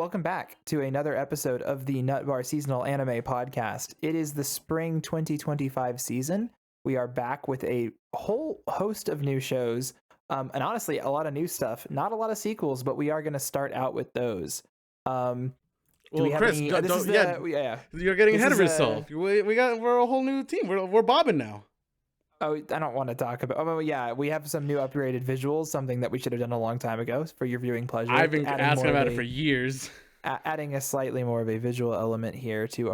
welcome back to another episode of the Nut Bar Seasonal Anime Podcast. It is the spring 2025 season. We are back with a whole host of new shows, and honestly, a lot of new stuff. Not a lot of sequels, but we are going to start out with those. Well, Chris, you're getting ahead of yourself. We're a whole new team. We're bobbing now. Oh, I don't want to talk about. Oh, yeah, we have some new upgraded visuals, something that we should have done a long time ago for your viewing pleasure. I've been asking about it for years. Adding a slightly more of a visual element here to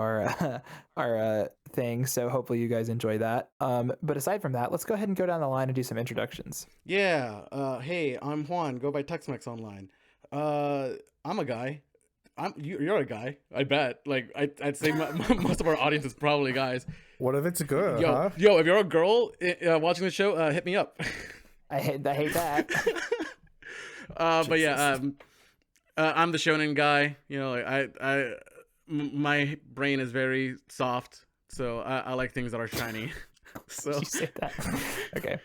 our thing, so hopefully you guys enjoy that. But aside from that, let's go ahead and go down the line and do some introductions. Yeah. Hey, I'm Juan. Go by Tex-Mex online. I'm a guy. You're a guy. I bet. Like I'd say most of our audience is probably guys. What if it's a girl? Yo, if you're a girl watching the show, hit me up. I hate that. But yeah, I'm the shonen guy. You know, like my brain is very soft, so I like things that are shiny. So you say that. Okay.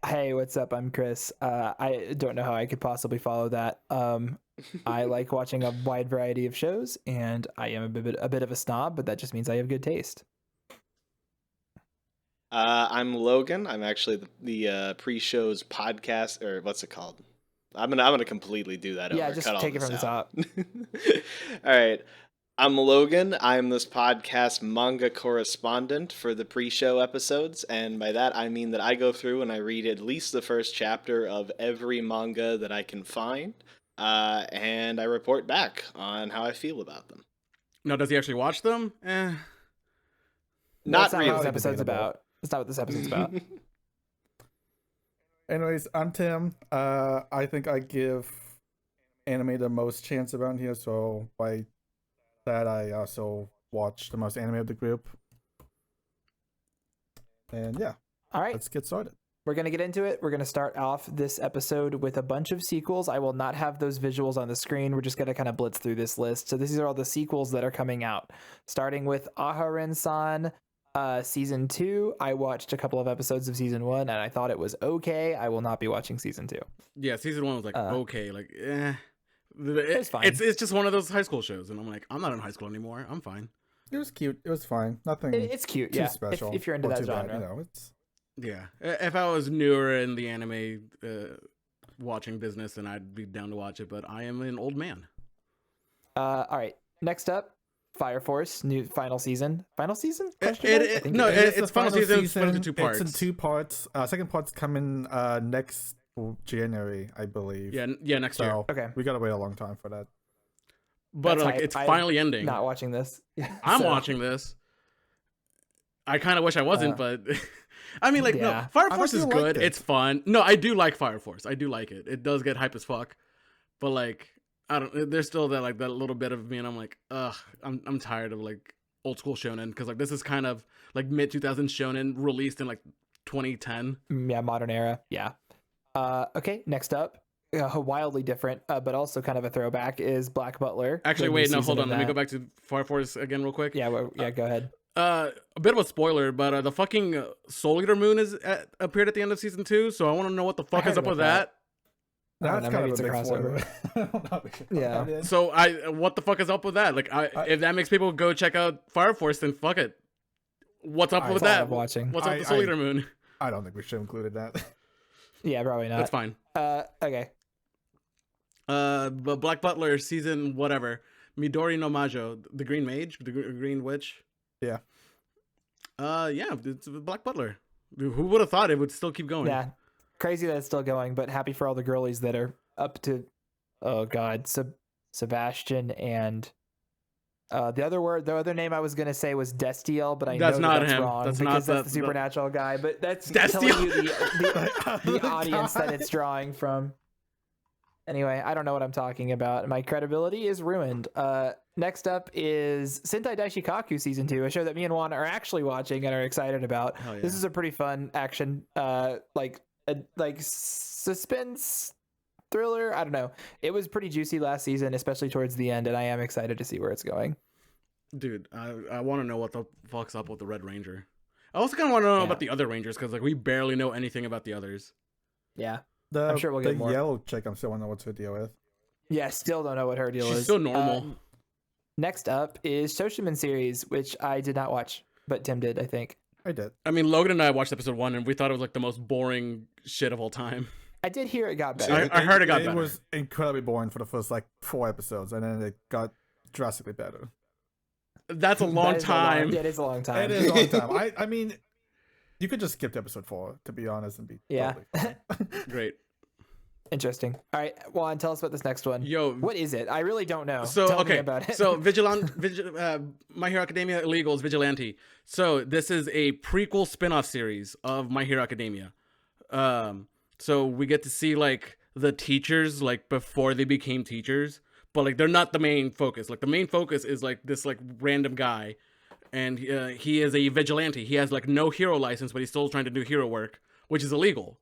Hey, what's up? I'm Chris. I don't know how I could possibly follow that. I like watching a wide variety of shows, and I am a bit of a snob, but that just means I have good taste. I'm Logan. I'm actually the pre-show's podcast, or what's it called? I'm gonna completely do that. Yeah, just take it from the top. All right. I'm Logan. I'm this podcast manga correspondent for the pre-show episodes, and by that I mean that I go through and I read at least the first chapter of every manga that I can find, and I report back on how I feel about them. No, does he actually watch them? Not really. What this episode's about. That's not what this episode's about. Anyways, I'm Tim. I think I give anime the most chance around here, so by that I also watch the most anime of the group. And yeah. All right. Let's get started. We're going to get into it. We're going to start off this episode with a bunch of sequels. I will not have those visuals on the screen. We're just going to kind of blitz through this list. So these are all the sequels that are coming out. Starting with Aharen-san, Season 2. I watched a couple of episodes of Season 1, and I thought it was okay. I will not be watching Season 2. Yeah, Season 1 was like, okay. Like, It was fine. It's just one of those high school shows, and I'm like, I'm not in high school anymore. I'm fine. It was cute. It was fine. Nothing. It's cute. Too Yeah, special. if you're into that genre. Bad, you know, it's. Yeah, if I was newer in the anime watching business, then I'd be down to watch it. But I am an old man. All right. Next up, Fire Force, new final season. Final season? It's final season. Split into 2 parts. It's in 2 parts. Second part's coming next January, I believe. Yeah, next year. Okay, we gotta wait a long time for that. But like, it's finally ending. Not watching this. I'm watching this. I kind of wish I wasn't, but I mean, like, no, Fire Force is good. It's fun. No, I do like Fire Force. I do like it. It does get hype as fuck, but like, I don't. There's still that like that little bit of me, and I'm like, ugh, I'm tired of like old school shonen, because like this is kind of like mid 2000s shonen released in like 2010. Yeah, modern era. Yeah. Okay, next up, wildly different, but also kind of a throwback is Black Butler. Actually, wait, no, hold on. Let me go back to Fire Force again real quick. Yeah, go ahead. A bit of a spoiler, but the fucking Soul Eater Moon appeared at the end of season 2, so I want to know what the fuck is up with that. That's kind of a crossover. Yeah. So what the fuck is up with that? Like, if that makes people go check out Fire Force, then fuck it. What's up with that? What's up with the Soul Eater Moon? I don't think we should have included that. Yeah, probably not. That's fine. Okay. But Black Butler season whatever, Midori no Majo, the Green Mage, the Green Witch. Yeah. Yeah, it's Black Butler. Who would have thought it would still keep going? Yeah. Crazy that it's still going, but happy for all the girlies that are up to, oh god, Sebastian and the other name I was gonna say was Destiel, but I know that's wrong because that's the Supernatural guy. But that's telling you the audience that it's drawing from. Anyway, I don't know what I'm talking about. My credibility is ruined. Next up is Sentai Daishikaku Season 2, a show that me and Juan are actually watching and are excited about. Yeah. This is a pretty fun action, like suspense thriller. I don't know. It was pretty juicy last season, especially towards the end, and I am excited to see where it's going. Dude, I want to know what the fuck's up with the Red Ranger. I also kind of want to know about the other Rangers, because like we barely know anything about the others. Yeah. I'm sure we'll get more. The yellow chick, I'm still wondering what's her deal with. Yeah, still don't know what her deal is. She's still normal. Next up is Shoshiman series, which I did not watch, but Tim did, I think. I did. I mean, Logan and I watched episode 1, and we thought it was like the most boring shit of all time. I did hear it got better. I heard it got better. It was incredibly boring for the first like 4 episodes, and then it got drastically better. That's a long time. It is a long time. It is a long time. I mean, you could just skip to episode 4, to be honest, and be totally fine. Great. Interesting. All right, Juan, tell us about this next one. Yo, what is it? I really don't know. So tell okay, me about it. So My Hero Academia Illegals Vigilante. So this is a prequel spin-off series of My Hero Academia. So we get to see like the teachers like before they became teachers, but like they're not the main focus. Like the main focus is like this like random guy, and he is a vigilante. He has like no hero license, but he's still trying to do hero work, which is illegal.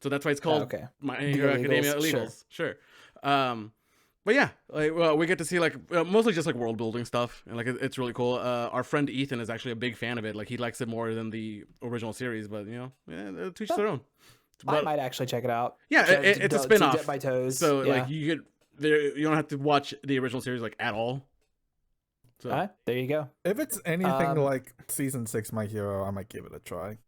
So that's why it's called My Hero Academia Illegals. Sure. But yeah, like, well, we get to see like mostly just like world building stuff, and like it's really cool. Our friend Ethan is actually a big fan of it. Like he likes it more than the original series, but you know, yeah, to each their own. But, I might actually check it out. Yeah, it's a spin-off. To dip my toes. So like you don't have to watch the original series like at all. So there you go. If it's anything like season 6 My Hero, I might give it a try.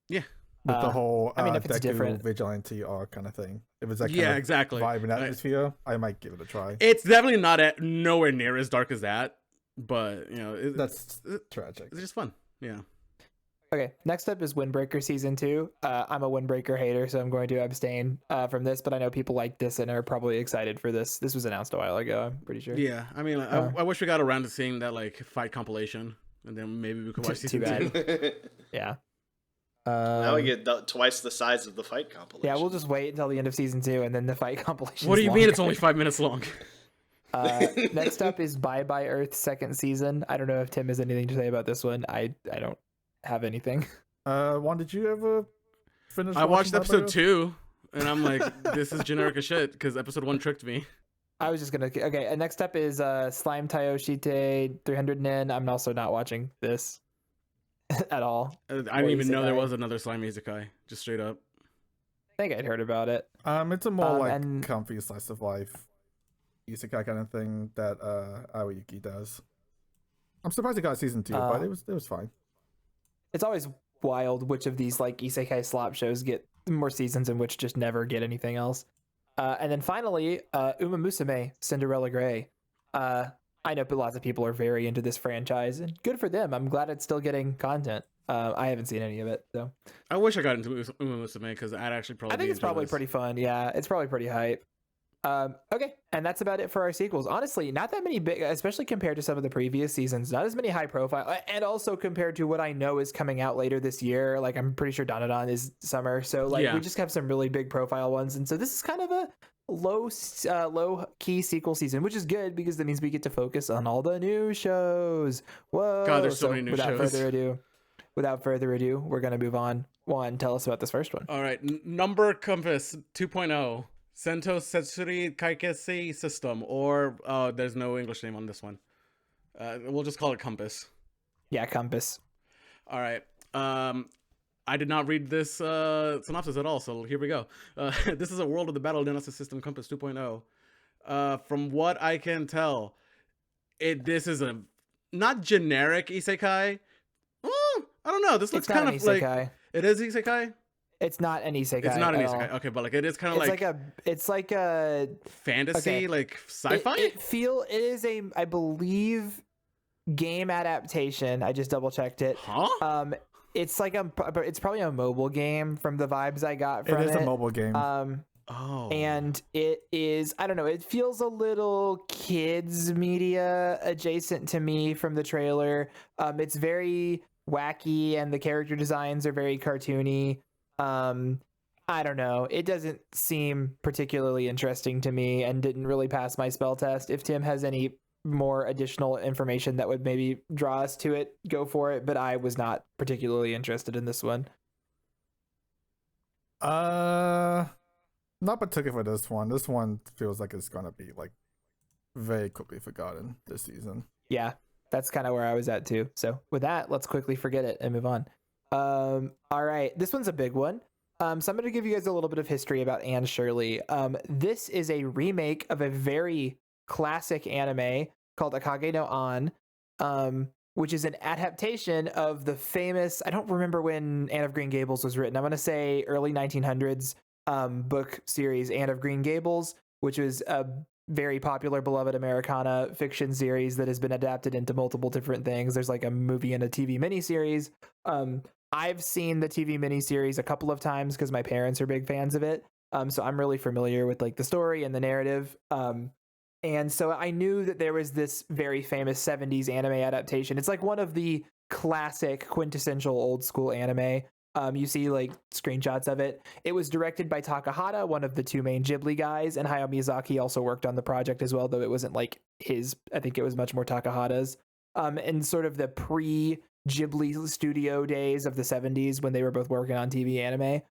Yeah. With the whole if it's different vigilante arc kind of thing. If it's like exactly vibe and atmosphere, I might give it a try. It's definitely not nowhere near as dark as that, but you know that's tragic. It's just fun. Yeah. Okay, next up is Windbreaker season 2. I'm a Windbreaker hater, so I'm going to abstain from this, but I know people like this and are probably excited for this. This was announced a while ago, I'm pretty sure. Yeah, I mean, I wish we got around to seeing that like fight compilation, and then maybe we could watch season 2. Yeah. Now we get twice the size of the fight compilation. Yeah, we'll just wait until the end of season 2 and then the fight compilation. What do you mean it's only 5 minutes long? Next up is Bye Bye Earth second season. I don't know if Tim has anything to say about this one. I don't have anything. Juan, did you ever finish? I watched episode 2, and I'm like, this is generic as shit because episode 1 tricked me. I was just gonna. Okay, next up is Slime Tayoshite 300 Nin. I'm also not watching this at all. I didn't even know there was another slime isekai. Just straight up. I think I'd heard about it. It's a more like comfy slice of life isekai kind of thing that Aoyuki does. I'm surprised it got season 2, but it was fine. It's always wild which of these like isekai slop shows get more seasons and which just never get anything else. And then finally, Uma Musume Cinderella Grey. I know lots of people are very into this franchise, and good for them. I'm glad it's still getting content. I haven't seen any of it, so. I wish I got into Uma Musume because I'd actually probably. I think it's probably pretty fun. Yeah, it's probably pretty hype. Okay, and that's about it for our sequels. Honestly, not that many big, especially compared to some of the previous seasons. Not as many high profile, and also compared to what I know is coming out later this year. Like I'm pretty sure Dandadan is summer, so like we just have some really big profile ones, and so this is kind of a low key sequel season, which is good because that means we get to focus on all the new shows. Whoa! God, there's so many new without shows. Without further ado, we're gonna move on. Juan, tell us about this first one. All right, Number Compass 2.0. Sento Setsuri Kaikesi System, or there's no English name on this one. We'll just call it Compass. Yeah, Compass. All right. I did not read this synopsis at all, so here we go. This is a World of the Battle Analysis System Compass 2.0. From what I can tell, this is a not generic isekai. I don't know. This looks kind of like it is isekai. It's not an isekai. It's not an isekai. All. Okay, but like it is kind of it's like a fantasy, like sci-fi. It is a, I believe, game adaptation. I just double checked it. Huh? It's like it's probably a mobile game from the vibes I got from it. It is a mobile game. And it is, I don't know, it feels a little kids media adjacent to me from the trailer. It's very wacky and the character designs are very cartoony. I don't know. It doesn't seem particularly interesting to me and didn't really pass my spell test. If Tim has any more additional information that would maybe draw us to it, go for it. But I was not particularly interested in this one. Not particularly for this one. This one feels like it's gonna be like very quickly forgotten this season. Yeah, that's kind of where I was at too. So with that, let's quickly forget it and move on. All right, this one's a big one. So I'm going to give you guys a little bit of history about Anne Shirley. This is a remake of a very classic anime called Akage no An, which is an adaptation of the famous, I don't remember when Anne of Green Gables was written. I'm going to say early 1900s book series Anne of Green Gables, which was a very popular, beloved Americana fiction series that has been adapted into multiple different things. There's like a movie and a TV miniseries. I've seen the TV miniseries a couple of times because my parents are big fans of it. So I'm really familiar with like the story and the narrative. And so I knew that there was this very famous 70s anime adaptation. It's like one of the classic quintessential old school anime. You see like screenshots of it. It was directed by Takahata, one of the two main Ghibli guys, and Hayao Miyazaki also worked on the project as well, though it wasn't like his. I think it was much more Takahata's. In sort of the pre-Ghibli studio days of the 70s when they were both working on TV anime.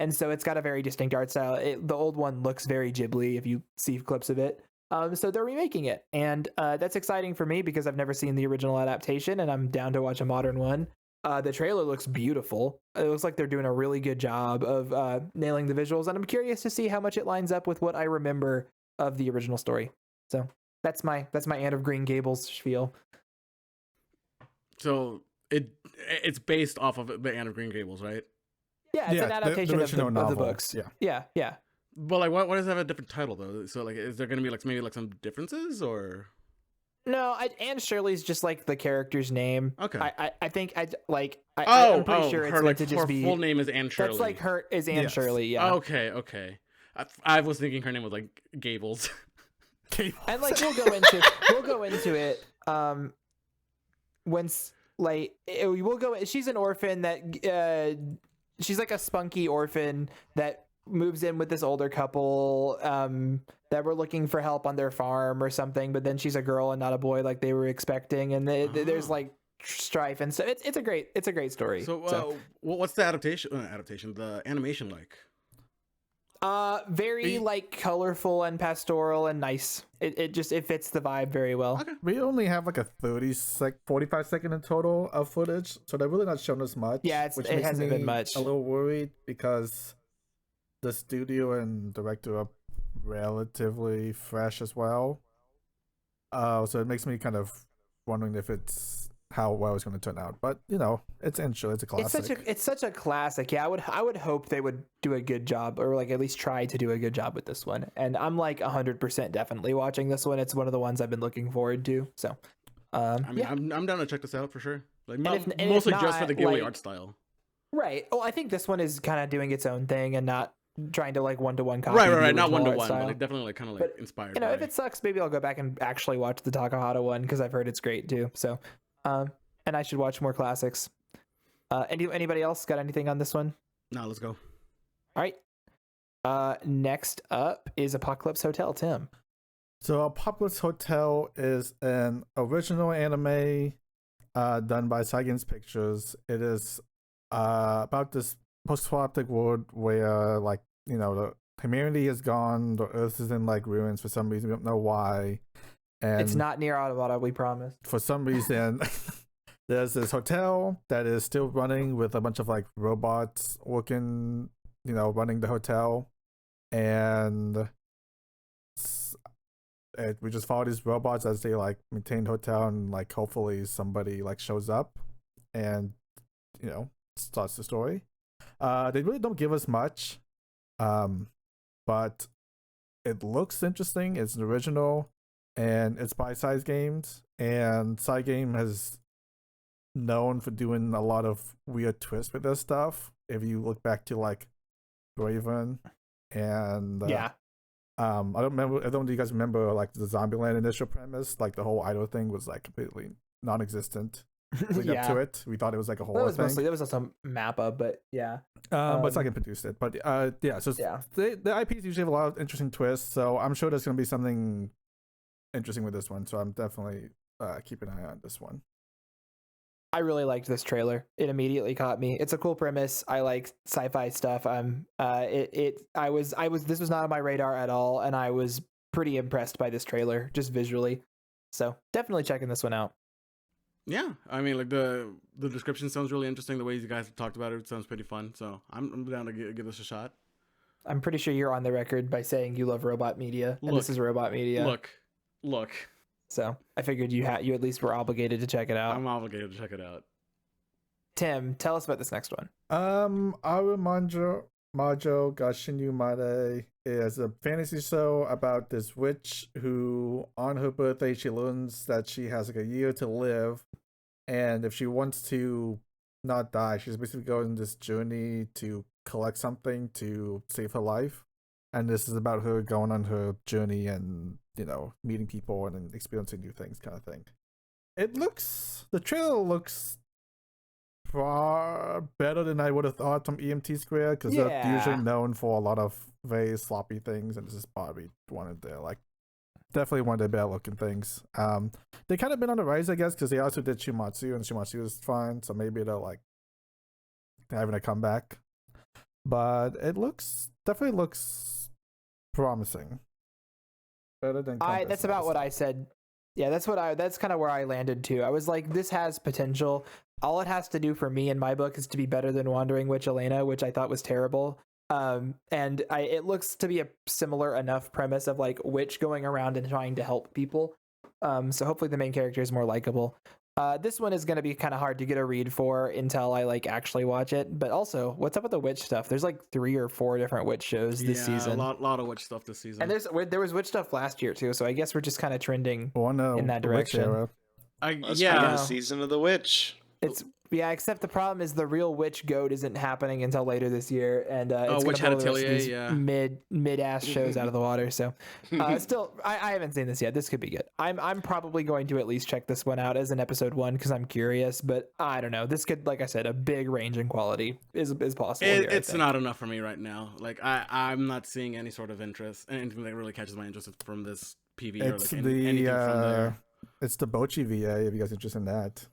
And so it's got a very distinct art style. The old one looks very Ghibli if you see clips of it. So they're remaking it. And that's exciting for me because I've never seen the original adaptation and I'm down to watch a modern one. The trailer looks beautiful. It looks like they're doing a really good job of nailing the visuals. And I'm curious to see how much it lines up with what I remember of the original story. So that's my Anne of Green Gables spiel. So it's based off of the Anne of Green Gables, right? Yeah, it's an adaptation of the books. Yeah. But like, why does it have a different title though? So like, is there gonna be like maybe like some differences or? No, Anne Shirley's just like the character's name. Okay. I think I'm pretty sure it's her, meant like, to just her be. full name is Anne Shirley. That's like her is Anne Shirley. Yeah. Okay. I was thinking her name was like Gables. And like we'll go into it. She's an orphan that she's like a spunky orphan that moves in with this older couple that were looking for help on their farm or something, but then she's a girl and not a boy like they were expecting, and there's like strife, and so it's a great story. So what's the adaptation the animation like? Very like colorful and pastoral and nice. It fits the vibe very well. Okay. We only have like a 45 second in total of footage, so they're really not showing us much. Yeah, it hasn't been much. A little worried because the studio and director are relatively fresh as well. So it makes me kind of wondering if it's how well it's going to turn out. But you know, it's a classic. It's such a classic. Yeah, I would hope they would do a good job, or like at least try to do a good job with this one. And I'm like 100% definitely watching this one. It's one of the ones I've been looking forward to. So, I'm down to check this out for sure. Like mostly just for the Ghibli art style. Right. Oh, I think this one is kind of doing its own thing and not trying to like one-to-one copy. Right. Not one-to-one, but like definitely like kind of like inspired. You know, if it sucks, maybe I'll go back and actually watch the Takahata one because I've heard it's great too. So, and I should watch more classics. Anybody else got anything on this one? No, let's go. All right. Next up is Apocalypse Hotel. Tim. So Apocalypse Hotel is an original anime done by Science Pictures. It is about this post-apocalyptic world where, like, you know, the humanity is gone, the earth is in like ruins for some reason. We don't know why. And it's not near Automata, we promise. For some reason, there's this hotel that is still running with a bunch of like robots working, you know, running the hotel. And we just follow these robots as they like maintain the hotel, and like hopefully somebody like shows up and, you know, starts the story. They really don't give us much, but it looks interesting. It's an original, and it's by Side Games, and Side Game has known for doing a lot of weird twists with their stuff. If you look back to like Raven and I don't know if you guys remember like the Zombieland initial premise, like the whole idol thing was like completely non-existent. Lead up to it, we thought it was like a horror thing. That was some Mappa, but yeah. But Seiken produced it. But the IPs usually have a lot of interesting twists, so I'm sure there's going to be something interesting with this one. So I'm definitely keeping an eye on this one. I really liked this trailer. It immediately caught me. It's a cool premise. I like sci-fi stuff. This was not on my radar at all, and I was pretty impressed by this trailer just visually. So definitely checking this one out. Yeah, I mean, like the description sounds really interesting. The way you guys have talked about it sounds pretty fun. So I'm down to give this a shot. I'm pretty sure you're on the record by saying you love robot media, and this is robot media. Look. So I figured you at least were obligated to check it out. I'm obligated to check it out. Tim, tell us about this next one. Aru Majo Gashinyu Made is a fantasy show about this witch who, on her birthday, she learns that she has like a year to live, and if she wants to not die, she's basically going on this journey to collect something to save her life. And this is about her going on her journey and, you know, meeting people and experiencing new things, kind of thing. The trailer looks far better than I would have thought from EMT Square, because they're usually known for a lot of very sloppy things, and this is probably definitely one of their better looking things. They kind of been on the rise, I guess, because they also did Shimatsu, and Shimatsu was fine, so maybe they're like having a comeback. But it definitely looks promising. Better than that's about what I said. Yeah, that's kind of where I landed too. I was like, this has potential. All it has to do for me in my book is to be better than Wandering Witch Elena, which I thought was terrible. It looks to be a similar enough premise of like witch going around and trying to help people. So hopefully the main character is more likable. This one is going to be kind of hard to get a read for until I like actually watch it. But also, what's up with the witch stuff? There's like 3 or 4 different witch shows this season. A lot of witch stuff this season. And there was witch stuff last year too. So I guess we're just kind of trending in that the direction. The season of the witch. Except the problem is the real witch goat isn't happening until later this year, and it's Witch gonna blow the Atelier, rest of these mid ass shows out of the water. So, still, I haven't seen this yet. This could be good. I'm probably going to at least check this one out as an episode 1 because I'm curious. But I don't know. This could, like I said, a big range in quality is possible. It's not enough for me right now. Like I'm not seeing any sort of interest, anything that really catches my interest from this PV or like anything from there. It's the Bochi VA. If you guys are interested in that.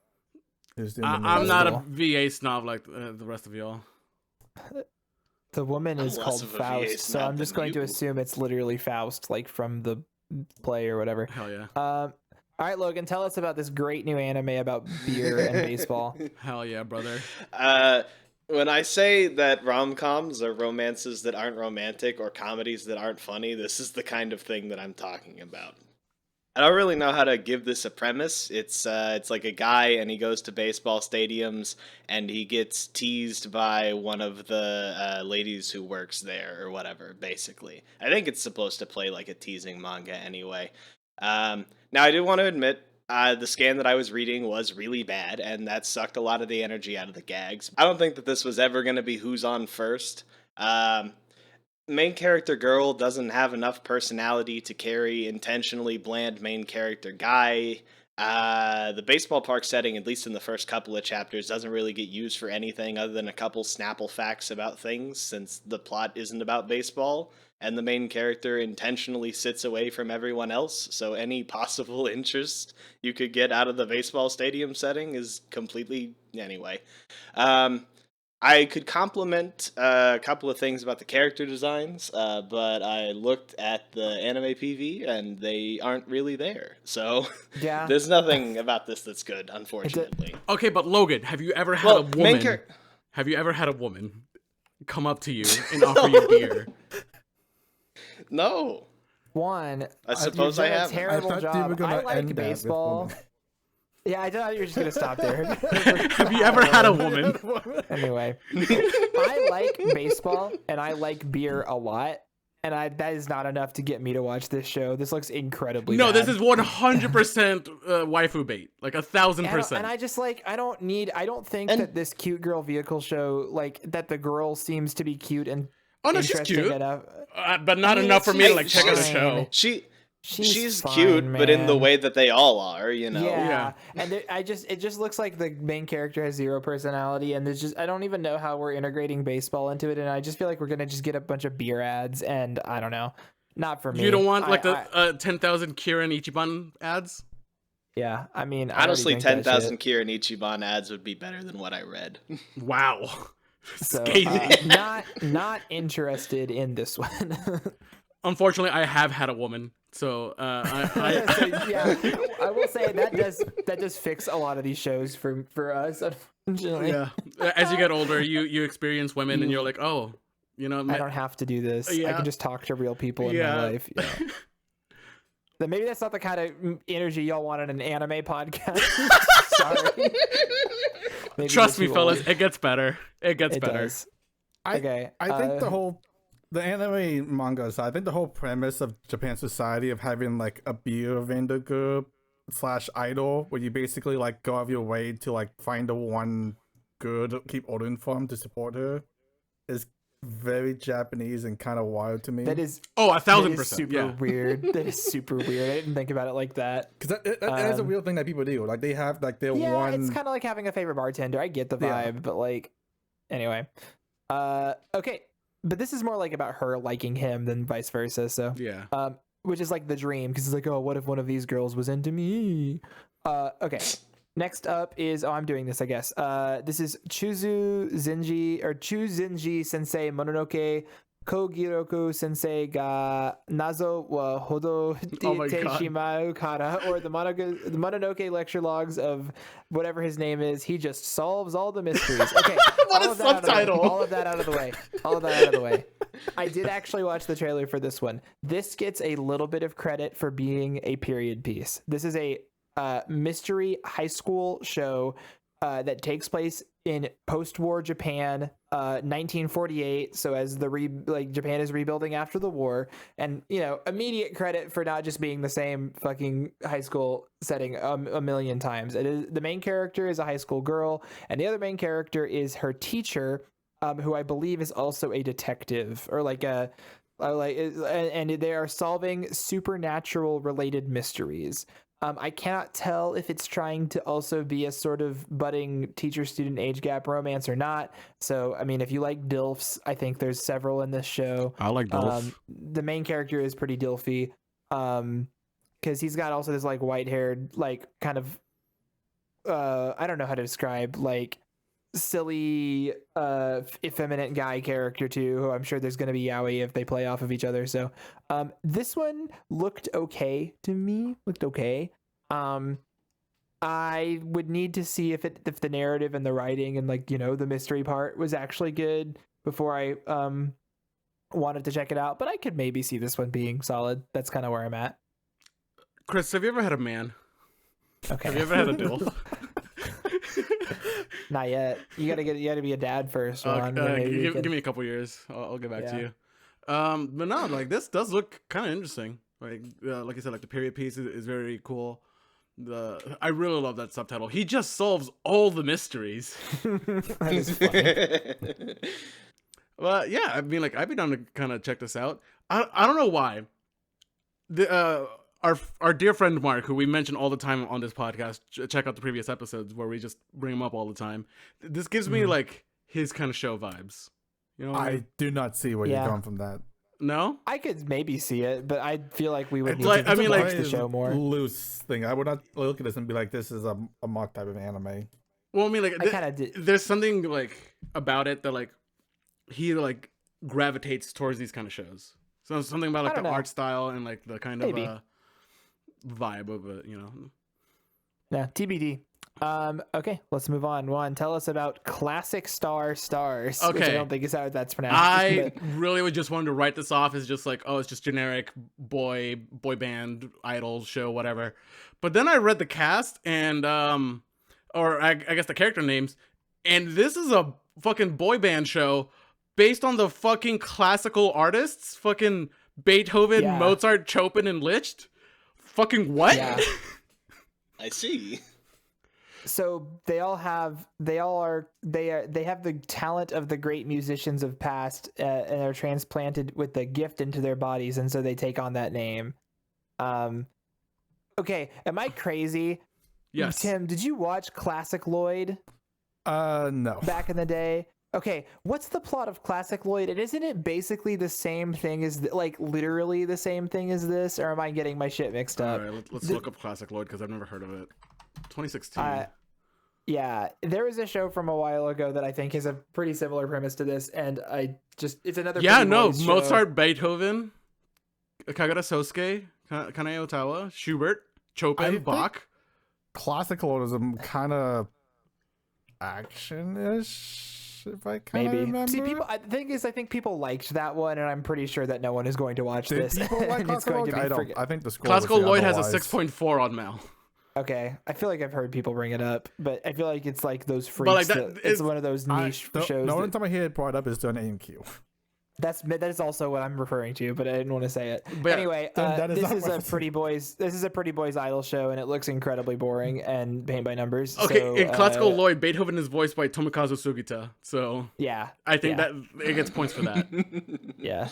I'm not a VA snob like the rest of y'all. The woman is called Faust, so I'm just going to assume it's literally Faust, like from the play or whatever. Hell yeah. All right, Logan, tell us about this great new anime about beer and baseball. Hell yeah, brother. When I say that rom-coms are romances that aren't romantic or comedies that aren't funny, this is the kind of thing that I'm talking about. I don't really know how to give this a premise. It's like a guy and he goes to baseball stadiums and he gets teased by one of the ladies who works there or whatever, basically. I think it's supposed to play like a teasing manga anyway. Now, I do want to admit, the scan that I was reading was really bad, and that sucked a lot of the energy out of the gags. I don't think that this was ever going to be who's on first. Main character girl doesn't have enough personality to carry intentionally bland main character guy. The baseball park setting, at least in the first couple of chapters, doesn't really get used for anything other than a couple Snapple facts about things, since the plot isn't about baseball, and the main character intentionally sits away from everyone else, so any possible interest you could get out of the baseball stadium setting is completely... Anyway. I could compliment a couple of things about the character designs, but I looked at the anime PV and they aren't really there. So there's nothing about this that's good, unfortunately. Okay, but Logan, have you ever had a woman? Have you ever had a woman come up to you and offer you beer? No. I suppose I have. Terrible job. I like baseball. Yeah, I thought you were just going to stop there. Have you ever had a woman? Anyway, I like baseball and I like beer a lot. And that is not enough to get me to watch this show. This looks incredibly bad. This is 100% waifu bait. Like 1,000%. And I just like, I don't think that this cute girl vehicle show, like that the girl seems to be cute and she's cute. Enough. But not enough for me to like check out the show. She's fine, cute, man. But in the way that they all are, you know. Yeah. And it just looks like the main character has zero personality, and I don't even know how we're integrating baseball into it, and I just feel like we're gonna just get a bunch of beer ads, and I don't know, not for me. You don't want the 10,000 Kirin Ichiban ads? Yeah, I mean, honestly, 10,000 Kirin Ichiban ads would be better than what I read. Wow. So, not interested in this one. Unfortunately, I have had a woman, so yeah, I will say that does fix a lot of these shows for us. Unfortunately, yeah. As you get older, you experience women, and you're like, oh, you know, I don't have to do this. I can just talk to real people in my life. Yeah. Then maybe that's not the kind of energy y'all want in an anime podcast. Sorry. Trust me, fellas, it gets better. It gets better. Does. I think the anime manga side, I think the whole premise of Japan society of having like a beer vendor group / idol, where you basically like go out of your way to like find the one girl to keep ordering from to support her, is very Japanese and kind of wild to me. That is 1,000%. Super weird. That is super weird. I didn't think about it like that. Because that is a real thing that people do. Like they have like their one. It's kind of like having a favorite bartender. I get the vibe, but like, anyway. Okay, but this is more like about her liking him than vice versa. So yeah. Which is like the dream, because it's like, oh, what if one of these girls was into me? Okay. Next up is, I'm doing this, I guess. This is Chuzinji Sensei Mononoke Kogiroku Sensei ga Nazo wa Hodo te Shimau Kara, or the Mononoke lecture logs of whatever his name is. He just solves all the mysteries. Okay, what a subtitle! All of that out of the way. All of that out of the way. I did actually watch the trailer for this one. This gets a little bit of credit for being a period piece. This is a mystery high school show that takes place in post-war Japan, 1948. So as Japan is rebuilding after the war, and immediate credit for not just being the same fucking high school setting a million times. The main character is a high school girl, and the other main character is her teacher, who I believe is also a detective, or and they are solving supernatural related mysteries. I cannot tell if it's trying to also be a sort of budding teacher-student age gap romance or not. So, I mean, if you like DILFs, I think there's several in this show. I like DILF. The main character is pretty DILFy, because he's got also this like white-haired, like kind of, I don't know how to describe, like silly, effeminate guy character too, who I'm sure there's going to be yaoi if they play off of each other. So this one looked okay to me. I would need to see if the narrative and the writing and the mystery part was actually good before I wanted to check it out, but I could maybe see this one being solid. That's kind of where I'm at. Chris, have you ever had a man? Okay. Have you ever had a DILF? Not yet. You gotta be a dad first. Give me a couple years. I'll get back to you. But no, like this does look kind of interesting. Like you said, like the period piece is very cool. I really love that subtitle. He just solves all the mysteries. That is funny. Well, yeah, I mean, like I'd be down to kind of check this out. I don't know why. Our dear friend Mark, who we mention all the time on this podcast, check out the previous episodes where we just bring him up all the time. This gives me like his kind of show vibes. You know, I do not see where you're going from that. No, I could maybe see it, but I feel like we would need like, to watch the show more. Loose thing. I would not look at this and be like, this is a mock type of anime. Well, I mean, like I kind of did. There's something like about it that like he like gravitates towards these kind of shows. So something about like the art style and like the kind of vibe of it, Yeah, TBD. Okay, let's move on. Juan, tell us about Classic Stars. Okay. Which I don't think is how that's pronounced. I really would just wanted to write this off as just like, oh, it's just generic boy band, idol show, whatever. But then I read the cast and or I guess the character names, and this is a fucking boy band show based on the fucking classical artists, fucking Beethoven, Mozart, Chopin, and Liszt. Fucking what? Yeah. I see. So they have the talent of the great musicians of past, and are transplanted with the gift into their bodies, and so they take on that name. Okay, am I crazy? Yes. Tim, did you watch Classic Lloyd? No. Back in the day. Okay, what's the plot of Classic Lloyd? And isn't it basically the same thing as, like, literally the same thing as this? Or am I getting my shit mixed up? All right, let's look up Classic Lloyd, because I've never heard of it. 2016. Yeah, there was a show from a while ago that I think has a pretty similar premise to this, and it's another. Yeah, no, Mozart, Beethoven. Kagura Sosuke, Kanae Otawa, Schubert, Chopin, Bach. Classicalism kind of action-ish, if I kind of remember. See, the thing is, I think people liked that one, and I'm pretty sure that no one is going to watch this. People like classical? I think the score Classical Lloyd has a 6.4 on Mal. Okay, I feel like I've heard people bring it up, but I feel like it's like those freaks. It's one of those niche shows. The only time I hear it brought up is during AMQ. That is also what I'm referring to, but I didn't want to say it. But anyway, this is a pretty boys idol show, and it looks incredibly boring and paint by numbers. Okay, so, in Classical Lloyd, Beethoven is voiced by Tomokazu Sugita, so yeah, I think that it gets points for that. Yeah.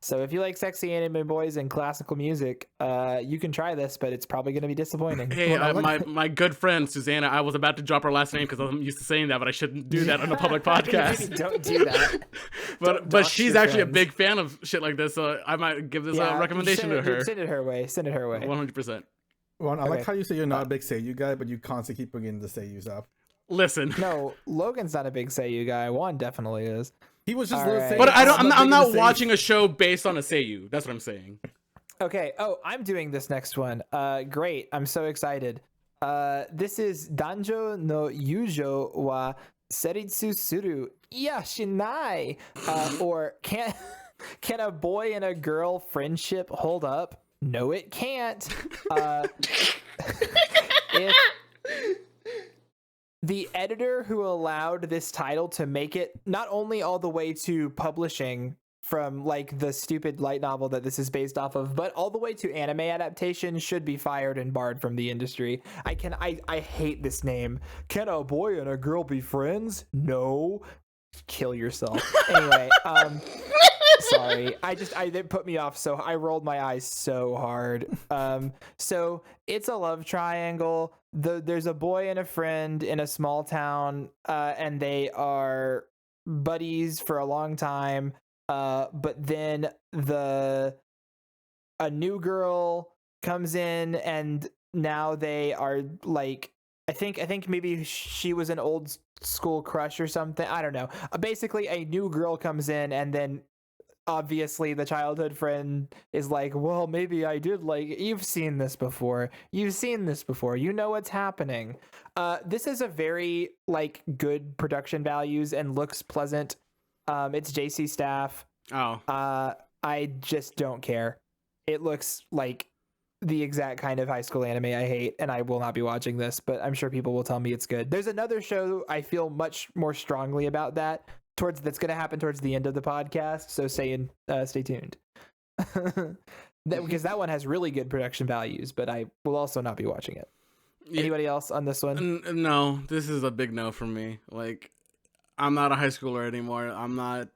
So if you like sexy anime boys and classical music, you can try this, but it's probably going to be disappointing. Hey, my good friend Susanna, I was about to drop her last name because I'm used to saying that, but I shouldn't do that on a public podcast. Maybe don't do that. but she's actually a big fan of shit like this, so I might give this a recommendation to her. Send it her way. 100%. Ron, I like how you say you're not a big Seiyu guy, but you constantly keep bringing the Seiyus up. Listen. No, Logan's not a big Seiyu guy. Juan definitely is. He was just right. But I'm not watching a show based on a Seiyu. That's what I'm saying. Okay. Oh, I'm doing this next one. Great. I'm so excited. This is Danjo no Yujo wa Seritsu Suru Yashinai. Or can a boy and a girl friendship hold up? No, it can't. If the editor who allowed this title to make it not only all the way to publishing from like the stupid light novel that this is based off of, but all the way to anime adaptation should be fired and barred from the industry. I hate this name. Can a boy and a girl be friends? No. Kill yourself. Anyway, sorry. It put me off, so I rolled my eyes so hard. So it's a love triangle. There's a boy and a friend in a small town, and they are buddies for a long time. But then a new girl comes in, and now they are like, I think maybe she was an old school crush or something. I don't know. Basically, a new girl comes in, and then obviously the childhood friend is like, well, maybe I did like, you've seen this before. You know what's happening. This is a very like good production values and looks pleasant. It's JC Staff. Oh. I just don't care. It looks like the exact kind of high school anime I hate, and I will not be watching this, but I'm sure people will tell me it's good. There's another show I feel much more strongly about that's going to happen towards the end of the podcast, so stay tuned. Because that one has really good production values, but I will also not be watching it. Anybody else on this one? No, this is a big no for me. Like, I'm not a high schooler anymore. I'm not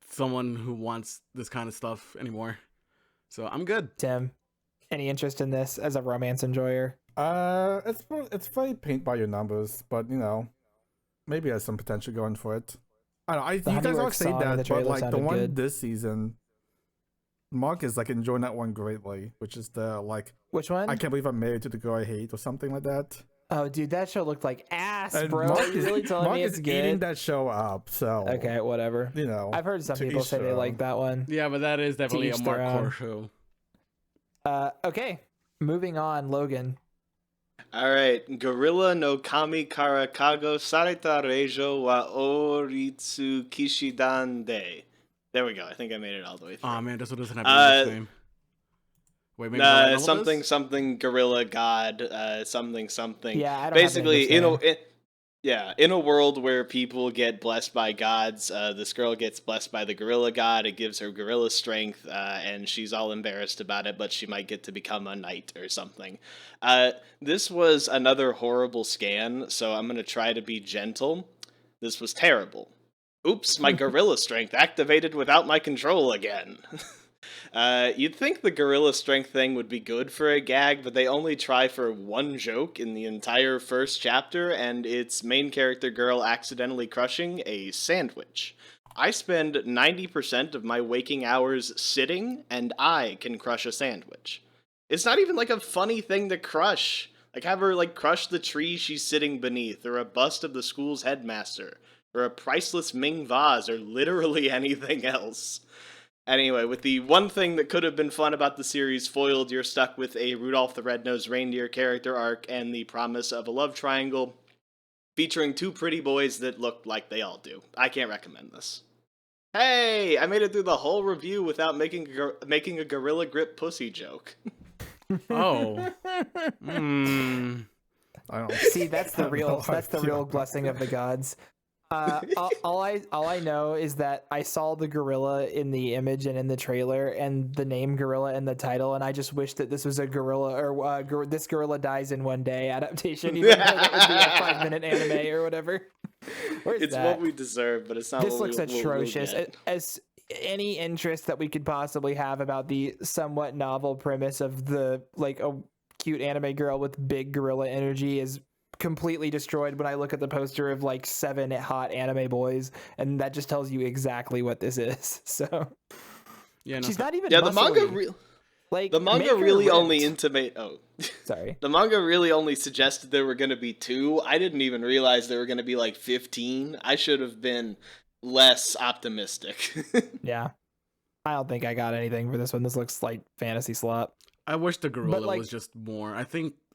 someone who wants this kind of stuff anymore. So I'm good. Tim, any interest in this as a romance enjoyer? It's very paint by your numbers, but you know, maybe has some potential going for it. I don't know. You guys all say that, but like the one good. This season, Mark is like enjoying that one greatly, which is the like. Which one? I can't believe I'm married to the girl I hate, or something like that. Oh, dude, that show looked like ass, bro. Mark you really telling me it's good? Mark is eating that show up, so okay, whatever. You know, I've heard some people say they like that one. Yeah, but that is definitely a Mark core show. Okay, moving on, Logan. All right, Gorilla no Kami Kara Kago Sareta Reijo wa Oritsu Kishidan De. There we go. I think I made it all the way through. Oh man, this one doesn't have a name. Wait, maybe something gorilla god, something. Yeah, I don't basically in a world where people get blessed by gods, this girl gets blessed by the gorilla god. It gives her gorilla strength, and she's all embarrassed about it, but she might get to become a knight or something. This was another horrible scan, so I'm gonna try to be gentle. This was terrible. Oops, my gorilla strength activated without my control again. You'd think the gorilla strength thing would be good for a gag, but they only try for one joke in the entire first chapter, and it's main character girl accidentally crushing a sandwich. I spend 90% of my waking hours sitting, and I can crush a sandwich. It's not even like a funny thing to crush. Like, have her like crush the tree she's sitting beneath, or a bust of the school's headmaster, or a priceless Ming vase, or literally anything else. Anyway, with the one thing that could have been fun about the series foiled, you're stuck with a Rudolph the Red-Nosed Reindeer character arc and the promise of a love triangle featuring two pretty boys that look like they all do. I can't recommend this. Hey, I made it through the whole review without making a Gorilla Grip pussy joke. Oh. I don't See, that's the real blessing of the gods. All I know is that I saw the gorilla in the image and in the trailer, and the name gorilla in the title, and I just wish that this was a gorilla or this gorilla dies in one day adaptation, even though that would be a 5-minute anime or whatever. It's what we deserve, but it's not. This looks atrocious. As any interest that we could possibly have about the somewhat novel premise of the like a cute anime girl with big gorilla energy is completely destroyed when I look at the poster of like 7 hot anime boys, and that just tells you exactly what this is. So yeah, she's not even the manga really only intimate. Oh, sorry. The manga really only suggested there were going to be 2. I didn't even realize there were going to be like 15. I should have been less optimistic. Yeah, I don't think I got anything for this one. This looks like fantasy slop. I wish the gorilla was just more.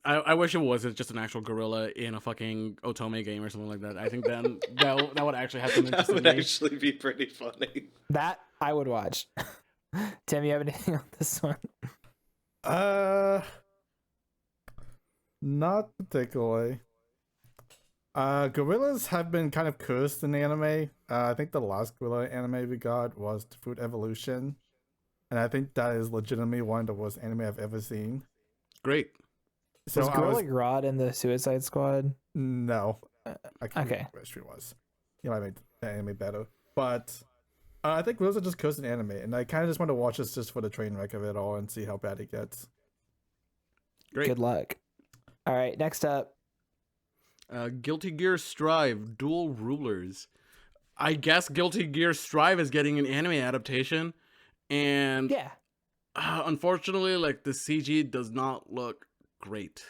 I wish it was just an actual gorilla in a fucking Otome game or something like that. I think then that would actually have some interest. That would actually be pretty funny. That I would watch. Tim, you have anything on this one? Not particularly. Gorillas have been kind of cursed in anime. I think the last gorilla anime we got was Fruit Evolution. And I think that is legitimately one of the worst anime I've ever seen. Great. So was Gorilla Grodd in the Suicide Squad? No. I can't remember what it was. You know, I made the anime better. But I think Gorillas are just cursed in anime. And I kind of just want to watch this just for the train wreck of it all and see how bad it gets. Great. Good luck. All right, next up. Guilty Gear Strive, Dual Rulers. I guess Guilty Gear Strive is getting an anime adaptation. And yeah, unfortunately, like the CG does not look great,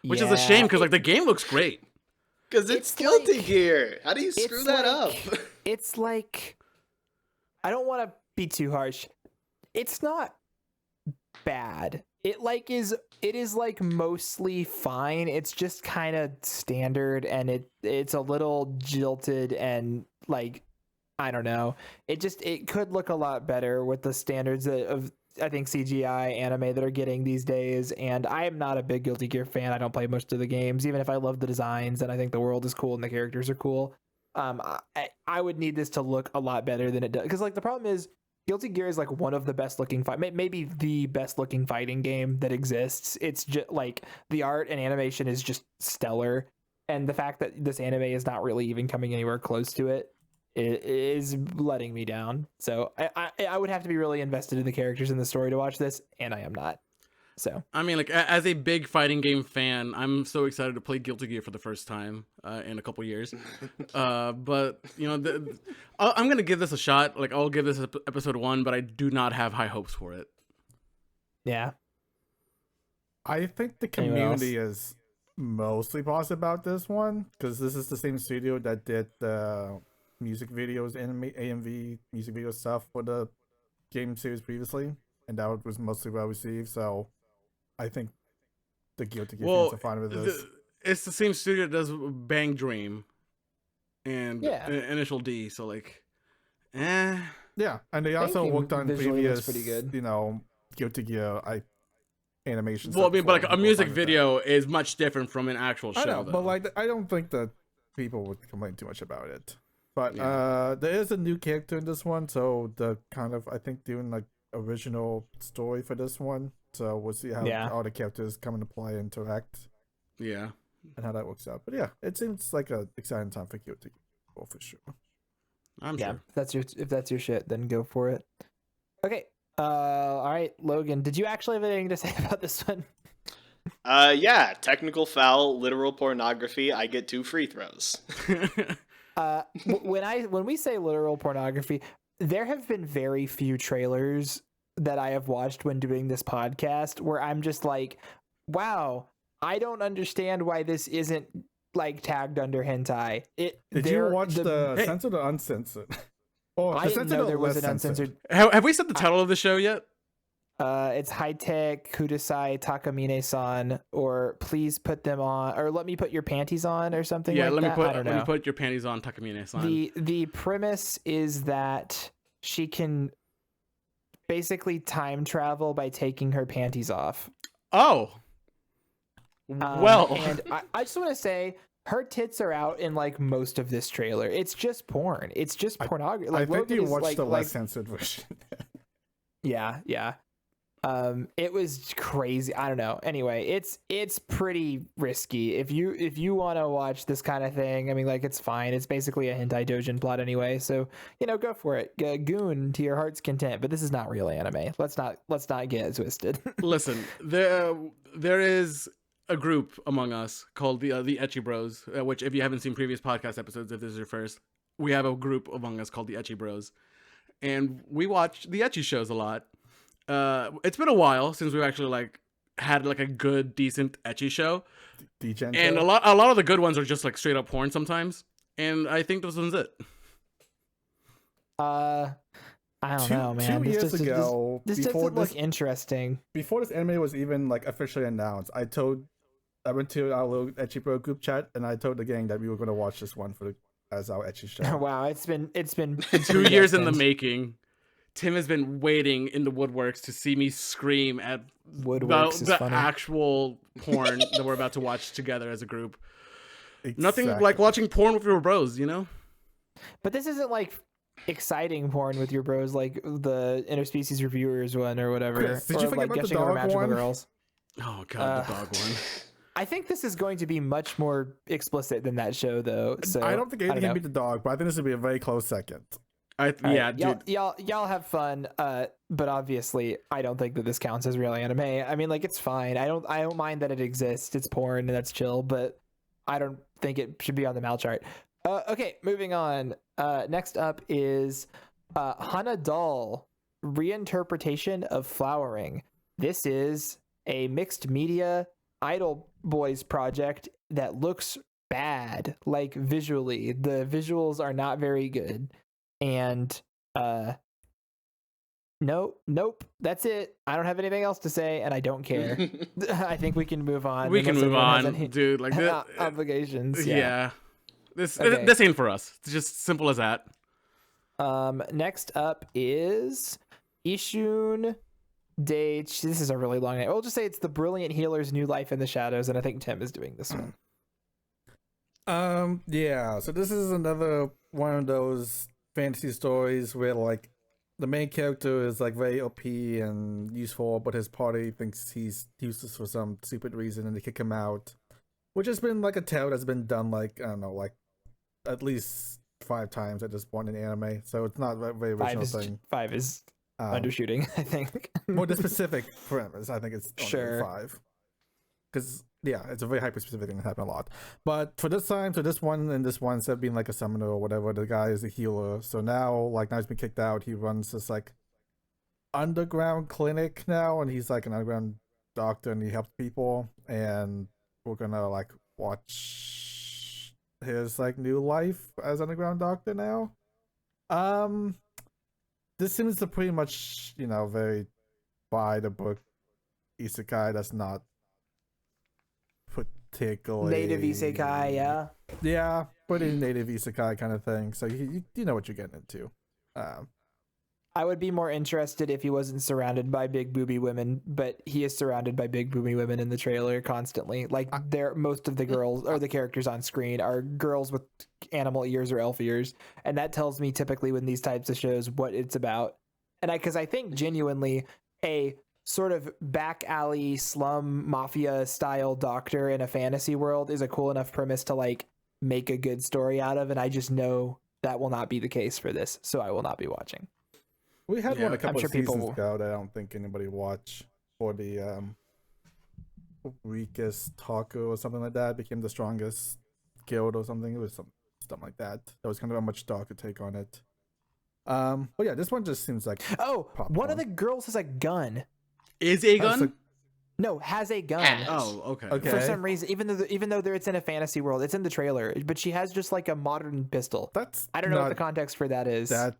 which is a shame because like the game looks great. Because it's Guilty Gear. How do you screw that up? It's like, I don't want to be too harsh. It's not bad. It is like mostly fine. It's just kind of standard, and it's a little jilted and like. I don't know. It could look a lot better with the standards of I think CGI anime that are getting these days. And I am not a big Guilty Gear fan. I don't play most of the games, even if I love the designs and I think the world is cool and the characters are cool. I would need this to look a lot better than it does, because like the problem is Guilty Gear is like one of the best looking maybe the best looking fighting game that exists. It's just like the art and animation is just stellar, and the fact that this anime is not really even coming anywhere close to it is letting me down. So I would have to be really invested in the characters and the story to watch this, and I am not. So I mean, like as a big fighting game fan, I'm so excited to play Guilty Gear for the first time in a couple years. But you know, I'm gonna give this a shot. Like I'll give this episode 1, but I do not have high hopes for it. Yeah, I think the community is mostly positive about this one because this is the same studio that did the music videos, AMV music video stuff for the game series previously, and that was mostly well received. So I think the Guilty Gear fans are fine with this. It's the same studio that does Bang Dream and Initial D, so like, yeah, and they also worked on previous, pretty good. You know, Guilty Gear animations. Well, I mean, but like a music video is much different from an actual show. I know, but like I don't think that people would complain too much about it. But there is a new character in this one, so the kind of I think doing like original story for this one. So we'll see how all the characters come into play, interact. Yeah. And how that works out. But yeah, it seems like an exciting time for Guilty Gear for sure. I'm sure. If that's your shit, then go for it. Okay. All right, Logan, did you actually have anything to say about this one? Yeah, technical foul, literal pornography. I get 2 free throws. When we say literal pornography, there have been very few trailers that I have watched when doing this podcast where I'm just like, wow, I don't understand why this isn't like tagged under hentai. Did you watch the censored or uncensored? Oh, I didn't know there was an uncensored. Have we said the title of the show yet? It's High Tech Kudasai Takamine-san, or please put them on, or let me put your panties on, or something. Yeah, like that. let me put your panties on, Takamine-san. The premise is that she can basically time travel by taking her panties off. Oh, well, and I just want to say, her tits are out in like most of this trailer. It's just porn. It's just pornography. Like, I think Logan you watched like, the less censored version. Yeah. It was crazy. I don't know. Anyway, it's pretty risky. If you want to watch this kind of thing, I mean, like, it's fine. It's basically a hentai doujin plot anyway, so go for it. Goon to your heart's content. But this is not real anime. Let's not get it twisted. Listen, there is a group among us called the Ecchi Bros, which, if you haven't seen previous podcast episodes, if this is your first, we have a group among us called the Ecchi Bros, and we watch the ecchi shows a lot. It's been a while since we've actually had a good, decent ecchi show, and a lot of the good ones are just like straight up porn sometimes, and I think this one's it. I don't know, man. 2 years ago, this doesn't look interesting. Before this anime was even officially announced, I went to our little Ecchi Bro group chat, and I told the gang that we were going to watch this one as our ecchi show. Wow, it's been 2 years in the making. Tim has been waiting in the woodworks to see me scream at the actual porn that we're about to watch together as a group. Exactly. Nothing like watching porn with your bros, But this isn't like exciting porn with your bros, like the interspecies reviewers one or whatever. Chris, did you forget about the dog one? Girls. Oh god, the dog one. I think this is going to be much more explicit than that show, though. So I don't think anything can beat the dog, but I think this would be a very close second. Dude. Y'all have fun. But obviously, I don't think that this counts as real anime. I mean, like, it's fine. I don't mind that it exists. It's porn and that's chill, but I don't think it should be on the Mal chart. Okay, moving on. Next up is Hana Doll reinterpretation of Flowering. This is a mixed media Idol Boys project that looks bad, like visually. The visuals are not very good. And nope, that's it. I don't have anything else to say, and I don't care. I think we can move on. We can move on, dude. Like obligations. Yeah. This ain't for us. It's just simple as that. Next up is Ishun Date. This is a really long name. We'll just say it's The Brilliant Healer's New Life in the Shadows, and I think Tim is doing this one. Yeah. So this is another one of those fantasy stories where the main character is very OP and useful, but his party thinks he's useless for some stupid reason and they kick him out. Which has been a tale that's been done I don't know, at least 5 times at this point in anime. So it's not a very original thing. 5 is undershooting, I think. More the specific premise, I think it's only 5. Because it's a very hyper specific thing that happened a lot. But for this time, this one, instead of being a summoner or whatever, the guy is a healer. So now he's been kicked out. He runs this underground clinic now, and he's an underground doctor, and he helps people. And we're gonna watch his new life as underground doctor now. This seems to pretty much very by the book isekai. That's not particularly native isekai, yeah, pretty native isekai kind of thing. So you know what you're getting into. I would be more interested if he wasn't surrounded by big booby women, but he is surrounded by big booby women in the trailer constantly. Most of the girls or the characters on screen are girls with animal ears or elf ears, and that tells me typically when these types of shows what it's about. And because I think genuinely a sort of back alley slum mafia style doctor in a fantasy world is a cool enough premise to make a good story out of, and I just know that will not be the case for this, so I will not be watching. We had one a couple of seasons ago that I don't think anybody watched, for the weakest talker or something like that became the strongest guild or something. It was something like that. That was kind of a much darker take on it. But yeah, this one just seems like popcorn. One of the girls has a gun. Is a gun? No, has a gun. Oh, okay. For some reason, even though it's in a fantasy world, it's in the trailer, but she has just a modern pistol. I don't know what the context for that is. That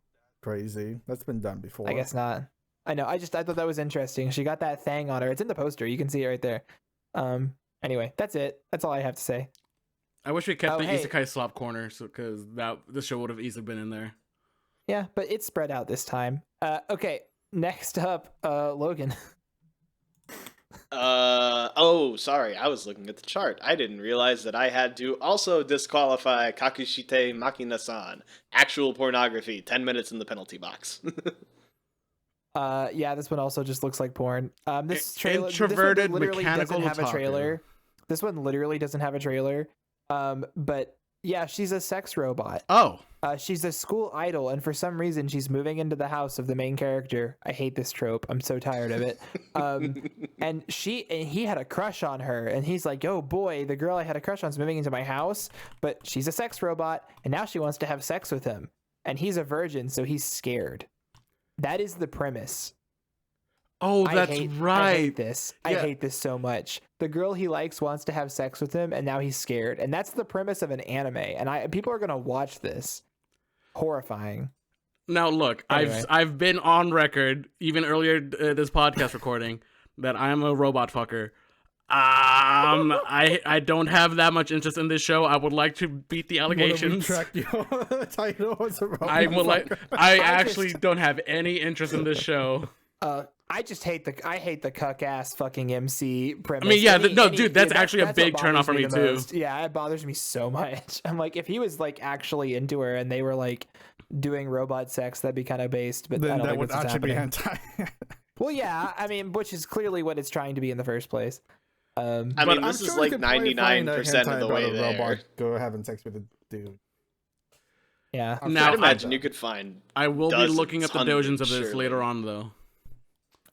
crazy. That's been done before. I guess not. I know. I thought that was interesting. She got that thing on her. It's in the poster. You can see it right there. Anyway, that's it. That's all I have to say. I wish we kept the Isekai slop corner, because this show would have easily been in there. Yeah, but it's spread out this time. Okay, next up, Logan. Sorry, I was looking at the chart. I didn't realize that I had to also disqualify Kakushite Makina-san. Actual pornography, 10 minutes in the penalty box. Yeah, this one also just looks like porn. This trailer, introverted this one literally mechanical doesn't have otaku. a trailer. This one literally doesn't have a trailer. But yeah, she's a sex robot. Oh. She's a school idol, and for some reason, she's moving into the house of the main character. I hate this trope. I'm so tired of it. And he had a crush on her, and he's like, "Oh boy, the girl I had a crush on is moving into my house, but she's a sex robot, and now she wants to have sex with him, and he's a virgin, so he's scared." That is the premise. Oh, that's right. I hate this. Yeah. I hate this so much. The girl he likes wants to have sex with him, and now he's scared. And that's the premise of an anime. And people are gonna watch this. Horrifying. Now look, anyway. I've been on record even earlier this podcast recording that I'm a robot fucker. I don't have that much interest in this show. I would like to beat the allegations. I actually don't have any interest in this show. I hate the cuck ass fucking MC premise. I mean, yeah, dude, that's actually a big turn off for me too. Yeah, it bothers me so much. I'm like, if he was like actually into her and they were like doing robot sex, that'd be kind of based. But then I don't that would actually be hentai. Well, yeah, I mean, which is clearly what it's trying to be in the first place. I mean, this is like 99% of the way there. Robot go having sex with a dude. Yeah. Now, I'd imagine you could find. I will be looking up the dojins of this later on, though.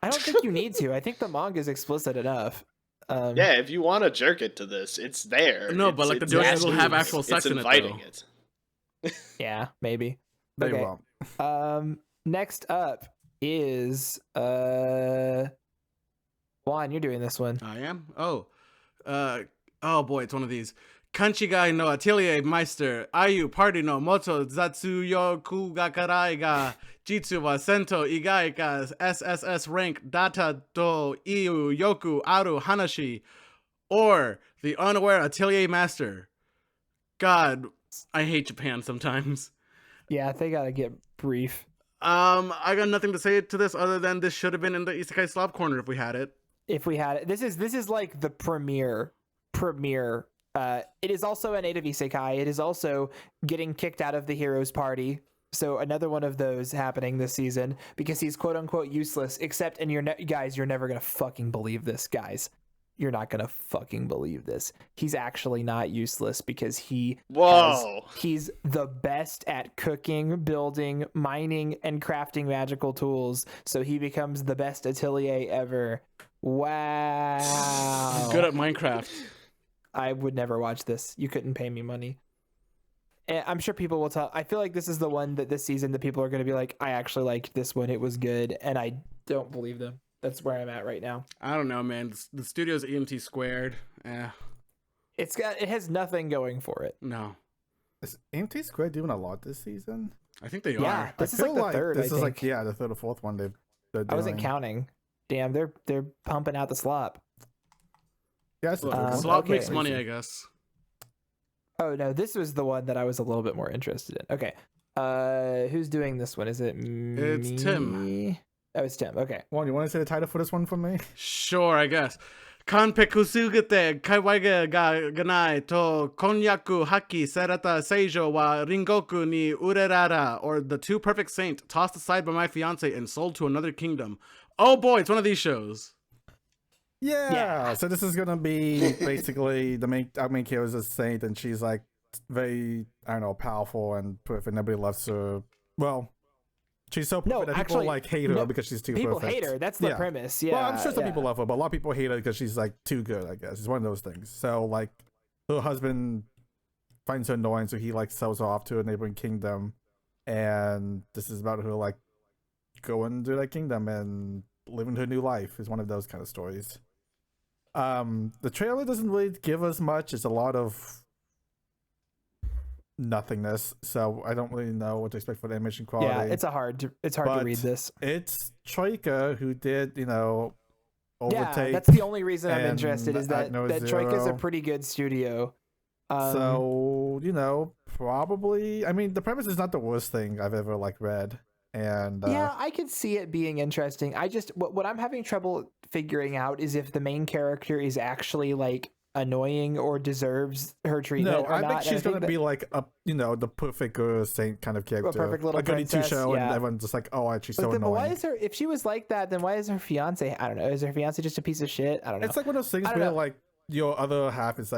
I don't think you need to. I think the manga is explicit enough. Yeah, if you want to jerk it to this, it's there. No, but like the dojins will have actual sex in it, though. Yeah, maybe. They will. Next up is Juan, you're doing this one. I am? Oh boy, it's one of these. Kanchigai no atelier meister, ayu party no moto zatsu yo kugakarai ga jitsu wa sento igai ga SSS rank data do iu yoku aru hanashi, or the unaware atelier master. God, I hate Japan sometimes. Yeah, they gotta get brief. I got nothing to say to this other than this should have been in the Isekai Slop Corner if we had it. This is like the premiere. It is also a native isekai. It is also getting kicked out of the hero's party. So another one of those happening this season because he's quote unquote useless. Except, and guys, you're never gonna fucking believe this, guys. You're not gonna fucking believe this. He's actually not useless because he's the best at cooking, building, mining, and crafting magical tools. So he becomes the best atelier ever. Wow. Good at Minecraft. I would never watch this. You couldn't pay me money. And I'm sure people will tell. I feel like this is the one that this season that people are going to be like, I actually liked this one. It was good. And I don't believe them. That's where I'm at right now. I don't know, man. The studio's EMT squared. It has nothing going for it. No. Is EMT squared doing a lot this season? I think they are. This is like the third. This is like the third or fourth one they're doing. I wasn't counting. Damn, they're pumping out the slop. Yeah, slop makes money, I guess. Oh no, this was the one that I was a little bit more interested in. Okay, who's doing this one? Is it me? It's Tim. Oh, it's Tim. Okay. Juan, you want to say the title for this one for me? Sure, I guess. Kanpekusugete kaiwaiga ga ganai to konyaku haki serata seijo wa ringoku ni urerara, or the too perfect saint tossed aside by my fiance and sold to another kingdom. Oh boy, it's one of these shows. Yeah. So this is gonna be basically our main character is a saint, and she's like very, I don't know, powerful and perfect. Nobody loves her. Well, she's so perfect that people like hate her because she's too perfect. People hate her. That's the premise. Yeah. Well, I'm sure some people love her, but a lot of people hate her because she's like too good. I guess it's one of those things. So like, her husband finds her annoying, so he like sells her off to a neighboring kingdom, and this is about her like going to that kingdom and living her new life. Is one of those kind of stories. The trailer doesn't really give us much. It's a lot of nothingness, so I don't really know what to expect for the animation quality. Yeah, it's hard to read this. It's Troika who did, Overtake. Yeah, that's the only reason I'm interested, is that Troika is a pretty good studio. So, probably, I mean, the premise is not the worst thing I've ever read. And yeah, I could see it being interesting. I just what I'm having trouble figuring out is if the main character is actually annoying or deserves her treatment. No, I think she's gonna be the perfect girl saint kind of character, a perfect little princess, show, yeah. And everyone's just oh, she's so annoying. But why is her? If she was like that, then why is her fiance? I don't know. Is her fiance just a piece of shit? I don't know. It's like one of those things where your other half is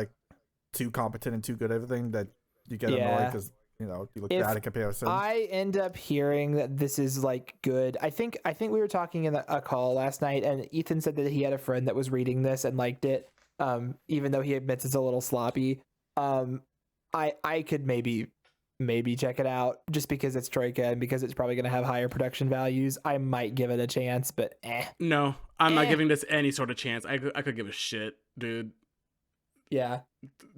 too competent and too good at everything that you get annoyed because you look bad in comparison. I end up hearing that this is good. I think we were talking in a call last night, and Ethan said that he had a friend that was reading this and liked it. Even though he admits it's a little sloppy. I could maybe check it out just because it's Troika and because it's probably going to have higher production values. I might give it a chance, but No, I'm not giving this any sort of chance. I could give a shit, dude. Yeah.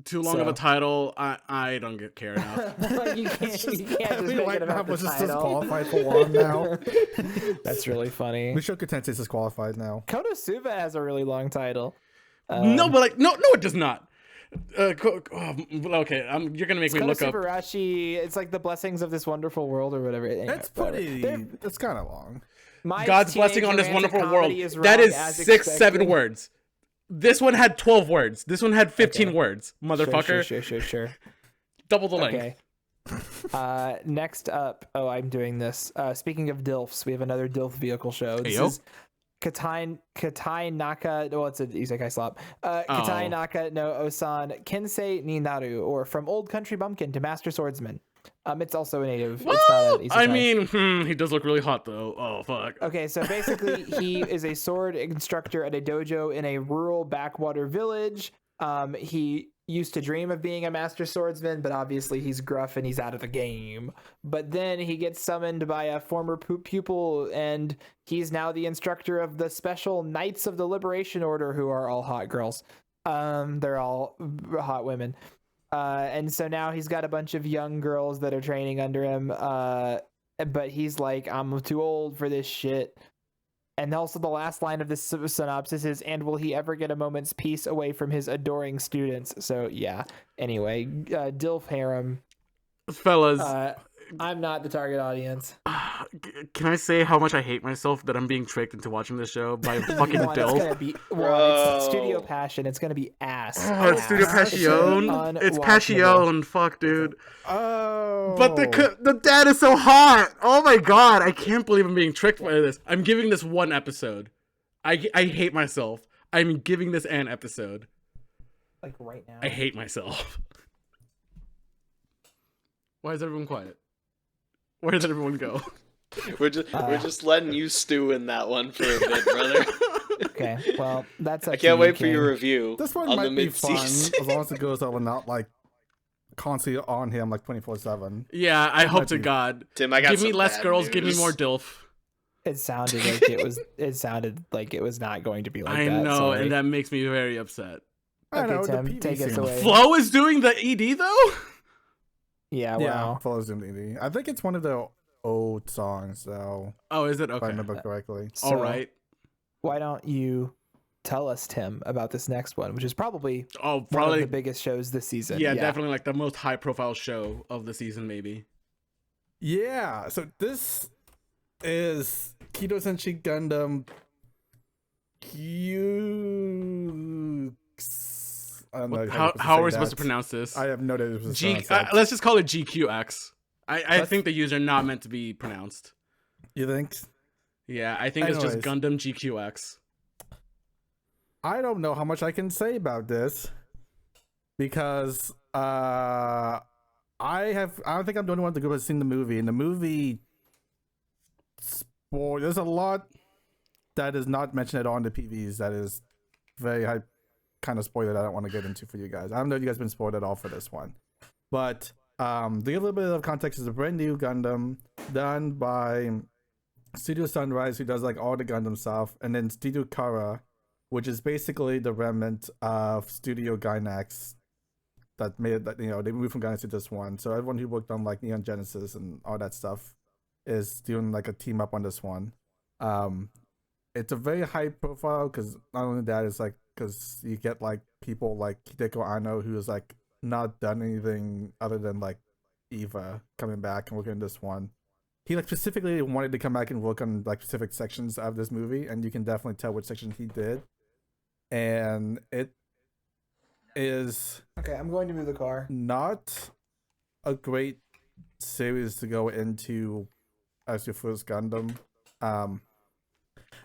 Too long of a title. I don't care enough. you can't just make it about the title. Disqualified for one now. That's really funny. Mushoku Tensei is disqualified now. Konosuba has a really long title. No, but no, it does not. Okay, you're gonna make me look up. Konosubarashi, it's the blessings of this wonderful world or whatever. Anyway, it's pretty. It's kind of long. God's blessing on this wonderful world. That is 6-7 words. This one had 12 words. This one had 15 words. Motherfucker. Sure. Double the length. Okay. Next up. Oh, I'm doing this. Speaking of DILFs, we have another DILF vehicle show. This is Katai Naka. Well, it's an isekai slop. Katai Naka no Osan Kensei ni Naru, or From Old Country Bumpkin to Master Swordsman. It's also a native. Well, it's not an isekai. I mean, he does look really hot though. Oh fuck. Okay, so basically, he is a sword instructor at a dojo in a rural backwater village. He used to dream of being a master swordsman, but obviously he's gruff and he's out of the game. But then he gets summoned by a former pupil, and he's now the instructor of the special Knights of the Liberation Order, who are all hot girls. They're all hot women. And so now he's got a bunch of young girls that are training under him. But he's like, I'm too old for this shit. And also the last line of this synopsis is, and will he ever get a moment's peace away from his adoring students? So yeah. Anyway, DILF harem. Fellas. I'm not the target audience. Can I say how much I hate myself that I'm being tricked into watching this show by fucking DILF? It's Studio Passion. It's gonna be ass. Oh, it's Studio Passion. It's Passion. Fuck, dude. Oh. But the dad is so hot. Oh my god, I can't believe I'm being tricked by this. I'm giving this one episode. I hate myself. I'm giving this an episode. Right now. I hate myself. Why is everyone quiet? Where did everyone go? We're just letting you stew in that one for a bit, brother. Okay, well, that's. I can't wait for your review. This one might be fun as long as it goes over not constantly on him 24/7. Yeah, I hope to God. Tim, I got give me some less bad girls. news. Give me more DILF. It sounded like it was. It sounded like it was not going to be like that. I know, sorry. and that makes me very upset. Okay, Tim, take us away. Flo is doing the ED though. Yeah, wow. Flo's doing the ED. I think it's one of the old songs, though. Oh, is it? Okay. If I remember correctly. So, all right. Why don't you tell us, Tim, about this next one, which is probably one of the biggest shows this season. Yeah, definitely the most high-profile show of the season, maybe. Yeah. So this is Kido Senshi Gundam I don't know how are we supposed to pronounce this? I have no idea. Let's just call it GQX. I think the user not meant to be pronounced. You think? Yeah, I think it's just Gundam GQX. I don't know how much I can say about this because I don't think I'm the only one who has seen the movie. And the movie, there's a lot that is not mentioned at all in the PVs that is very high, kind of spoiler that I don't want to get into for you guys. I don't know if you guys have been spoiled at all for this one, but to give a little bit of context, is a brand new Gundam done by Studio Sunrise, who does all the Gundam stuff, and then Studio Kara, which is basically the remnant of Studio Gainax that made that they moved from Gundam to just one. So everyone who worked on like Neon Genesis and all that stuff is doing like a team up on this one. It's a very high profile because not only that, it's like because you get like people like Hideko Anno, who is like not done anything other than like Eva, coming back and working on this one. He like specifically wanted to come back and work on like specific sections of this movie, and you can definitely tell which section he did. And it is okay. I'm going to move the car. Not a great series to go into as your first Gundam.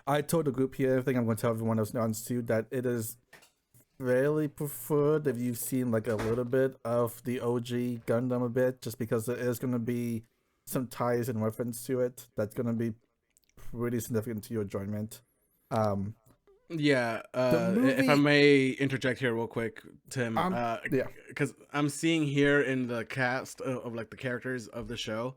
I told the group here, I think I'm going to tell everyone else now too, that it is really preferred if you've seen like a little bit of the OG Gundam a bit, just because there is going to be some ties and reference to it that's going to be pretty significant to your enjoyment. If I may interject here real quick, Tim, because I'm seeing here in the cast of like the characters of the show,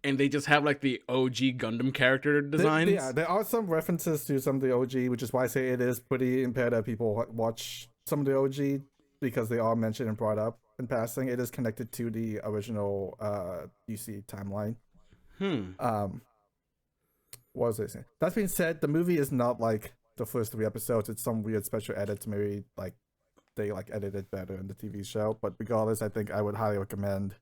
and they just have like the OG Gundam character designs. There are some references to some of the OG, which is why I say it is pretty impaired that people watch some of the OG, because they are mentioned and brought up in passing. It is connected to the original UC timeline. What was I saying? That being said, the movie is not like the first 3 episodes. It's some weird special edits. Maybe like they like edited better in the TV show. But regardless, I think I would highly recommend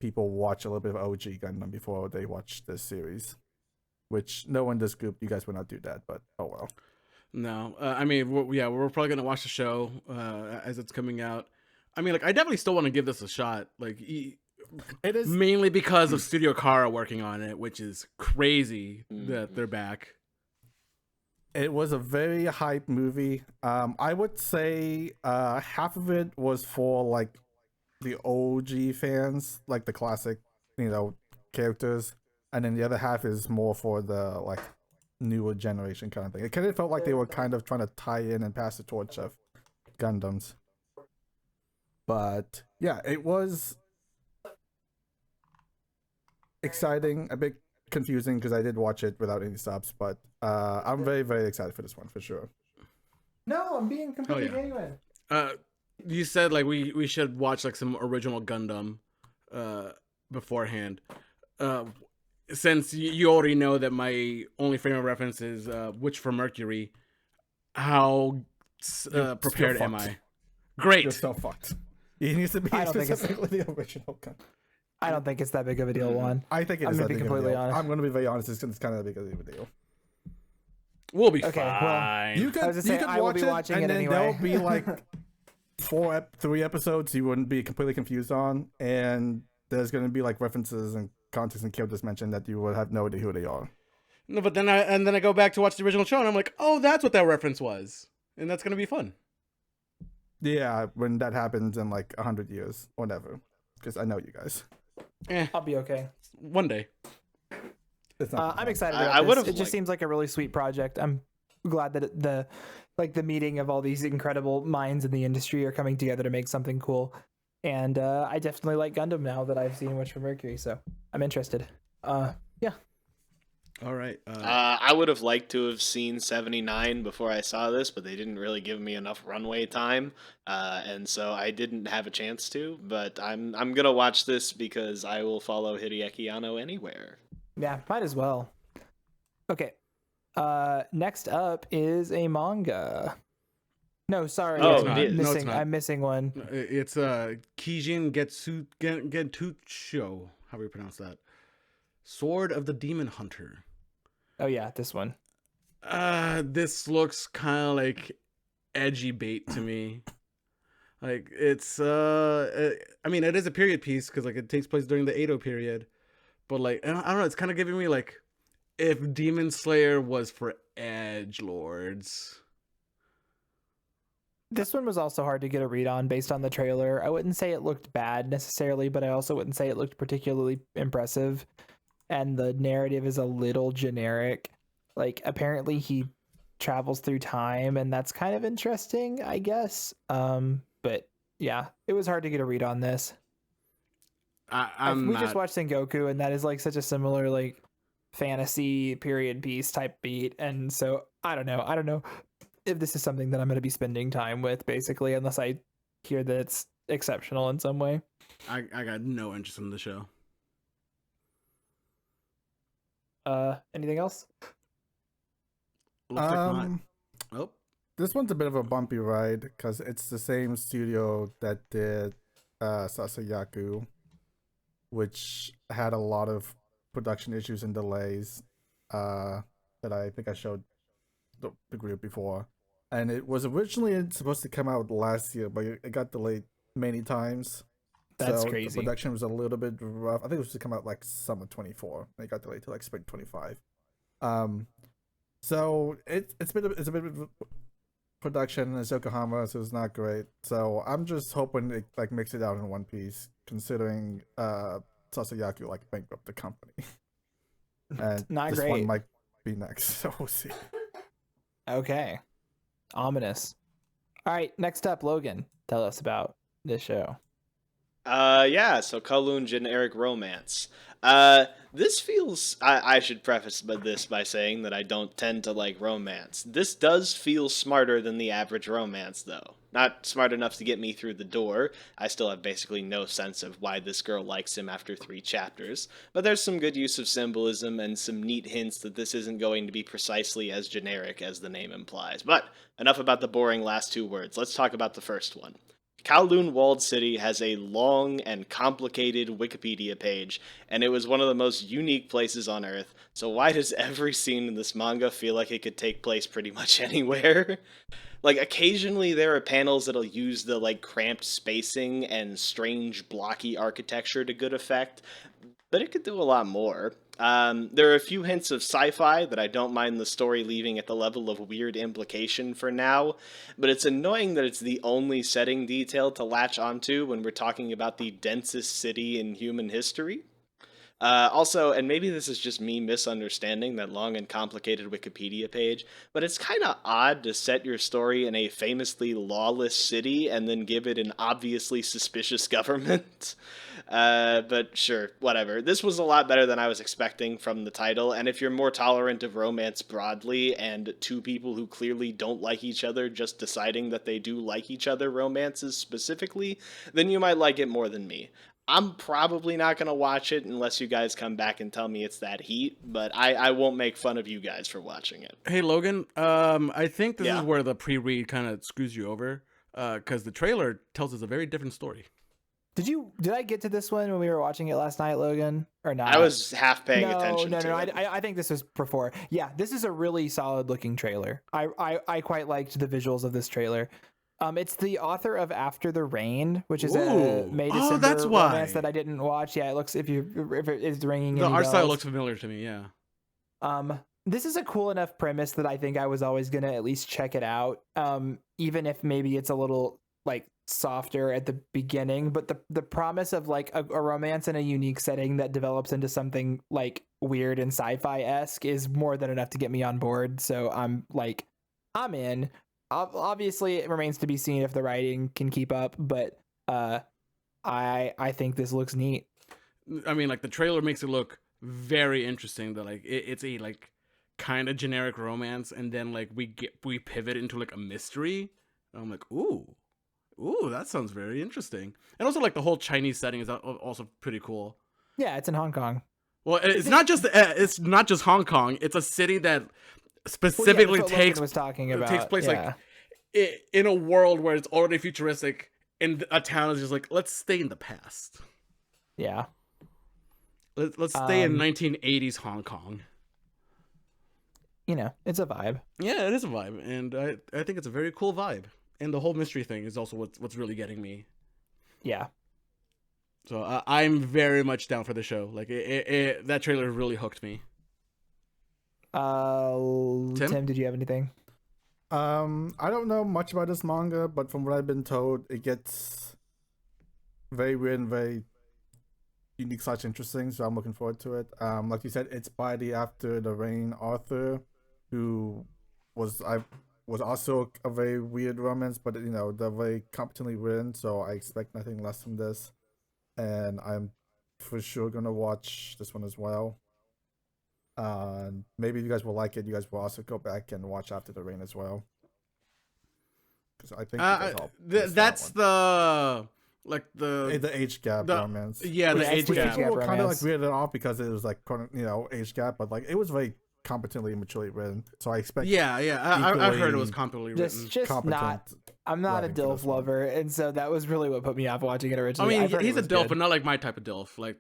people watch a little bit of OG Gundam before they watch this series. Which no one in this group, you guys would not do that, but oh well. No, I mean, we're probably gonna watch the show as it's coming out. I mean, like, I definitely still want to give this a shot. Like, it is mainly because of Studio Kara working on it, which is crazy that they're back. It was a very hype movie. I would say half of it was for like the OG fans, like the classic, characters, and then the other half is more for the like newer generation kind of thing. It kind of felt like they were kind of trying to tie in and pass the torch of Gundams. But yeah, it was exciting, a bit confusing because I did watch it without any subs, but I'm very, very excited for this one for sure. No, I'm being completely genuine. You said like we should watch like some original Gundam beforehand. Since you already know that my only frame of reference is Witch for Mercury, how prepared am I? Great. You're so fucked. It needs to be specifically the original Gundam. I don't think it's that big of a deal, Juan. I think it is that big of a deal. I'm going to be very honest. It's kind of big of a deal. We'll be fine. Well, you could watch it, and then there'll be like 3 episodes you wouldn't be completely confused on, and there's going to be like references and context and characters mentioned that you would have no idea who they are. No, but then I go back to watch the original show, and I'm like, oh, that's what that reference was, and that's going to be fun. Yeah, when that happens in like 100 years or never, because I know you guys. I'll be okay. One day. I'm excited about this. It just seems like a really sweet project. I'm glad that the meeting of all these incredible minds in the industry are coming together to make something cool. And I definitely like Gundam now that I've seen Witch for Mercury, so I'm interested. Yeah. All right. I would have liked to have seen 79 before I saw this, but they didn't really give me enough runway time, and so I didn't have a chance to. But I'm gonna watch this because I will follow Hideaki Anno anywhere. Yeah, might as well. Okay. Next up is a manga. No, sorry. I'm missing one. It's Kijin Gentucho. How do we pronounce that? Sword of the Demon Hunter. Oh yeah, this one. This looks kind of like edgy bait to me. Like it's I mean, it is a period piece because like it takes place during the Edo period, but like I don't know, it's kind of giving me like if Demon Slayer was for edgelords. This one was also hard to get a read on based on the trailer. I wouldn't say it looked bad necessarily, but I also wouldn't say it looked particularly impressive. And the narrative is a little generic. Like, apparently he travels through time, and that's kind of interesting, I guess. But yeah, it was hard to get a read on this. We just watched Sengoku, and that is like such a similar like fantasy period piece type beat, and so I don't know if this is something that I'm going to be spending time with, basically, unless I hear that exceptional in some way. I got no interest in the show. Anything else? Looks like not. Oh, this one's a bit of a bumpy ride because it's the same studio that did Sasayaku, which had a lot of production issues and delays that I think I showed the group before. And it was originally supposed to come out last year, but it got delayed many times. That's so crazy. The production was a little bit rough. I think it was supposed to come out like summer 24. And it got delayed to like spring 25. So it's a bit of production. It's Yokohama, so it's not great. So I'm just hoping it like makes it out in one piece, considering Sasayaku like bankrupt the company. And not this great. one might be next, so we'll see. Okay. Ominous. All right, next up, Logan. Tell us about this show. Yeah, so Kowloon Generic Romance. This feels... I should preface this by saying that I don't tend to like romance. This does feel smarter than the average romance, though. Not smart enough to get me through the door. I still have basically no sense of why this girl likes him after 3 chapters. But there's some good use of symbolism and some neat hints that this isn't going to be precisely as generic as the name implies. But enough about the boring last 2 words. Let's talk about the first one. Kowloon Walled City has a long and complicated Wikipedia page, and it was one of the most unique places on Earth, so why does every scene in this manga feel like it could take place pretty much anywhere? Like, occasionally there are panels that'll use the, like, cramped spacing and strange blocky architecture to good effect, but it could do a lot more. There are a few hints of sci-fi that I don't mind the story leaving at the level of weird implication for now, but it's annoying that it's the only setting detail to latch onto when we're talking about the densest city in human history. Also, and maybe this is just me misunderstanding that long and complicated Wikipedia page, but it's kind of odd to set your story in a famously lawless city and then give it an obviously suspicious government. But sure, whatever. This was a lot better than I was expecting from the title, and if you're more tolerant of romance broadly and 2 people who clearly don't like each other just deciding that they do like each other romances specifically, then you might like it more than me. I'm probably not going to watch it unless you guys come back and tell me it's that heat, but I won't make fun of you guys for watching it. Hey, Logan, I think this is where the pre-read kind of screws you over, because the trailer tells us a very different story. Did I get to this one when we were watching it last night, Logan, or not? I was half paying attention to it. I think this was before. Yeah, this is a really solid looking trailer. I quite liked the visuals of this trailer. It's the author of After the Rain, which is a May December romance that I didn't watch. Yeah, it looks if it is ringing. The art style looks familiar to me. Yeah. This is a cool enough premise that I think I was always gonna at least check it out. Even if maybe it's a little like softer at the beginning, but the promise of like a romance in a unique setting that develops into something like weird and sci-fi-esque is more than enough to get me on board. So I'm in. Obviously, it remains to be seen if the writing can keep up, but I think this looks neat. I mean, like the trailer makes it look very interesting. That like it's a like kind of generic romance, and then like we pivot into like a mystery. And I'm like, ooh, that sounds very interesting. And also like the whole Chinese setting is also pretty cool. Yeah, it's in Hong Kong. Well, it's not just Hong Kong. It's a city that specifically takes place like in a world where it's already futuristic, and a town is just like, let's stay in the past. Yeah, let's stay in 1980s Hong Kong. You know, it's a vibe. Yeah, it is a vibe, and I think it's a very cool vibe. And the whole mystery thing is also what's really getting me. Yeah. So I'm very much down for the show. Like that trailer really hooked me. Tim, did you have anything? I don't know much about this manga, but from what I've been told, it gets very weird and very unique / interesting, so I'm looking forward to it. Like you said, it's by the After the Rain author, who was also a very weird romance, but you know, they're very competently written, so I expect nothing less from this. And I'm for sure gonna watch this one as well. Maybe you guys will like it. You guys will also go back and watch After the Rain as well, because I think you guys all that's the like the age gap romance. Yeah, the age gap. People kind of like weirded it off because it was like, you know, age gap, but like it was very competently and maturely written. So I expect. Yeah. I've heard it was competently written. Just not. I'm not a DILF lover, and so that was really what put me off watching it originally. I mean, he's a DILF, but not like my type of DILF. I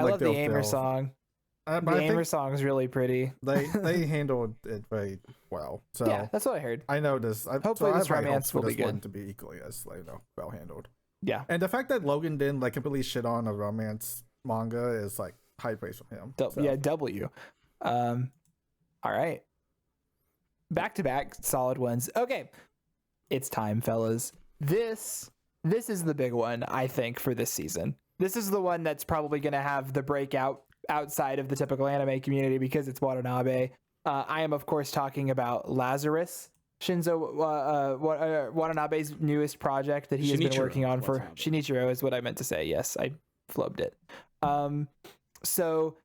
love the Aimer song. The Aimer song is really pretty. They handled it very well. So yeah, that's what I heard. I know this. Hopefully, this romance will be good. To be equally as well handled. Yeah, and the fact that Logan didn't like completely shit on a romance manga is like high praise from him. Yeah, W. All right, back to back solid ones. Okay, it's time, fellas. This is the big one, I think, for this season. This is the one that's probably going to have the breakout outside of the typical anime community because it's Watanabe. I am, of course, talking about Lazarus, Shinzo Watanabe's newest project that he has been working on for Shinichiro is what I meant to say. Yes, I flubbed it. So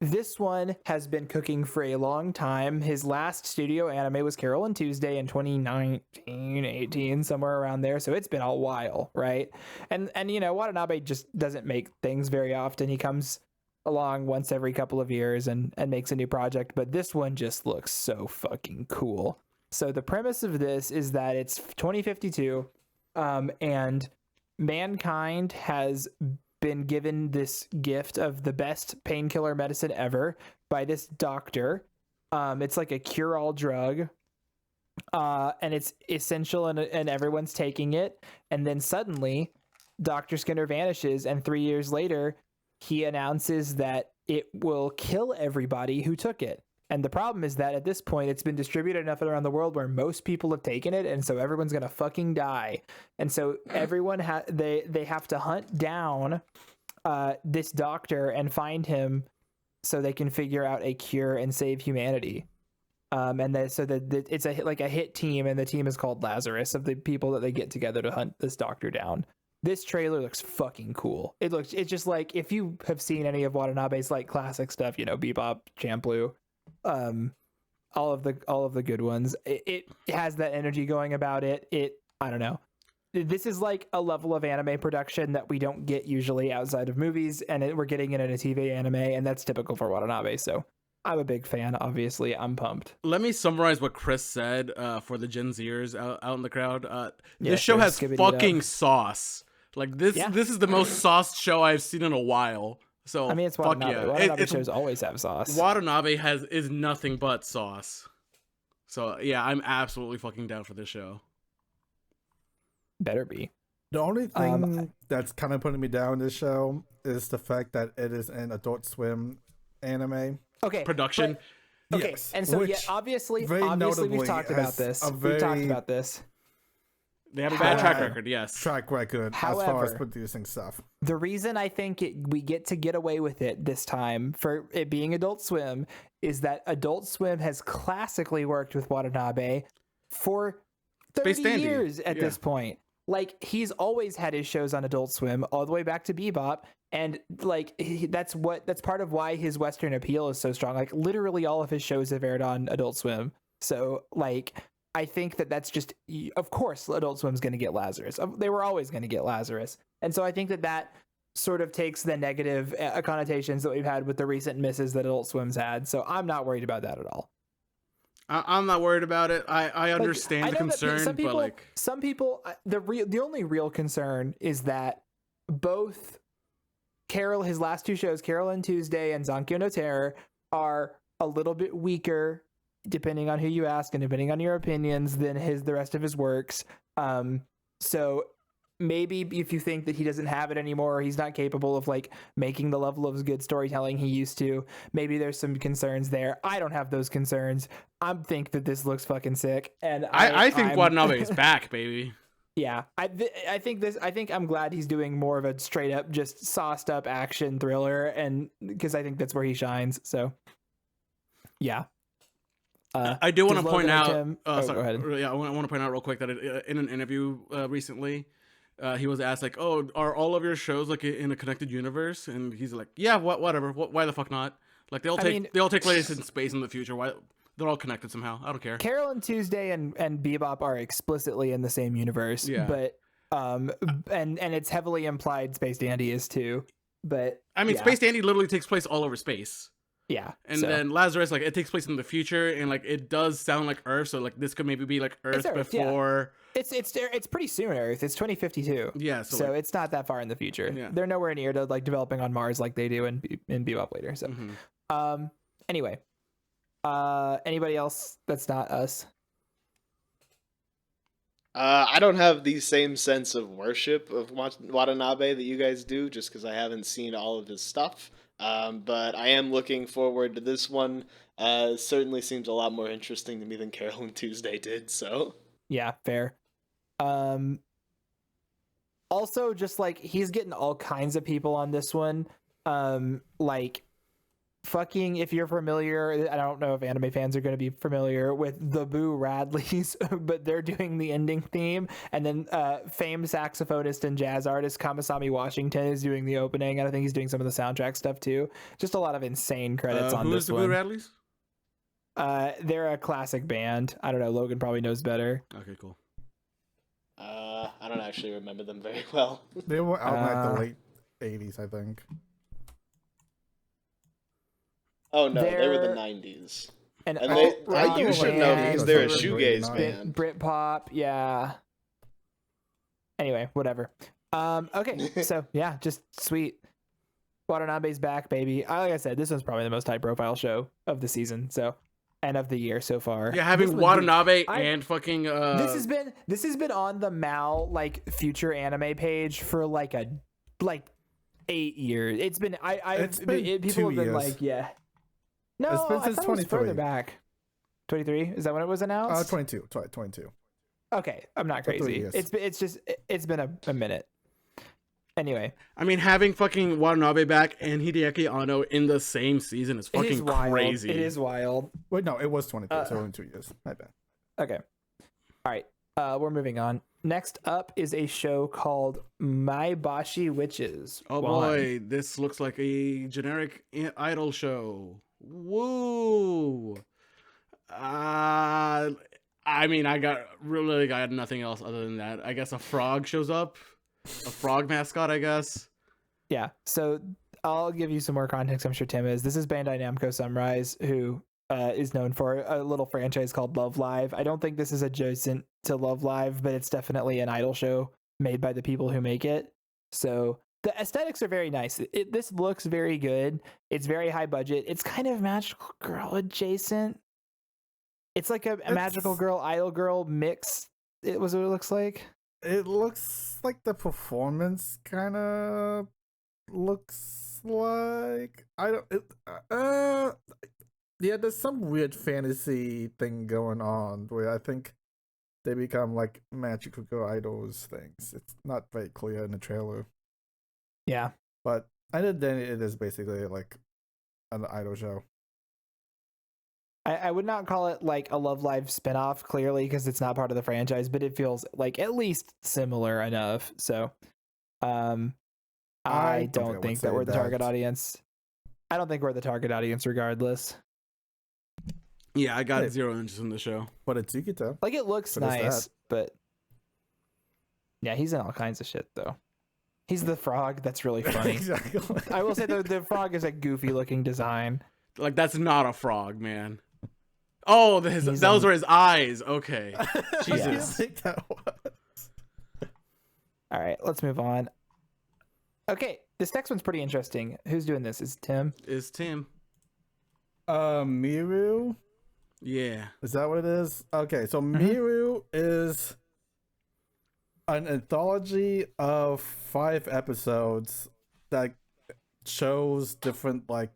this one has been cooking for a long time. His last studio anime was Carol and Tuesday in 2019, 18, somewhere around there. So it's been a while, right? And you know, Watanabe just doesn't make things very often. He comes along once every couple of years and makes a new project, but this one just looks so fucking cool. So the premise of this is that it's 2052, and mankind has been given this gift of the best painkiller medicine ever by this doctor. It's like a cure-all drug, and it's essential, and everyone's taking it. And then suddenly, Dr. Skinner vanishes, and 3 years later, he announces that it will kill everybody who took it. And the problem is that at this point, it's been distributed enough around the world where most people have taken it, and so everyone's gonna fucking die. And so everyone they have to hunt down this doctor and find him so they can figure out a cure and save humanity. And it's a hit team, and the team is called Lazarus, of the people that they get together to hunt this doctor down. This trailer looks fucking cool. It's just like, if you have seen any of Watanabe's like classic stuff, you know, Bebop, Champloo, all of the good ones, it has that energy going about it. I don't know. This is like a level of anime production that we don't get usually outside of movies, and we're getting it in a TV anime, and that's typical for Watanabe. So I'm a big fan. Obviously, I'm pumped. Let me summarize what Chris said for the Gen Zers out in the crowd. This show has fucking sauce. Like this is the most sauced show I've seen in a while. So I mean, it's Watanabe. Yeah. Watanabe shows always have sauce. Watanabe is nothing but sauce. So yeah, I'm absolutely fucking down for this show. Better be. The only thing that's kind of putting me down this show is the fact that it is an Adult Swim anime. Okay. Production. Okay. Yes, and so obviously we've talked about this. We've talked about this. They have a bad track record, yes. Track record, however, as far as producing stuff. The reason I think we get away with it this time for it being Adult Swim is that Adult Swim has classically worked with Watanabe for 30 years at this point. Like, he's always had his shows on Adult Swim all the way back to Bebop, and like that's part of why his Western appeal is so strong. Like, literally all of his shows have aired on Adult Swim. So like, I think that's just, of course, Adult Swim's going to get Lazarus. They were always going to get Lazarus. And so I think that sort of takes the negative connotations that we've had with the recent misses that Adult Swim's had. So I'm not worried about that at all. I'm not worried about it. I understand the concern, but some people, the only real concern is that both Carol, his last two shows, Carol and Tuesday and Zankyo no Terror, are a little bit weaker, depending on who you ask and depending on your opinions, than the rest of his works. So maybe if you think that he doesn't have it anymore, or he's not capable of like making the level of good storytelling he used to, maybe there's some concerns there. I don't have those concerns. I think that this looks fucking sick, and I think Watanabe is back, baby. Yeah, I think I'm glad he's doing more of a straight up, just sauced up action thriller, and because I think that's where he shines. So, yeah. I do want to point out. Go ahead. Yeah, I want to point out real quick that in an interview recently, he was asked like, "Oh, are all of your shows like in a connected universe?" And he's like, "Yeah, whatever. Why the fuck not? Like they all take place in space in the future. Why? They're all connected somehow. I don't care." Carol and Tuesday and Bebop are explicitly in the same universe, but And it's heavily implied Space Dandy is too. But I mean, yeah. Space Dandy literally takes place all over space. Yeah. And then Lazarus, like, it takes place in the future, and like it does sound like Earth, so like this could maybe be like Earth before. Yeah. It's pretty soon Earth. It's 2052. Yeah, so like, it's not that far in the future. Yeah. They're nowhere near to like developing on Mars like they do in Bebop later. So, anyway, anybody else that's not us? I don't have the same sense of worship of Watanabe that you guys do, just because I haven't seen all of his stuff. But I am looking forward to this one. Certainly seems a lot more interesting to me than Carol and Tuesday did. So yeah, fair. Also, just like he's getting all kinds of people on this one. Like fucking, if you're familiar, I don't know if anime fans are going to be familiar with the Boo Radleys, but they're doing the ending theme, and then famed saxophonist and jazz artist Kamasami Washington is doing the opening, and I think he's doing some of the soundtrack stuff too. Just a lot of insane credits on this one. Who is the Boo Radleys? They're a classic band. I don't know, Logan probably knows better. Okay, cool. I don't actually remember them very well. They were out in like the late 80s, I think. Oh no, they were the 90s. And you should know because they're a shoegaze band. Britpop, yeah. Anyway, whatever. Okay, so yeah, just sweet. Watanabe's back, baby. Like I said, this one's probably the most high-profile show of the season, so and of the year so far. Yeah, having Watanabe and fucking this has been on the Mal like future anime page for like 8 years. It's been people have been like, yeah. No, it's been since I thought it was further back. 23? Is that when it was announced? 22. 22. Okay, I'm not crazy. It's been a minute. Anyway, I mean, having fucking Watanabe back and Hideaki Anno in the same season is fucking crazy. It is wild. Wait, no, it was 22, so in 2 years. My bad. Okay. All right. We're moving on. Next up is a show called My Bashi Witches. Oh boy, this looks like a generic idol show. Woo! I mean, I got nothing else other than that. I guess a frog shows up. A frog mascot, I guess. Yeah, so I'll give you some more context. I'm sure Tim is. This is Bandai Namco Sunrise, who is known for a little franchise called Love Live. I don't think this is adjacent to Love Live, but it's definitely an idol show made by the people who make it. So the aesthetics are very nice. This looks very good. It's very high budget. It's kind of magical girl adjacent. It's like a magical girl, idol girl mix. It was what it looks like. It looks like the performance kind of looks like yeah, there's some weird fantasy thing going on where I think they become like magical girl idols things. It's not very clear in the trailer. Yeah, but other than it is basically like an idol show. I would not call it like a Love Live spinoff, clearly, because it's not part of the franchise, but it feels like at least similar enough. So I don't think that we're the target audience. I don't think we're the target audience regardless. Yeah, I got zero interest in the show. But it's Yukito. Like, it looks nice, but yeah, he's in all kinds of shit, though. He's the frog. That's really funny. Exactly. I will say the frog is a goofy looking design. Like, that's not a frog, man. Oh, those were his eyes. Okay. Jesus. I think that was. All right, let's move on. Okay, this next one's pretty interesting. Who's doing this? Is Tim? Miru? Yeah. Is that what it is? Okay, so Miru is an anthology of 5 episodes that shows different, like,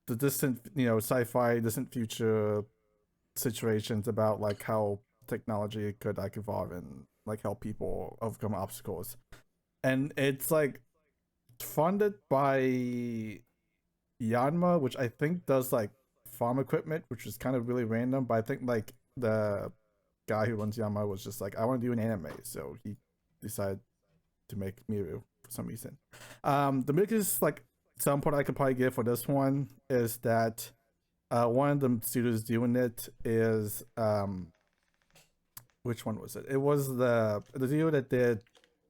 the distant, sci-fi, distant future situations about, like, how technology could, like, evolve and, like, help people overcome obstacles. And it's, like, funded by Yanma, which I think does, like, farm equipment, which is kind of really random, but I think, like, the guy who runs Yanma was just like, I want to do an anime, so he decided to make Miru for some reason. The biggest, like, some part I could probably give for this one is that one of the studios doing it is which one was it? It was the duo that did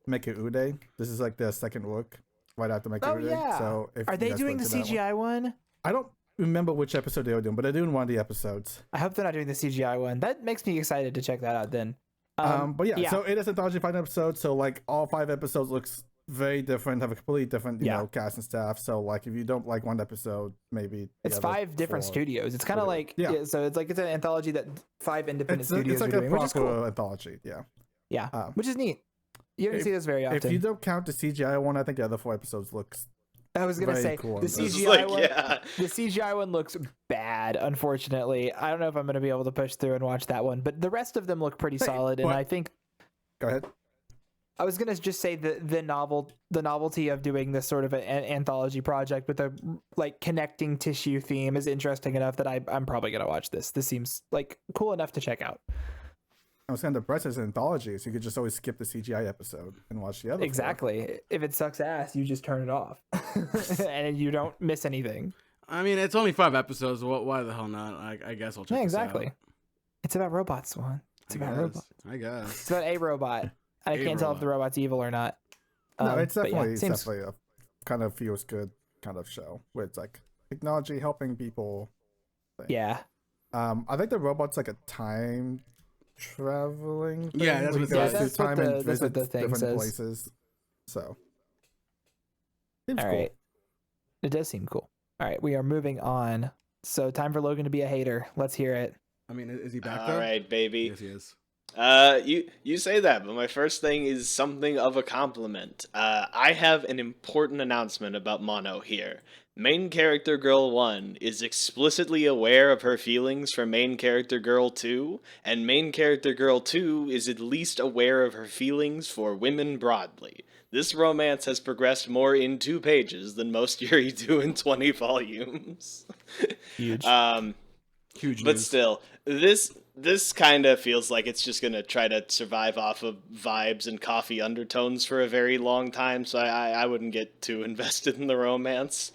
Make It Ude. This is like the second look right after Make It Ude. Yeah. So if are they doing the CGI one? I don't remember which episode they were doing, but they're doing one of the episodes. I hope they're not doing the CGI one. That makes me excited to check that out then. But yeah, so it is anthology 5 episodes. So like all 5 episodes looks very different, have a completely different, you know, cast and staff. So like if you don't like one episode, maybe it's 5 different studios. It's kind of like so it's like it's an anthology that 5 independent studios are doing, which is cool. Anthology, yeah, which is neat. You don't see this very often. If you don't count the CGI one, I think the other 4 episodes looks. I was gonna say cool the CGI one. The CGI one looks bad. Unfortunately, I don't know if I'm gonna be able to push through and watch that one, but the rest of them look pretty solid. And I think. Go ahead. I was gonna just say the novelty of doing this sort of an anthology project with a like connecting tissue theme is interesting enough that I'm probably gonna watch this. This seems like cool enough to check out. I was kind of depressed as an anthology, so you could just always skip the CGI episode and watch the other. Exactly. 4. If it sucks ass, you just turn it off, and you don't miss anything. I mean, it's only 5 episodes. Why the hell not? I guess I'll check. Yeah, exactly. It's about robots, Swan. It's about robots. I guess it's about a robot. I can't tell if the robot's evil or not. No, it's definitely a kind of feels good kind of show where it's like technology helping people. Thing. Yeah. I think the robot's like a time traveling thing. Yeah, that's what the thing says. Places. So seems all cool. Right. It does seem cool. All right, we are moving on. So time for Logan to be a hater. Let's hear it. I mean, is he back though? All right, baby. Yes, he is. You say that, but my first thing is something of a compliment. I have an important announcement about Mono here. Main character girl 1 is explicitly aware of her feelings for main character girl 2, and main character girl 2 is at least aware of her feelings for women broadly. This romance has progressed more in 2 pages than most Yuri do in 20 volumes. Huge. Huge. But news. Still, this kind of feels like it's just gonna try to survive off of vibes and coffee undertones for a very long time, so I wouldn't get too invested in the romance.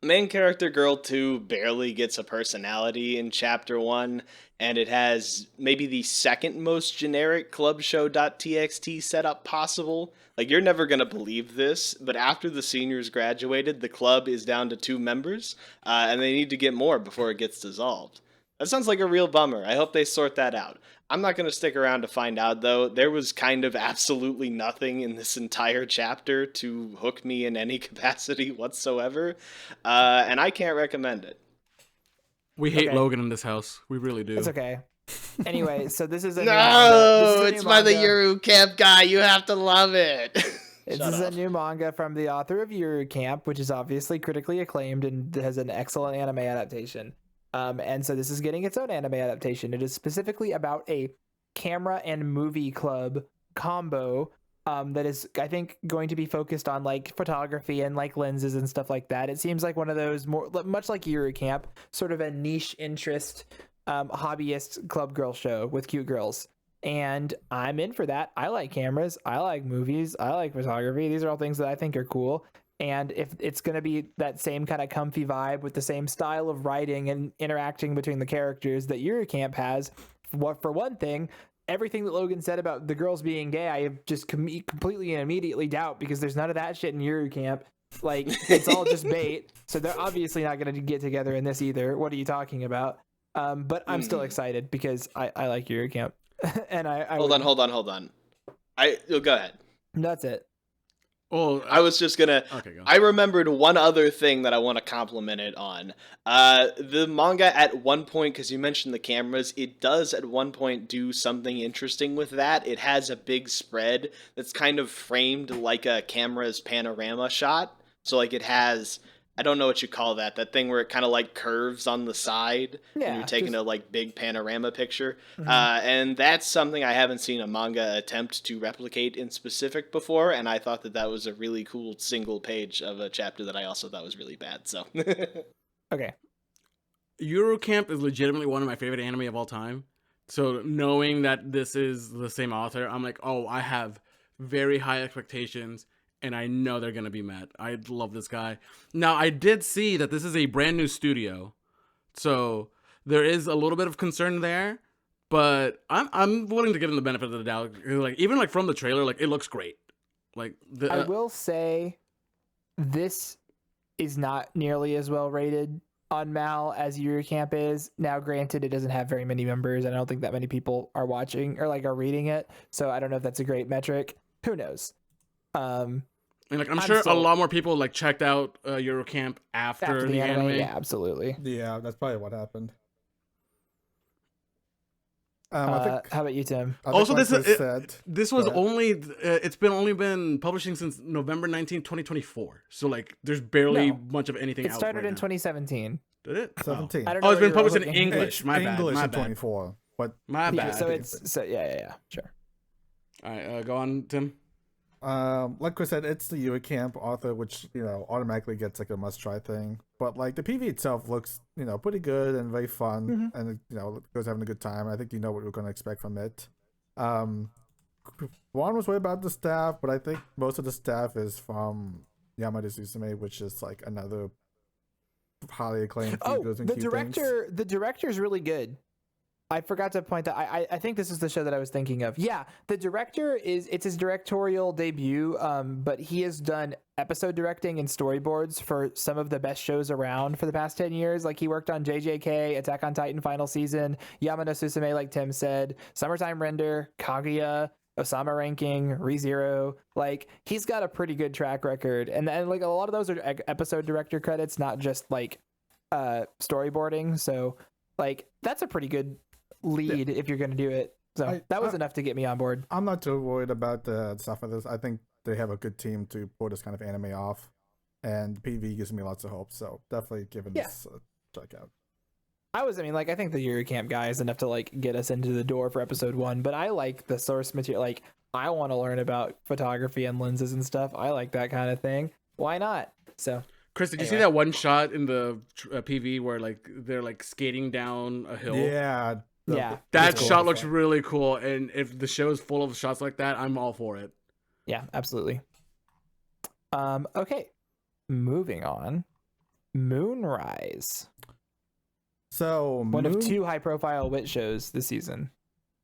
Main character girl 2 barely gets a personality in chapter 1, and it has maybe the second most generic clubshow.txt setup possible. Like, you're never gonna believe this, but after the seniors graduated, the club is down to 2 members, and they need to get more before it gets dissolved. That sounds like a real bummer. I hope they sort that out. I'm not going to stick around to find out, though. There was kind of absolutely nothing in this entire chapter to hook me in any capacity whatsoever, and I can't recommend it. We hate Logan in this house. We really do. It's okay. Anyway, so this is a it's by the Yuru Camp guy. You have to love it. This is a new manga from the author of Yuru Camp, which is obviously critically acclaimed and has an excellent anime adaptation. And so this is getting its own anime adaptation. It is specifically about a camera and movie club combo that is, I think, going to be focused on like photography and like lenses and stuff like that. It seems like one of those more, much like Yuru Camp, sort of a niche interest hobbyist club girl show with cute girls. And I'm in for that. I like cameras. I like movies. I like photography. These are all things that I think are cool. And if it's going to be that same kind of comfy vibe with the same style of writing and interacting between the characters that Yuri Camp has, for one thing, everything that Logan said about the girls being gay, I just completely and immediately doubt, because there's none of that shit in Yuri Camp. Like, it's all just bait. So they're obviously not going to get together in this either. What are you talking about? But I'm still excited because I like Yuri Camp. And I hold on. Go ahead. That's it. Oh, I was just gonna. Okay, go. I remembered one other thing that I want to compliment it on. The manga at one point, because you mentioned the cameras, it does at one point do something interesting with that. It has a big spread that's kind of framed like a camera's panorama shot. So like it has, I don't know what you call that thing where it kind of like curves on the side and you're taking a like big panorama picture. Mm-hmm. And that's something I haven't seen a manga attempt to replicate in specific before, and I thought that was a really cool single page of a chapter that I also thought was really bad. So okay, Yuru Camp is legitimately one of my favorite anime of all time. So knowing that this is the same author, I'm like, oh, I have very high expectations. And I know they're going to be met. I love this guy. Now, I did see that this is a brand new studio. So there is a little bit of concern there. but I'm willing to give him the benefit of the doubt. Like even like from the trailer, like it looks great. Like I will say, this is not nearly as well rated on Mal as Eurocamp is. Now, granted, it doesn't have very many members, and I don't think that many people are watching or like are reading it. So I don't know if that's a great metric. Who knows? And like I'm sure a lot more people like checked out Eurocamp after the anime. Yeah, absolutely. Yeah, that's probably what happened. I think, how about you, Tim? Also, this was only it's been publishing since November 19th, 2024. So like, there's barely much of anything. It started in 2017. Did it? 17. Oh, it's been published in English. My bad. English my in bad. 24. But my bad. So it's yeah, sure. All right, go on, Tim. Like Chris said, it's the Eurocamp author, which automatically gets like a must-try thing. But like the PV itself looks pretty good and very fun, and goes having a good time. I think what we're going to expect from it. Juan was worried about the staff, but I think most of the staff is from Yamada Susume, which is like another highly acclaimed. The director is really good. I forgot to point that. I think this is the show that I was thinking of. Yeah, the director it's his directorial debut, but he has done episode directing and storyboards for some of the best shows around for the past 10 years. Like he worked on JJK, Attack on Titan final season, Yamada Susume, like Tim said, Summertime Render, Kaguya, Osama Ranking, ReZero. Like he's got a pretty good track record, and like a lot of those are episode director credits, not just like storyboarding. So like that's a pretty good lead if you're going to do it. So that was enough to get me on board. I'm not too worried about the stuff of this. I think they have a good team to pull this kind of anime off, and PV gives me lots of hope. So definitely giving this a check out. I think the Eurocamp guy is enough to like get us into the door for episode 1, but I like the source material. Like I want to learn about photography and lenses and stuff. I like that kind of thing. Why not? So Chris, did you see that one shot in the PV where like they're like skating down a hill? Yeah. That shot looks really cool, and if the show is full of shots like that, I'm all for it. Yeah, absolutely. Okay, moving on. Moonrise. So one of 2 high-profile wit shows this season.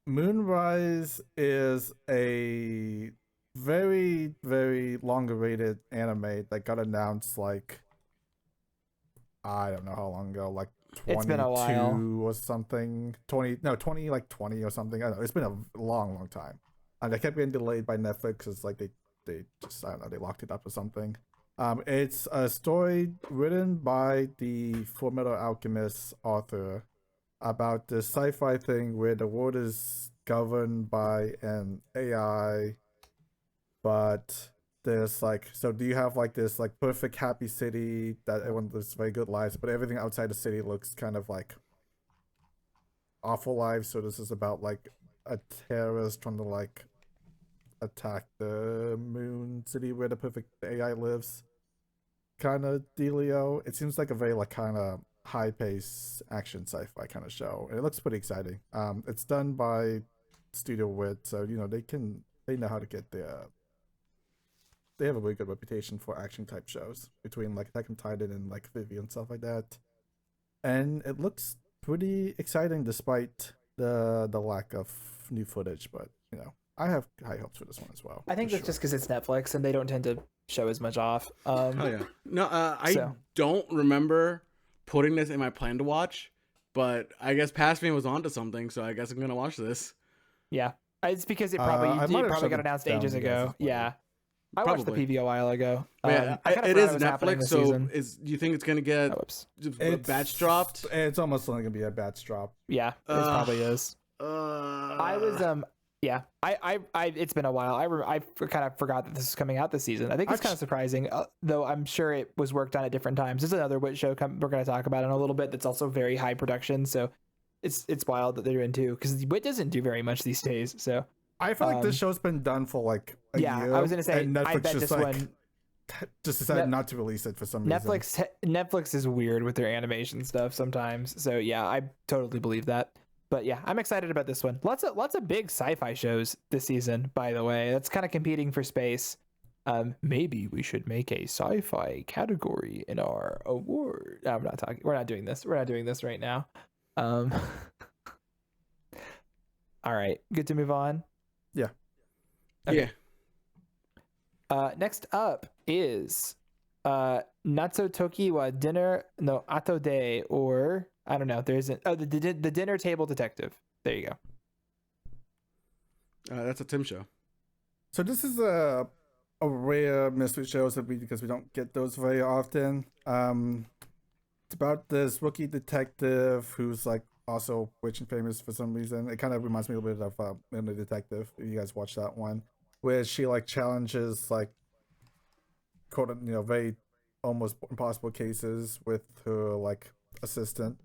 Moonrise is a very, very long-awaited anime that got announced like I don't know how long ago, like 22 it's been a while or something. 20 or something. I don't know. It's been a long time, and they kept getting delayed by Netflix because like they just I don't know, they locked it up or something. It's a story written by the Fullmetal Alchemist author about this sci-fi thing where the world is governed by an AI, but there's like, so do you have like this like perfect happy city that everyone lives very good lives, but everything outside the city looks kind of like awful lives. So this is about like a terrorist trying to like attack the moon city where the perfect AI lives, kind of dealio. It seems like a very like kind of high-paced action sci-fi kind of show, and it looks pretty exciting. It's done by Studio Wit, so they know how to get they have a really good reputation for action type shows between like Attack on Titan and like Vivi and stuff like that. And it looks pretty exciting despite the lack of new footage, but I have high hopes for this one as well. I think that's just because it's Netflix and they don't tend to show as much off. Oh yeah. No, I don't remember putting this in my plan to watch, but I guess Past Me was onto something, so I guess I'm gonna watch this. Yeah, it's because it probably got announced ages ago. Yeah. I watched the PV a while ago. It is Netflix, so do you think it's gonna get batch dropped? It's almost only gonna be a batch drop. Yeah, it probably is. I was it's been a while. I kind of forgot that this is coming out this season. I think it's kind of surprising, though I'm sure it was worked on at different times. There's another Wit show we're going to talk about in a little bit that's also very high production, so it's wild that they're doing too, because Wit doesn't do very much these days. So I feel like this show's been done for like a year. I was going to say, Netflix I bet this one just decided not to release it for some reason. Netflix is weird with their animation stuff sometimes. So yeah, I totally believe that. But yeah, I'm excited about this one. Lots of big sci-fi shows this season, by the way. That's kind of competing for space. Maybe we should make a sci-fi category in our award. No, we're not doing this. We're not doing this right now. All right, good to move on. Yeah. Okay. Yeah. Next up is Natsu Toki wa Dinner no Ato de, or I don't know. There's the dinner table detective. There you go. That's a Tim show. So this is a rare mystery show because we don't get those very often. It's about this rookie detective who's like also rich and famous for some reason. It kind of reminds me a little bit of the Detective. If you guys watch that one, where she like challenges like very almost impossible cases with her like assistant.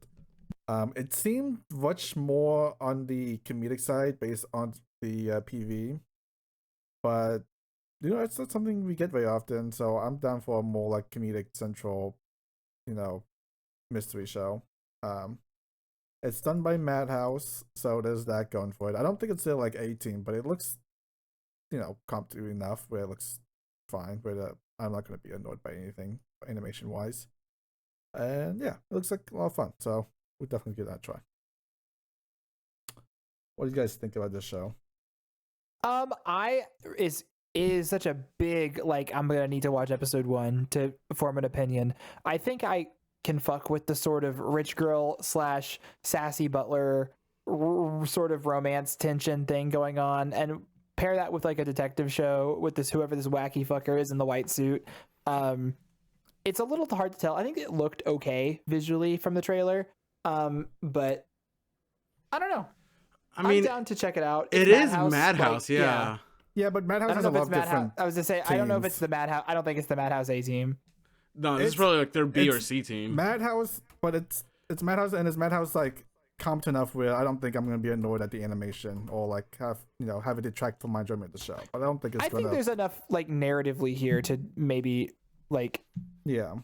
It seemed much more on the comedic side based on the PV, but it's not something we get very often. So I'm down for a more like comedic central, mystery show. It's done by Madhouse, so there's that going for it. I don't think it's still like 18, but it looks, competent enough where it looks fine. Where I'm not going to be annoyed by anything animation wise. And yeah, it looks like a lot of fun. So we'll definitely give that a try. What do you guys think about this show? is such a big like I'm gonna need to watch episode 1 to form an opinion. I think I can fuck with the sort of rich girl / sassy butler sort of romance tension thing going on, and pair that with like a detective show with whoever this wacky fucker is in the white suit. It's a little hard to tell. I think it looked okay visually from the trailer, but I don't know. I'm down to check it out. It is Madhouse, yeah. Yeah, but Madhouse has a lot of different. I was gonna say, teams. I don't know if it's the Madhouse. I don't think it's the Madhouse A team. No, this is probably like their B or C team. Madhouse, but it's Madhouse, and it's Madhouse like competent enough where I don't think I'm gonna be annoyed at the animation or like have it detract from my enjoyment of the show. But I don't think it's. I think there's enough like narratively here to maybe like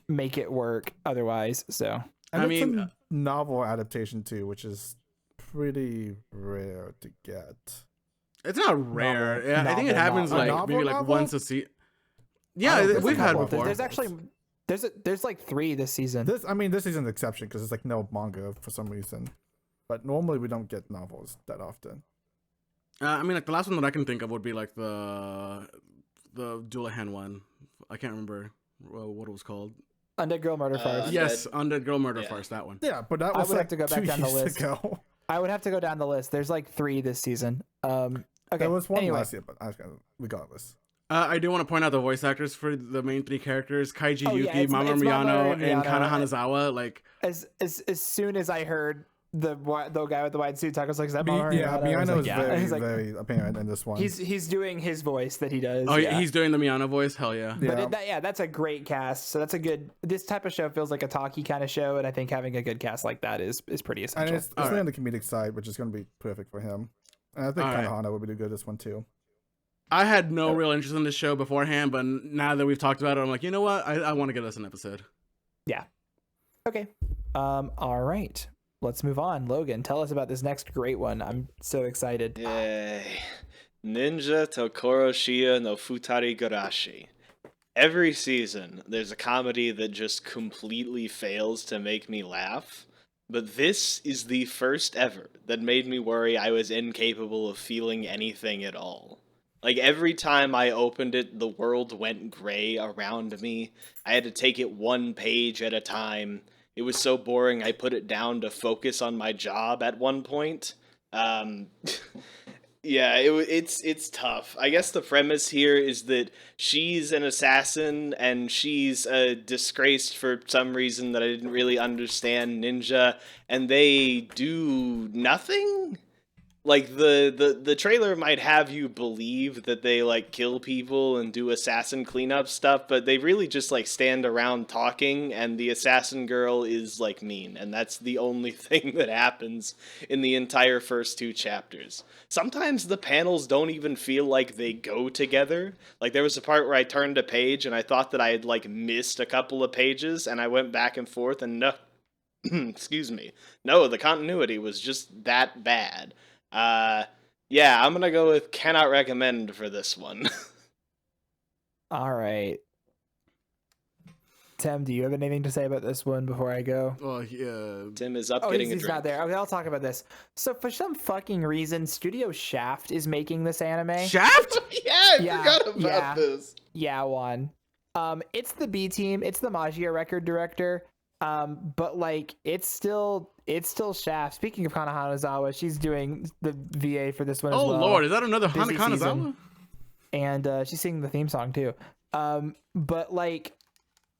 make it work otherwise. So and it's a novel adaptation too, which is pretty rare to get. It's not rare. I think it happens maybe once a season. Yeah, we've had before. There's actually there's like 3 this season. This season's an exception because it's like no manga for some reason, but normally we don't get novels that often. Like the last one that I can think of would be like the Doulahan one. I can't remember what it was called. Undead Girl Murder Farce. Yes, Undead Girl Murder Farce. That one. Yeah, but that was I would have to go back down the list. I would have to go down the list. There's like 3 this season. Okay. There was one last year, but regardless. I do want to point out the voice actors for the main 3 characters: Kaiji Yuki, Mamoru Miyano, and Kana Hanazawa. Like as soon as I heard the guy with the white suit talk, I was like, "Is that Mamoru?" Miyano is very apparent in this one. He's doing his voice that he does. Oh, he's doing the Miyano voice. Hell yeah! But that's a great cast. So that's a good. This type of show feels like a talkie kind of show, and I think having a good cast like that is pretty essential. And it's on the comedic side, which is going to be perfect for him. And I think Kanahana would be good this one too. I had no real interest in this show beforehand, but now that we've talked about it, I'm like, you know what? I want to get us an episode. Yeah. Okay. All right. Let's move on. Logan, tell us about this next great one. I'm so excited. Yay. Ninja Tokoro Shia no Futari Garashi. Every season, there's a comedy that just completely fails to make me laugh. But this is the first ever that made me worry I was incapable of feeling anything at all. Like, every time I opened it, the world went gray around me. I had to take it one page at a time. It was so boring, I put it down to focus on my job at one point. Yeah, it's tough. I guess the premise here is that she's an assassin and she's disgraced for some reason that I didn't really understand, ninja, and they do nothing? Like, the trailer might have you believe that they, like, kill people and do assassin cleanup stuff, but they really just, like, stand around talking, and the assassin girl is, like, mean, and that's the only thing that happens in the entire first 2 chapters. Sometimes the panels don't even feel like they go together. Like, there was a part where I turned a page, and I thought that I had, like, missed a couple of pages, and I went back and forth, and no... excuse me. No, the continuity was just that bad. Yeah, I'm gonna go with cannot recommend for this one. All right. Tim, do you have anything to say about this one before I go? Oh, yeah. Tim is up getting a drink. He's not there. Okay, I'll talk about this. So for some fucking reason, Studio Shaft is making this anime. Shaft? I forgot about this. Yeah, Juan. It's the B team. It's the Magia record director. But like, it's still Shaft. Speaking of Hana Hanazawa, she's doing the VA for this one as well. Oh Lord, is that another Hana Hanazawa? And she's singing the theme song too. But like,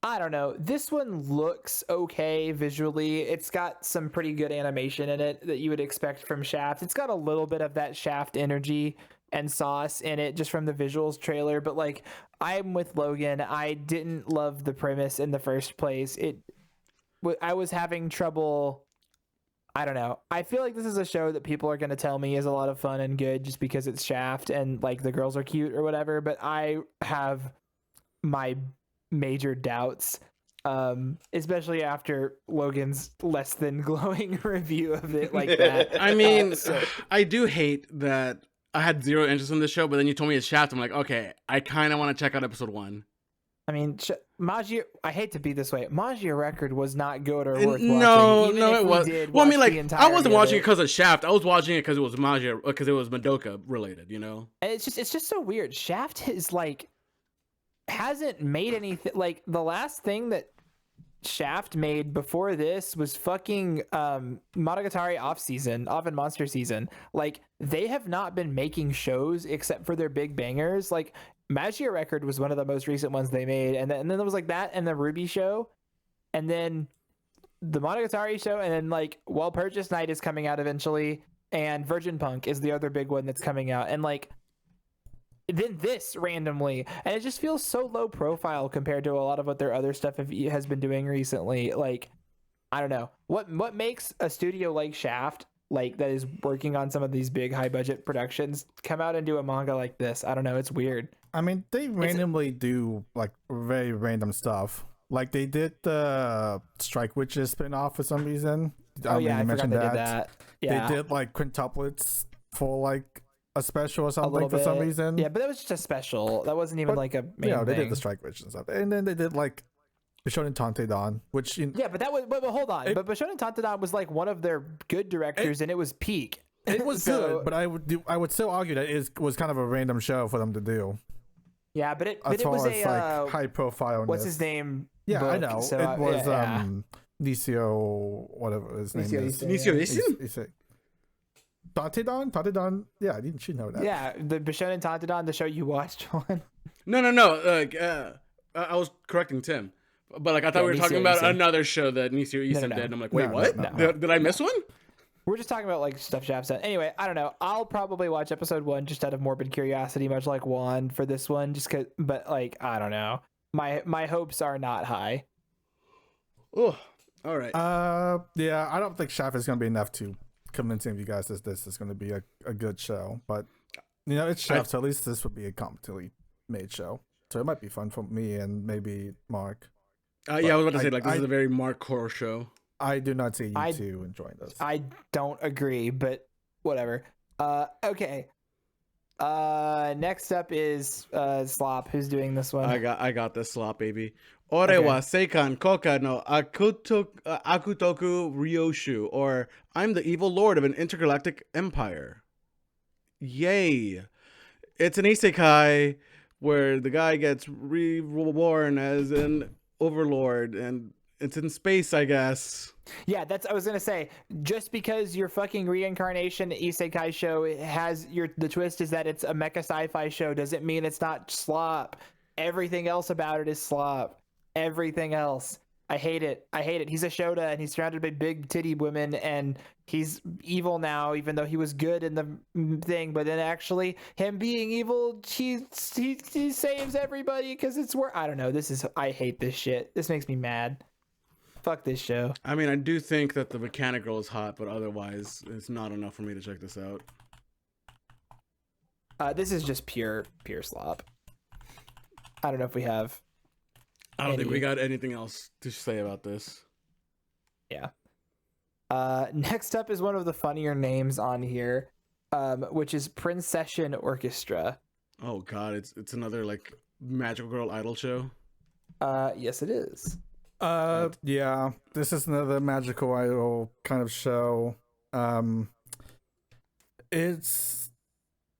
I don't know. This one looks okay visually. It's got some pretty good animation in it that you would expect from Shaft. It's got a little bit of that Shaft energy and sauce in it just from the visuals trailer. But like, I'm with Logan. I didn't love the premise in the first place. I was having trouble. I don't know. I feel like this is a show that people are going to tell me is a lot of fun and good just because it's Shaft and like the girls are cute or whatever. But I have my major doubts, especially after Logan's less than glowing review of it like that. I mean, I do hate that I had zero interest in this show, but then you told me it's Shaft. I'm like, okay, I kind of want to check out episode 1. I mean, Magia, I hate to be this way. Magia record was not good or worth watching. No, it was. Well, I mean, like, I wasn't watching it it because of Shaft. I was watching it because it was Magia, because it was Madoka related, you know? And it's just so weird. Shaft is like, hasn't made anything. Like, the last thing that Shaft made before this was fucking Monogatari off and Monster season. Like, they have not been making shows except for their big bangers. Like, Magia record was one of the most recent ones they made, and then there was like that and the Ruby show, and then the Monogatari show, and then like Well Purchased Night is coming out eventually, and Virgin Punk is the other big one that's coming out, and like then this randomly, and it just feels so low profile compared to a lot of what their other stuff has been doing recently. Like, I don't know what makes a studio like Shaft, like that is working on some of these big high budget productions, come out and do a manga like this. I don't know, it's weird. I mean, they randomly do like very random stuff. Like they did the Strike Witches spinoff for some reason. I forgot they did that. Yeah. They did like quintuplets for like a special or something for some reason. Yeah, but that was just a special. That wasn't even like a main thing. They did the Strike Witches and stuff. And then they did like Bishonen Tanteidan, which but that was but hold on. But Bishonen Tanteidan was like one of their good directors, and it was peak. It was good, but I would still argue that it was kind of a random show for them to do. Yeah, but it was a like high profile. What's his name? Yeah, book, I know. So it was Nisio, whatever his name is. Nisio Isin? Tanteidan. Yeah, you should know that. Yeah, the Bishonen Tanteidan, the show you watched on. No. I was correcting Tim, but like I thought we were talking about another show that Nisio Isin did. And I'm like, wait, what? No. Did I miss one? We're just talking about like stuff Shaft said. Anyway, I don't know. I'll probably watch episode 1 just out of morbid curiosity, much like Juan for this one. Just cause, but like I don't know. My hopes are not high. Oh, all right. Yeah, I don't think Shaft is gonna be enough to convince any of you guys that this is gonna be a good show. But you know, it's Shaft, so at least this would be a competently made show. So it might be fun for me and maybe Mark. I was about to say this is a very Mark horror show. I do not see you two enjoying this. I don't agree, but whatever. Okay. Next up is Slop, who's doing this one. I got this, Slop, baby. Ore wa Seikan Koka no Akutoku Ryoshu, or I'm the evil lord of an intergalactic empire. Yay. It's an isekai where the guy gets reborn as an overlord, and it's in space, I guess. Yeah, I was gonna say, just because your fucking reincarnation isekai show has the twist is that it's a mecha sci-fi show doesn't mean it's not slop. Everything else about it is slop. Everything else. I hate it. He's a Shota and he's surrounded by big titty women and he's evil now, even though he was good in the thing. But then actually him being evil, he saves everybody because it's I don't know. I hate this shit. This makes me mad. Fuck this show. I mean, I do think that the mechanic girl is hot, but otherwise it's not enough for me to check this out. This is just pure slop. I don't know if we have. I don't think we got anything else to say about this. Yeah. Next up is one of the funnier names on here, which is Princession Orchestra. Oh God, it's another like magical girl idol show. Yes, it is. Yeah, this is another magical idol kind of show. Um, it's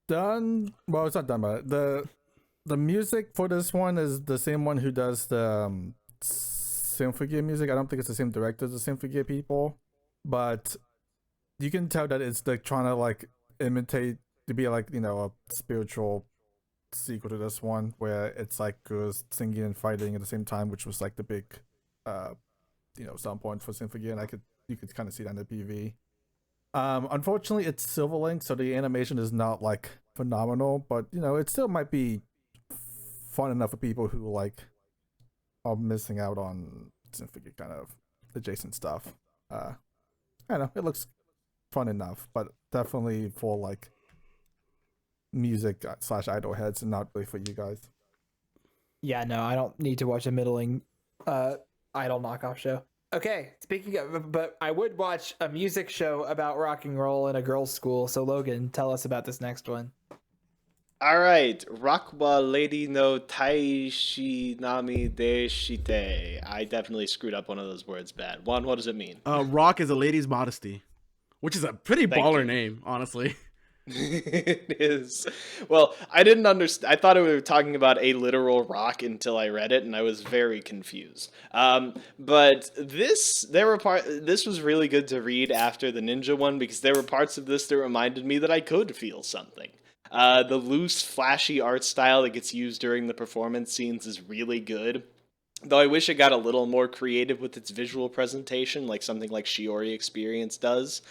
done. Well, it's not done, but the music for this one is the same one who does the Symphogear music. I don't think it's the same director as the Symphogear people, but you can tell that it's like trying to like imitate to be like a spiritual sequel to this one where it's like girls singing and fighting at the same time, which was like the big uh sound point for Symphogear, and you could kind of see that in the PV. Unfortunately, it's Silverlink, so the animation is not like phenomenal, but it still might be fun enough for people who like are missing out on Symphogear kind of adjacent stuff. I don't know, it looks fun enough, but definitely for like music / idol heads and not really for you guys. Yeah, no, I don't need to watch a middling idol knockoff show. Okay, speaking of, but I would watch a music show about rock and roll in a girls' school. So Logan, tell us about this next one. All right, Rakwa Lady no Taishi Nami Deshite. I definitely screwed up one of those words bad. One, what does it mean? Rock is a lady's modesty, which is a pretty baller name, honestly. It is. Well, I didn't understand. I thought we were talking about a literal rock until I read it, and I was very confused. But this was really good to read after the ninja one because there were parts of this that reminded me that I could feel something. The loose, flashy art style that gets used during the performance scenes is really good. Though I wish it got a little more creative with its visual presentation, like something like Shiori Experience does.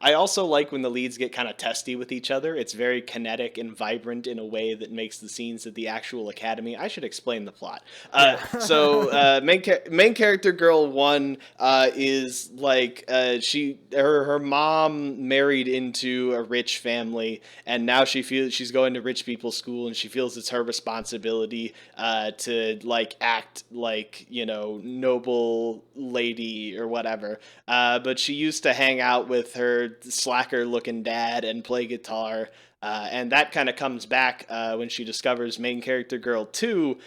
I also like when the leads get kind of testy with each other. It's very kinetic and vibrant in a way that makes the scenes at the actual academy. I should explain the plot. Main character girl 1 is like her mom married into a rich family, and now she feels she's going to rich people's school, and she feels it's her responsibility to like act like noble lady or whatever. But she used to hang out with her slacker looking dad and play guitar. And that kind of comes back when she discovers main character girl 2,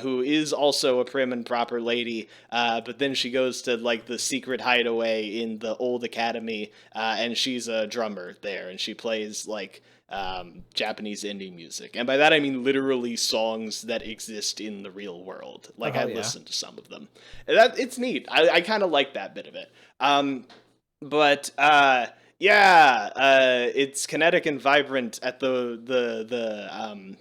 who is also a prim and proper lady. But then she goes to like the secret hideaway in the old academy, and she's a drummer there, and she plays like Japanese indie music. And by that I mean literally songs that exist in the real world. Like I listened to some of them. And it's neat. I kind of like that bit of it. It's kinetic and vibrant at the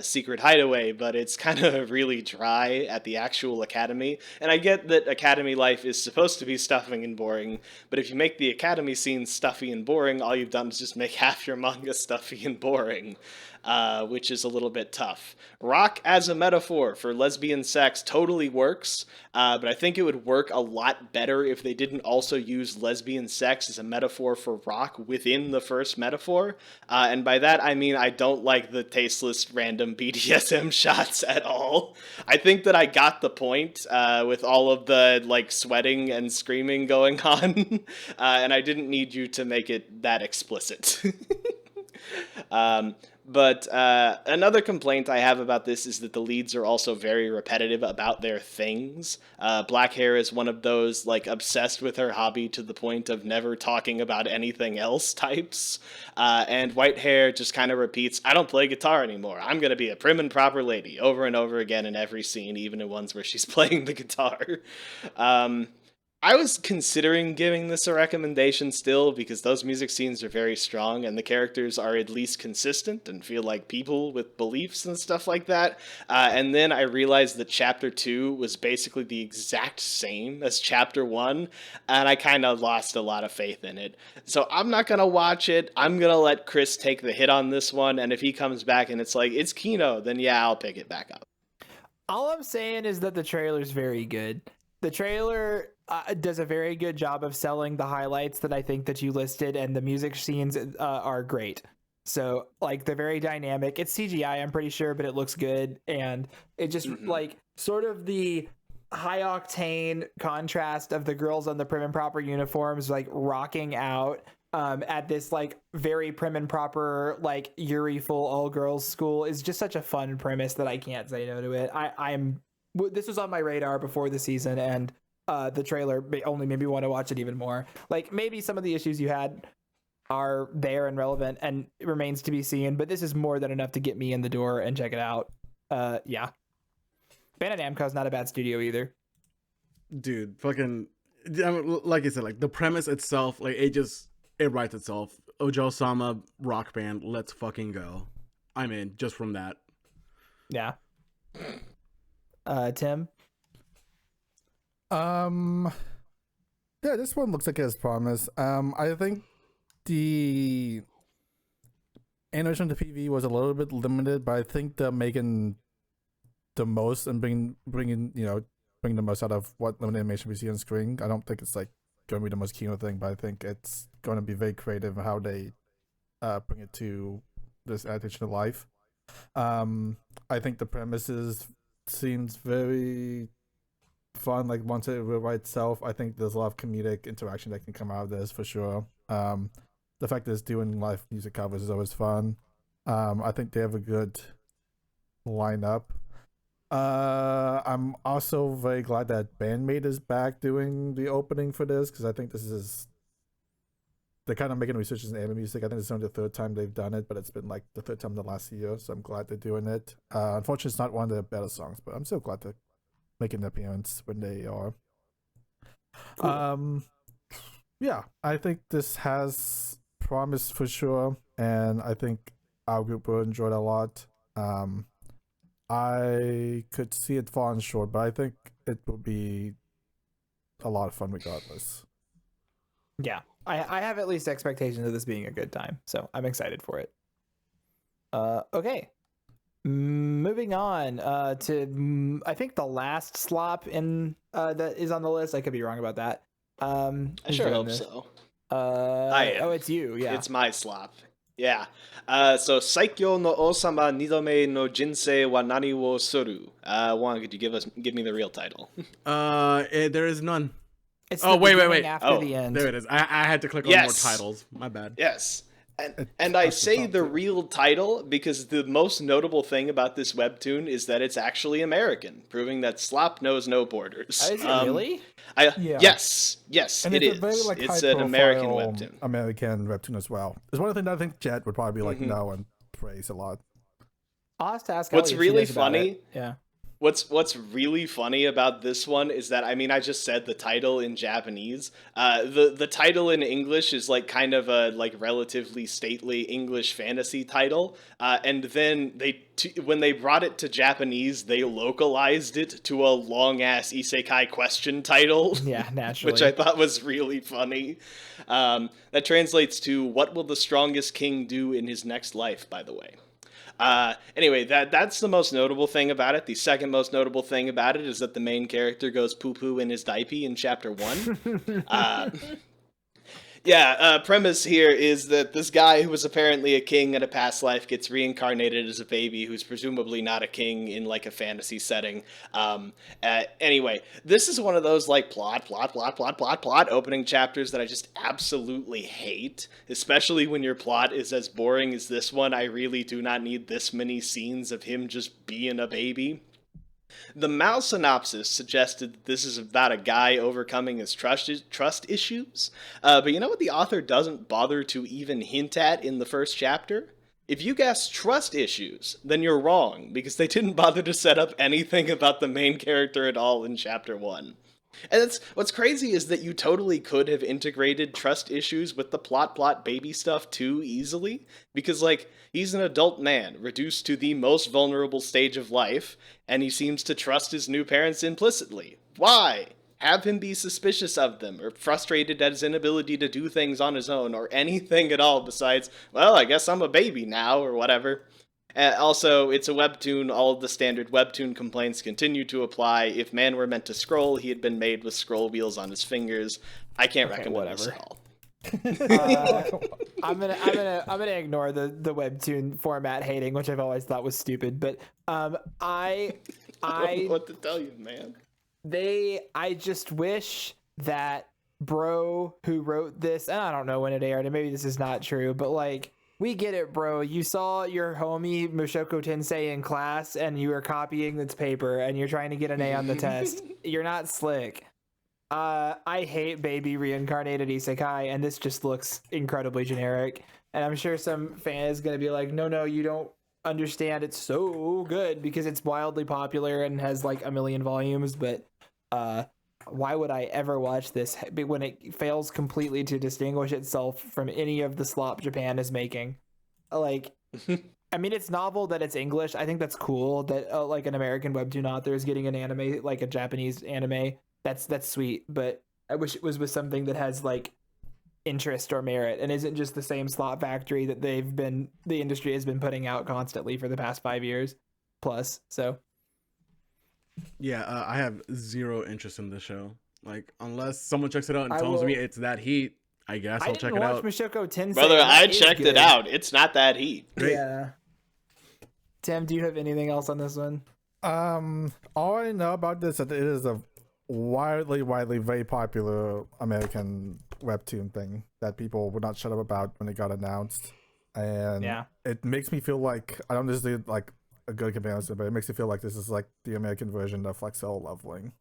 secret hideaway, but it's kind of really dry at the actual academy. And I get that academy life is supposed to be stuffy and boring, but if you make the academy scene stuffy and boring, all you've done is just make half your manga stuffy and boring. Which is a little bit tough. Rock as a metaphor for lesbian sex totally works, but I think it would work a lot better if they didn't also use lesbian sex as a metaphor for rock within the first metaphor. And by that, I mean I don't like the tasteless random BDSM shots at all. I think that I got the point with all of the like sweating and screaming going on, and I didn't need you to make it that explicit. But another complaint I have about this is that the leads are also very repetitive about their things. Black Hair is one of those, like, obsessed with her hobby to the point of never talking about anything else types. And White Hair just kind of repeats, I don't play guitar anymore. I'm going to be a prim and proper lady, over and over again in every scene, even in ones where she's playing the guitar. I was considering giving this a recommendation still because those music scenes are very strong and the characters are at least consistent and feel like people with beliefs and stuff like that. And then I realized that Chapter 2 was basically the exact same as Chapter 1, and I kind of lost a lot of faith in it. So I'm not going to watch it. I'm going to let Chris take the hit on this one, and if he comes back and it's like, it's Kino, then yeah, I'll pick it back up. All I'm saying is that the trailer's very good. The trailer does a very good job of selling the highlights that I think that you listed, and the music scenes are great. So, like, they're very dynamic. It's CGI, I'm pretty sure, but it looks good. And it just, like, sort of the high-octane contrast of the girls on the prim and proper uniforms, like, rocking out at this, like, very prim and proper, like, Yuri full all-girls school is just such a fun premise that I can't say no to it. I'm this was on my radar before the season, and the trailer only made me want to watch it even more. Like, maybe some of the issues you had are there and relevant, and it remains to be seen, but this is more than enough to get me in the door and check it out. Yeah. Bandai Namco's not a bad studio either. Dude, fucking, like I said, like the premise itself, like it writes itself. Ojo-sama rock band, let's fucking go. I'm in just from that. Yeah. Tim? Yeah, this one looks like it has promise. I think the animation to PV was a little bit limited, but I think they're making the most and bring the most out of what limited animation we see on screen. I don't think it's like going to be the most keynote thing, but I think it's going to be very creative in how they bring it to this adaptation of life. I think the premises seems very fun. Like, once it will write itself, I think there's a lot of comedic interaction that can come out of this for sure. The fact that it's doing live music covers is always fun. I think they have a good lineup. I'm also very glad that Bandmate is back doing the opening for this, because I think they're kind of making researches in anime music. I think it's only the third time they've done it, but it's been like the third time in the last year, so I'm glad they're doing it. Unfortunately, it's not one of the better songs, but I'm so glad they're making an appearance when they are. Cool. Yeah, I think this has promise for sure, and I think our group will enjoy it a lot. I could see it falling short, but I think it will be a lot of fun regardless. Yeah, I have at least expectations of this being a good time, so I'm excited for it. Okay. Moving on to I think the last slop in that is on the list. I could be wrong about that. I sure hope so. It's you. Yeah, it's my slop. Yeah. So Saikyo no Osama Nidome no Jinsei wa Nani wo Suru. Juan, could you give me the real title? There is none. It's wait. After the end. There it is. I had to click on more titles. My bad. Yes. And I say the real title because the most notable thing about this webtoon is that it's actually American, proving that slop knows no borders. Is it really? Yes, and it is. Very, like, it's an American webtoon. American webtoon as well. It's one of the things I think Jet would probably like know and praise a lot. I'll have to ask. What's really funny? Yeah. What's really funny about this one is that, I mean, I just said the title in Japanese. The title in English is like kind of a like relatively stately English fantasy title, and then when they brought it to Japanese, they localized it to a long ass isekai question title. Yeah, naturally. Which I thought was really funny. That translates to "What will the strongest king do in his next life?" By the way. Anyway, that's the most notable thing about it. The second most notable thing about it is that the main character goes poo-poo in his diaper in chapter 1. Premise here is that this guy who was apparently a king in a past life gets reincarnated as a baby who's presumably not a king in like a fantasy setting. Anyway, this is one of those like plot opening chapters that I just absolutely hate, especially when your plot is as boring as this one. I really do not need this many scenes of him just being a baby. The Mal synopsis suggested that this is about a guy overcoming his trust issues, but you know what the author doesn't bother to even hint at in the first chapter? If you guessed trust issues, then you're wrong, because they didn't bother to set up anything about the main character at all in chapter 1. And what's crazy is that you totally could have integrated trust issues with the plot baby stuff too easily, because like he's an adult man reduced to the most vulnerable stage of life, and he seems to trust his new parents implicitly. Why? Have him be suspicious of them, or frustrated at his inability to do things on his own, or anything at all besides, well, I guess I'm a baby now, or whatever. Also, it's a webtoon. All of the standard webtoon complaints continue to apply. If man were meant to scroll, he had been made with scroll wheels on his fingers. I can't recommend this at all. I'm gonna ignore the webtoon format hating, which I've always thought was stupid. But I don't know what to tell you, man. I just wish that bro who wrote this, and I don't know when it aired, and maybe this is not true, but like We get it, bro. You saw your homie Mushoku Tensei in class and you were copying its paper and you're trying to get an A on the test. You're not slick. I hate baby reincarnated isekai, and this just looks incredibly generic. And I'm sure some fan is gonna be like, no, you don't understand. It's so good because it's wildly popular and has like 1 million volumes. But why would I ever watch this when it fails completely to distinguish itself from any of the slop Japan is making? Like, I mean, it's novel that it's English. I think that's cool that like an American webtoon author is getting an anime, like a Japanese anime. That's sweet, but I wish it was with something that has like interest or merit and isn't just the same slot factory that the industry has been putting out constantly for the past 5 years plus. So yeah, I have zero interest in the show. Like, unless someone checks it out and tells me it's that heat, I guess I'll check it out. Mushoku Tensei, brother, I checked it out. It's not that heat. Great. Yeah. Tim, do you have anything else on this one? All I know about this is that it is a widely very popular American webtoon thing that people would not shut up about when it got announced, and it makes me feel like, I don't just do like a good comparison, but it makes me feel like this is like the American version of like Solo Leveling,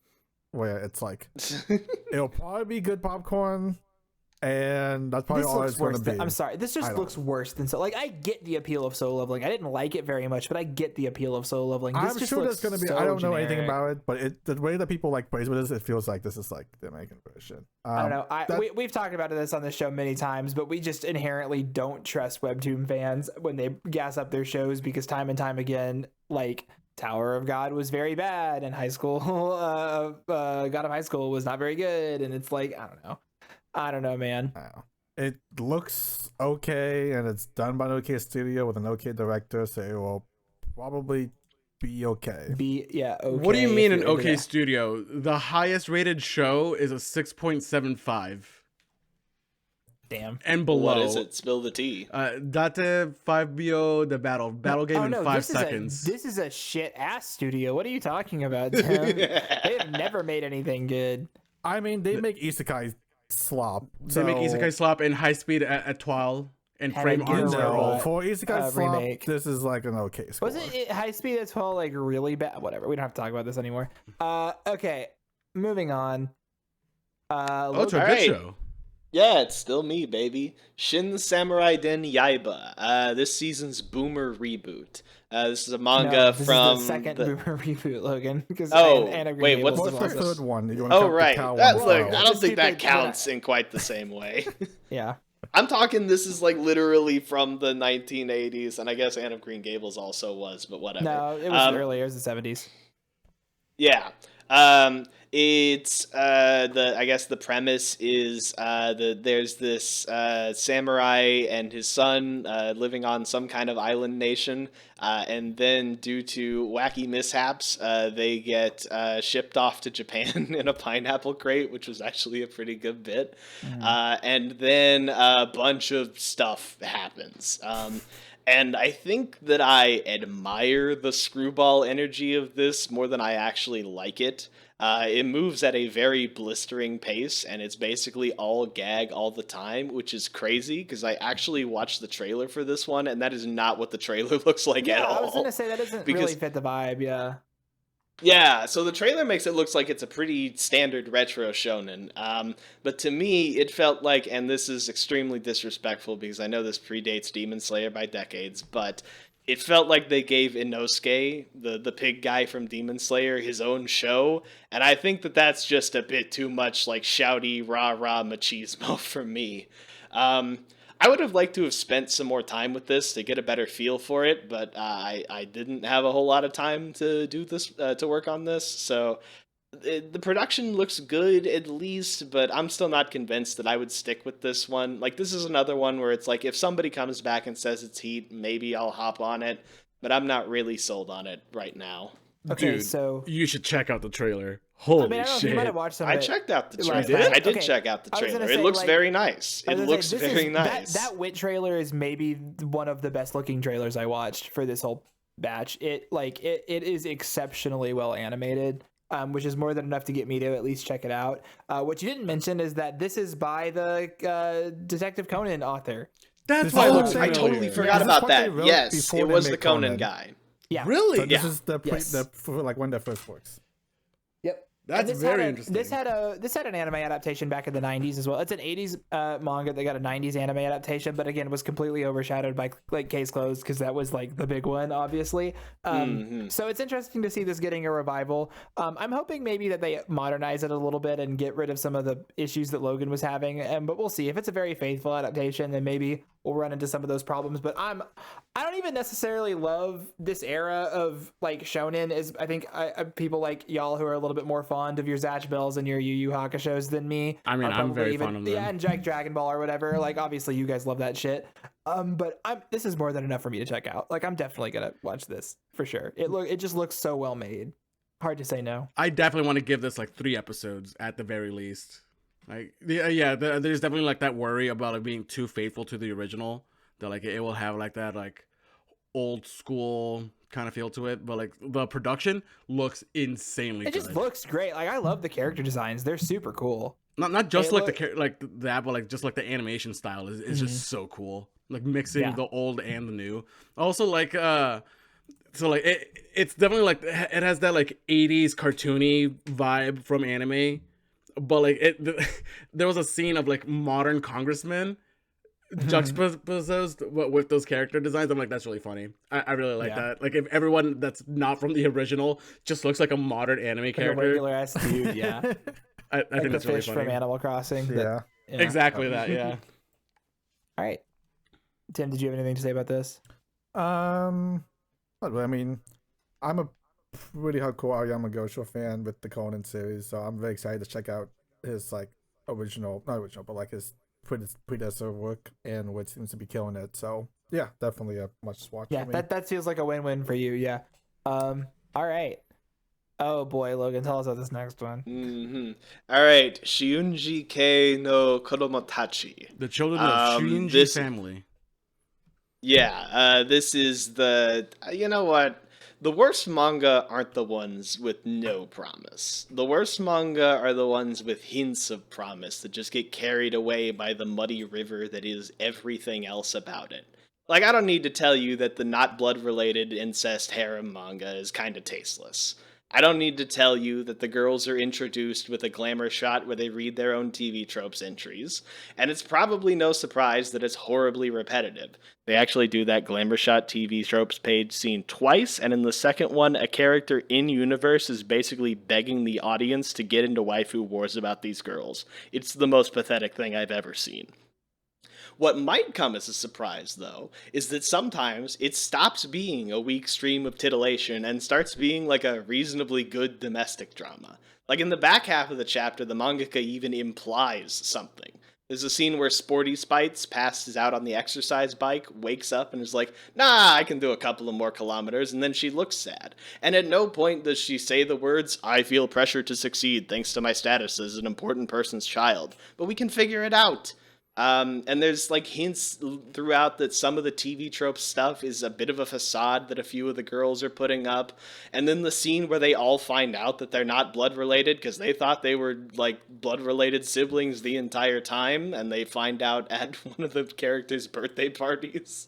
where it's like it'll probably be good popcorn. And that's probably all it's going to be. I'm sorry, this just looks worse than so. Like, I get the appeal of Solo Leveling. I didn't like it very much, but I get the appeal of Solo Leveling. I'm sure there's going to be. I don't know anything about it, but the way that people like praise with this, it feels like this is like the American version. I don't know. We've talked about this on the show many times, but we just inherently don't trust webtoon fans when they gas up their shows because time and time again, like Tower of God was very bad, and High School, God of High School was not very good, and it's like I don't know, man. It looks okay, and it's done by an okay studio with an okay director, so it will probably be okay. Okay. What do you mean an okay studio? The highest rated show is a 6.75. Damn. And below. What is it? Spill the tea. Date 5BO, the battle game in 5 seconds. This is a shit ass studio. What are you talking about, Tim? They've never made anything good. I mean, they make isekai slop. They make isekai slop and high speed at 12 and frame art terrible. For isekai slop, remake. this is like an okay score. Wasn't it high speed at 12 like really bad? Whatever. We don't have to talk about this anymore. Okay, moving on. It's a good show. Yeah, it's still me, baby. Shin Samurai Den Yaiba. This season's Boomer reboot. This is a manga from is the second Boomer reboot, Logan. Wait, what's the third one? Right. Look, I don't think that counts in quite the same way. Yeah. I'm talking, this is like literally from the 1980s, and I guess Anne of Green Gables also was, but whatever. No, it was earlier. It was the 70s. Yeah. It's I guess the premise is there's this samurai and his son living on some kind of island nation, and then due to wacky mishaps, they get shipped off to Japan in a pineapple crate, which was actually a pretty good bit. And then a bunch of stuff happens. And I think that I admire the screwball energy of this more than I actually like it. It moves at a very blistering pace, and it's basically all gag all the time, which is crazy because I actually watched the trailer for this one, and that is not what the trailer looks like at all. I was going to say, that doesn't really fit the vibe, yeah. Yeah, so the trailer makes it look like it's a pretty standard retro shonen, but to me, it felt like, and this is extremely disrespectful because I know this predates Demon Slayer by decades, but it felt like they gave Inosuke, the pig guy from Demon Slayer, his own show, and I think that that's just a bit too much like shouty, rah-rah machismo for me. I would have liked to have spent some more time with this to get a better feel for it, but I didn't have a whole lot of time to do this, to work on this, so the production looks good at least, but I'm still not convinced that I would stick with this one. Like, this is another one where it's like, if somebody comes back and says it's heat, maybe I'll hop on it, but I'm not really sold on it right now. Okay, dude, so you should check out the trailer. Holy shit. You might have watched some I checked out the trailer. I did check out the trailer. It looks very nice. It looks very nice. That Wit trailer is maybe one of the best looking trailers I watched for this whole batch. It is exceptionally well animated, which is more than enough to get me to at least check it out. What you didn't mention is that this is by the Detective Conan author. That's why it looks I totally forgot about that. Yes, it was the Conan guy. Yeah. Really? So this is the like one of their first works. Yep. That's very interesting. This had an anime adaptation back in the 90s as well. It's an 80s manga that got a 90s anime adaptation, but again was completely overshadowed by like Case Closed because that was like the big one, obviously. So it's interesting to see this getting a revival. I'm hoping maybe that they modernize it a little bit and get rid of some of the issues that Logan was having. But we'll see. If it's a very faithful adaptation, then maybe we'll run into some of those problems. But I don't even necessarily love this era of like shonen. Is I think people like y'all who are a little bit more fond of your Zatch Bells and your Yu Yu Hakushos than me. I mean, I'm very fond of them. Yeah, and Dragon Ball or whatever. Like obviously you guys love that shit. But this is more than enough for me to check out. Like I'm definitely gonna watch this for sure. It just looks so well made. Hard to say no. I definitely want to give this like 3 episodes at the very least. Like there's definitely like that worry about like being too faithful to the original, that like it will have like that like old school kind of feel to it, but like the production looks insanely good. It just looks great. Like I love the character designs. They're super cool. Not just like that, but like just like the animation style is just so cool. Like mixing the old and the new. Also like so like it's definitely like it has that like 80s cartoony vibe from anime. But like there was a scene of like modern congressmen juxtaposed with those character designs. I'm like, that's really funny. I really like that. Like if everyone that's not from the original just looks like a modern anime character, like a regular ass dude. Yeah, I like think that's really fish funny. from Animal Crossing. Yeah, exactly that. Yeah. All right, Tim, did you have anything to say about this? I mean, I'm a pretty hardcore Aoyama Gosho fan with the Conan series, so I'm very excited to check out his like not original, but like his predecessor work, and what seems to be killing it. So yeah, definitely a must watch. Yeah, for me. that feels like a win-win for you. Yeah. All right. Oh boy, Logan, tell us about this next one. All right, Shiunji Kei no Kodomotachi. The children of Shinji family. Yeah, this is the. You know what? The worst manga aren't the ones with no promise. The worst manga are the ones with hints of promise that just get carried away by the muddy river that is everything else about it. Like, I don't need to tell you that the not blood-related incest harem manga is kinda tasteless. I don't need to tell you that the girls are introduced with a glamour shot where they read their own TV tropes entries, and it's probably no surprise that it's horribly repetitive. They actually do that glamour shot TV tropes page scene twice, and in the second one, a character in-universe is basically begging the audience to get into waifu wars about these girls. It's the most pathetic thing I've ever seen. What might come as a surprise, though, is that sometimes it stops being a weak stream of titillation and starts being like a reasonably good domestic drama. Like in the back half of the chapter, the mangaka even implies something. There's a scene where Sporty Spites passes out on the exercise bike, wakes up, and is like, nah, I can do a couple of more kilometers, and then she looks sad. And at no point does she say the words, I feel pressure to succeed thanks to my status as an important person's child. But we can figure it out. And there's like hints throughout that some of the TV trope stuff is a bit of a facade that a few of the girls are putting up. And then the scene where they all find out that they're not blood related because they thought they were like blood related siblings the entire time, and they find out at one of the characters' birthday parties,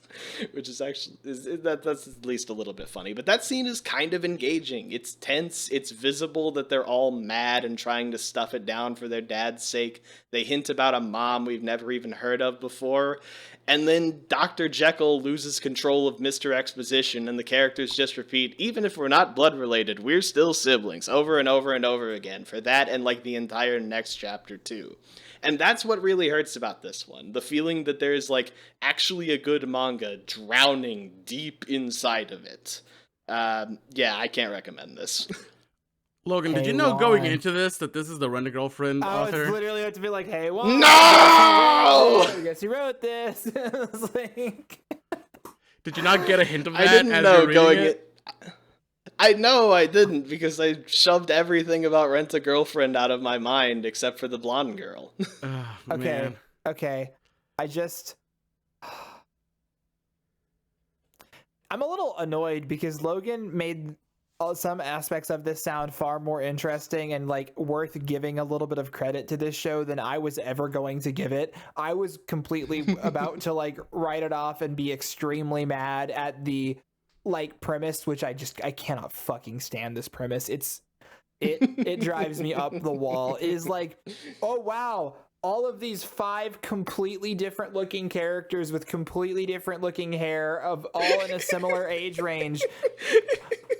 which is actually that's at least a little bit funny. But that scene is kind of engaging. It's tense. It's visible that they're all mad and trying to stuff it down for their dad's sake. They hint about a mom we've never even heard of before, and then Dr. Jekyll loses control of Mr. Exposition, and the characters just repeat, even if we're not blood related, we're still siblings, over and over and over again, for that and like the entire next chapter too. And that's what really hurts about this one, the feeling that there's like actually a good manga drowning deep inside of it. Yeah, I can't recommend this. Logan, did you know going into this that this is the Rent-A-Girlfriend author? It's literally have to be like, hey, Juan, no! I guess you wrote this. It's like... Did you not get a hint of that? I didn't know going it. I know I didn't, because I shoved everything about Rent-A-Girlfriend out of my mind except for the blonde girl. Okay. I'm a little annoyed because Logan made some aspects of this sound far more interesting and like worth giving a little bit of credit to this show than I was ever going to give it. I was completely about to like write it off and be extremely mad at the like premise, which I cannot fucking stand this premise. It drives me up the wall. It is like, oh wow, all of these 5 completely different looking characters with completely different looking hair of all in a similar age range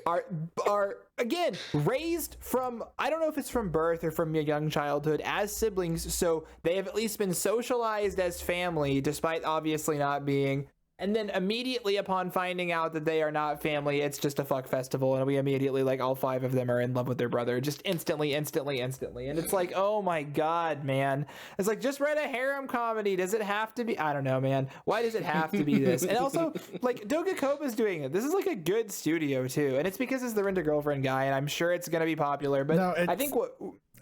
are again raised from, I don't know if it's from birth or from a young childhood, as siblings, so they have at least been socialized as family despite obviously not being. And then immediately upon finding out that they are not family, it's just a fuck festival, and we immediately, like, all 5 of them are in love with their brother, just instantly. And it's like, oh my god, man. It's like, just write a harem comedy. Does it have to be? I don't know, man. Why does it have to be this? And also, like, Doga Koba's doing it. This is like a good studio too, and it's because it's the Rent-A-Girlfriend guy, and I'm sure it's gonna be popular. But no, I think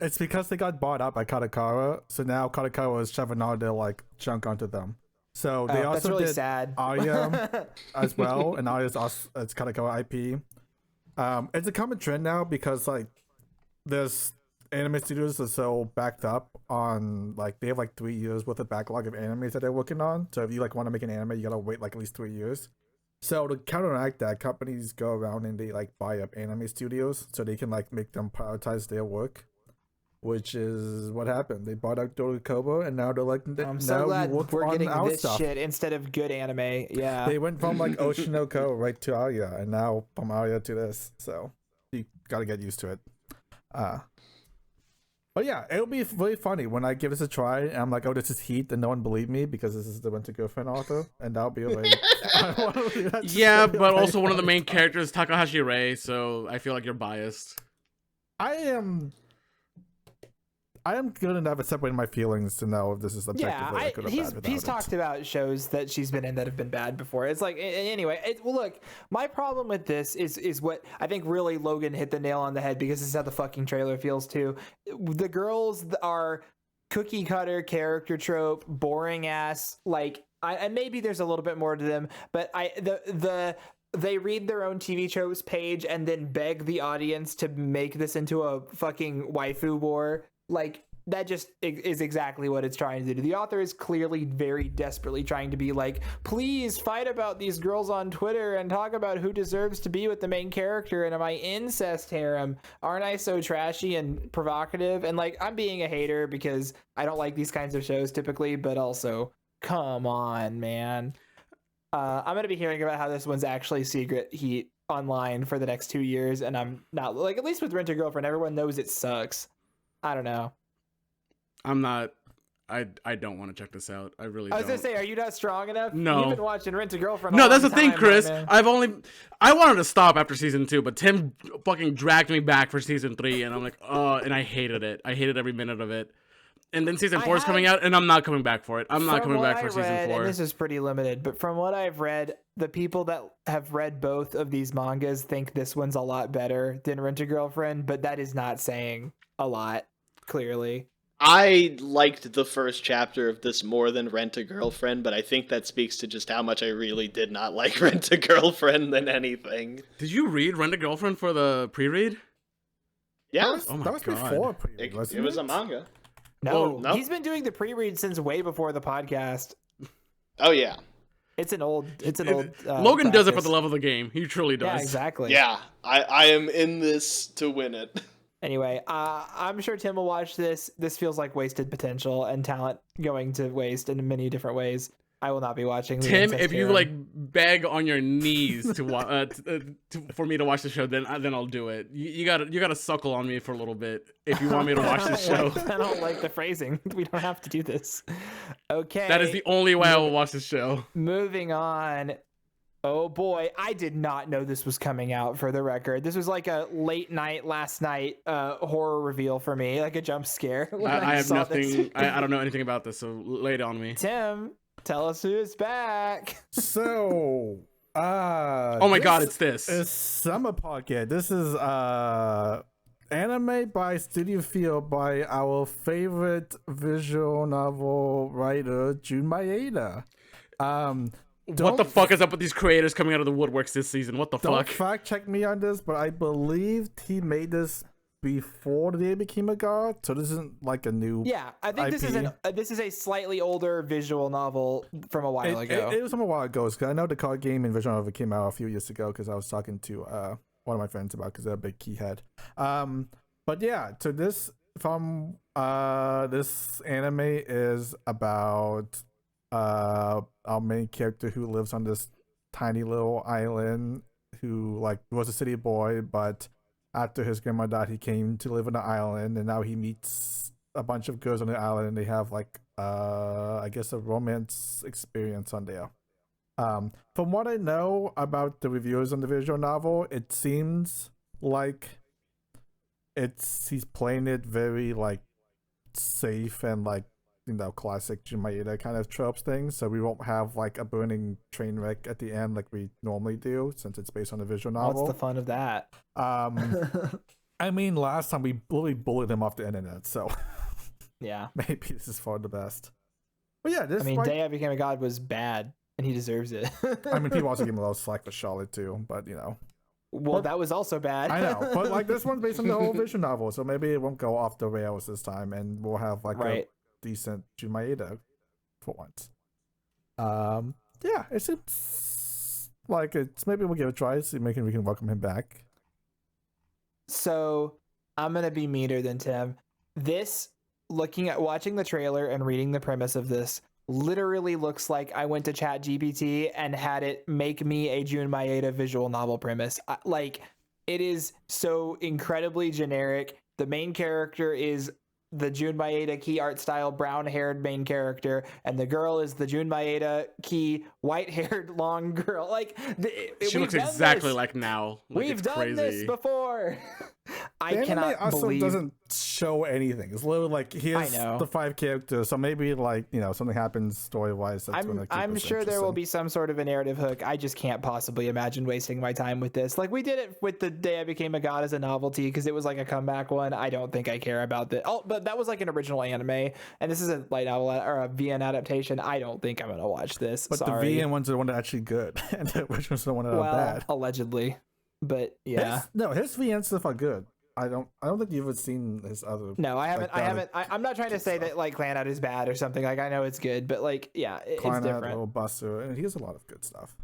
it's because they got bought up by Kadokawa, so now Kadokawa is shoving all their like junk onto them. So they also really did sad. Arya as well, and Arya's also, it's kind of go IP. It's a common trend now because like there's anime studios are so backed up on like they have like 3 years worth of backlog of animes that they're working on. So if you like want to make an anime, you gotta wait like at least 3 years. So to counteract that, companies go around and they like buy up anime studios so they can like make them prioritize their work. Which is what happened. They bought out Doga Kobo, and now they're like, I'm so glad we're getting this shit instead of good anime. Yeah, they went from like Oshinoko right to Arya, and now from Arya to this. So you gotta get used to it. But yeah, it'll be really funny when I give this a try, and I'm like, oh, this is Heat, and no one believed me because this is the Rent-A-Girlfriend author, and that'll be like, yeah, but also one of the main characters, Takahashi Rei. So I feel like you're biased. I am good enough at separating my feelings to know if this is objectively good or bad. He's talked about shows that she's been in that have been bad before. It's like, anyway, well, look, my problem with this is what I think really Logan hit the nail on the head, because this is how the fucking trailer feels too. The girls are cookie cutter character trope, boring ass, like, and maybe there's a little bit more to them, but they read their own TV shows page and then beg the audience to make this into a fucking waifu war. Like, that just is exactly what it's trying to do. The author is clearly very desperately trying to be like, please fight about these girls on Twitter and talk about who deserves to be with the main character in my incest harem. Aren't I so trashy and provocative? And like, I'm being a hater because I don't like these kinds of shows typically, but also, come on, man. I'm going to be hearing about how this one's actually secret heat online for the next 2 years, and I'm not, like, at least with Rent-A-Girlfriend, everyone knows it sucks. I don't know. I'm not. I don't want to check this out. I really don't. I was gonna say, are you not strong enough? No. You've been watching Rent-A-Girlfriend. No, that's the thing, Chris. I wanted to stop after season 2, but Tim fucking dragged me back for season 3, and I'm like, oh, and I hated it. I hated every minute of it. And then season 4 is coming out, and I'm not coming back for it. I'm not coming back for season 4. And this is pretty limited, but from what I've read, the people that have read both of these mangas think this one's a lot better than Rent-A-Girlfriend, but that is not saying a lot, clearly. I liked the first chapter of this more than Rent-A-Girlfriend, but I think that speaks to just how much I really did not like Rent-A-Girlfriend than anything. Did you read Rent-A-Girlfriend for the pre-read? Yeah. That was before pre-read, it was a manga. No, he's been doing the pre-read since way before the podcast. Oh, yeah. It's an old Logan practice. does it for the love of the game. He truly does. Yeah, exactly. Yeah, I am in this to win it. Anyway, I'm sure Tim will watch this. This feels like wasted potential and talent going to waste in many different ways. I will not be watching. Tim, if you like beg on your knees for me to watch the show, then I'll do it. You gotta suckle on me for a little bit if you want me to watch this show. I don't like the phrasing. We don't have to do this. Okay. That is the only way I will watch this show. Moving on. Oh boy, I did not know this was coming out, for the record. This was like a late night, last night horror reveal for me, like a jump scare. I have nothing. I don't know anything about this, so lay it on me. Tim, tell us who's back. So, oh my god, it's this. It's Summer Pocket. This is anime by Studio Field by our favorite visual novel writer, Jun Maeda. What the fuck is up with these creators coming out of the woodworks this season? What the fuck? Don't fact check me on this, but I believe he made this before the day became a god, so this isn't like a new. Yeah, I think this is a slightly older visual novel from a while ago. It was from a while ago. Cause I know the card game and visual novel came out a few years ago because I was talking to one of my friends about because they're a big keyhead. But yeah, so this this anime is about our main character who lives on this tiny little island who like was a city boy, but after his grandma died he came to live on the island, and now he meets a bunch of girls on the island and they have like I guess a romance experience on there. From what I know about the reviewers on the visual novel, it seems like he's playing it very like safe and like, you know, classic Jumaeda kind of tropes things, so we won't have like a burning train wreck at the end like we normally do since it's based on a visual novel. What's the fun of that? I mean, last time we really bullied him off the internet, so yeah, maybe this is for the best. But yeah, this Day I Became a God was bad and he deserves it. I mean, people also gave him a little slack for Charlotte too, but you know. Well, that was also bad. I know, but like this one's based on the whole visual novel, so maybe it won't go off the rails this time, and we'll have like a decent Jumaeda for once. Yeah, it seems like it's maybe we'll give it a try, see maybe we can welcome him back. So I'm gonna be meaner than Tim. This, watching the trailer and reading the premise of this, literally looks like I went to ChatGPT and had it make me a Jun Maeda visual novel premise. Like, it is so incredibly generic. The main character is the Jun Maeda key art style brown-haired main character, and the girl is the Jun Maeda key white-haired long girl. Like, she looks exactly like now. Like, we've done this before. I cannot also believe doesn't show anything. It's literally like here's the 5 characters, so maybe like, you know, something happens story wise. I'm sure there will be some sort of a narrative hook. I just can't possibly imagine wasting my time with this. Like we did it with The Day I Became a God as a novelty because it was like a comeback one. I don't think I care about that. Oh, but that was like an original anime, and this is a light novel or a VN adaptation. I don't think I'm gonna watch this. But sorry. The VN ones are the one that are actually good, and the originals are the one that are bad. Allegedly. But yeah, his VN stuff are good. I don't think you've ever seen his other. No, I haven't. I'm not trying to say that like Clan Out is bad or something. Like I know it's good, but like yeah, it's different. Or Buster, and he has a lot of good stuff.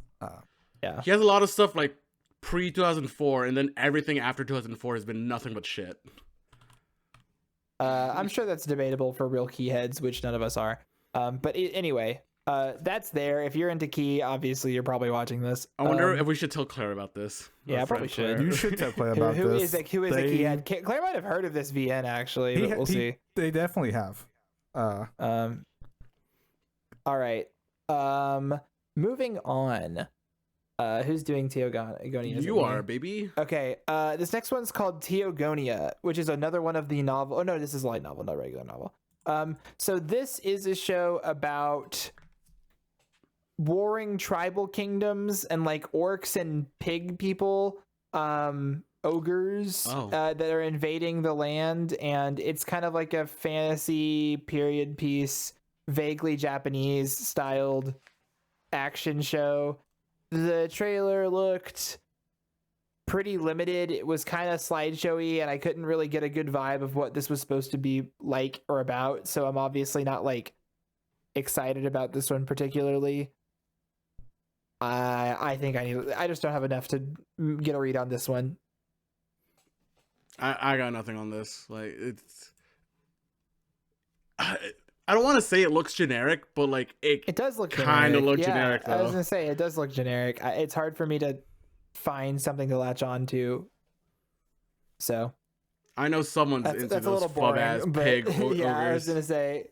Yeah, he has a lot of stuff like pre 2004, and then everything after 2004 has been nothing but shit. I'm sure that's debatable for real key heads, which none of us are. Anyway. That's there. If you're into Key, obviously you're probably watching this. I wonder if we should tell Claire about this. Yeah, probably should. You should tell Claire about this. Who is a Key head? Claire might have heard of this VN actually, but we'll see. They definitely have. All right. Moving on. Who's doing Teogonia? You are, baby. Okay. This next one's called Teogonia, which is another one of the novel. Oh no, this is a light novel, not a regular novel. So this is a show about warring tribal kingdoms and like orcs and pig people, ogres that are invading the land, and it's kind of like a fantasy period piece, vaguely Japanese styled action show. The trailer looked pretty limited. It was kind of slideshowy, and I couldn't really get a good vibe of what this was supposed to be like or about, so I'm obviously not like excited about this one particularly. I think I just don't have enough to get a read on this one. I got nothing on this. Like it's I don't want to say it looks generic, but like it does look kind of generic though. I was gonna say it does look generic. It's hard for me to find something to latch on to. So I know someone's into those fub ass pig ogres. Yeah, I was gonna say,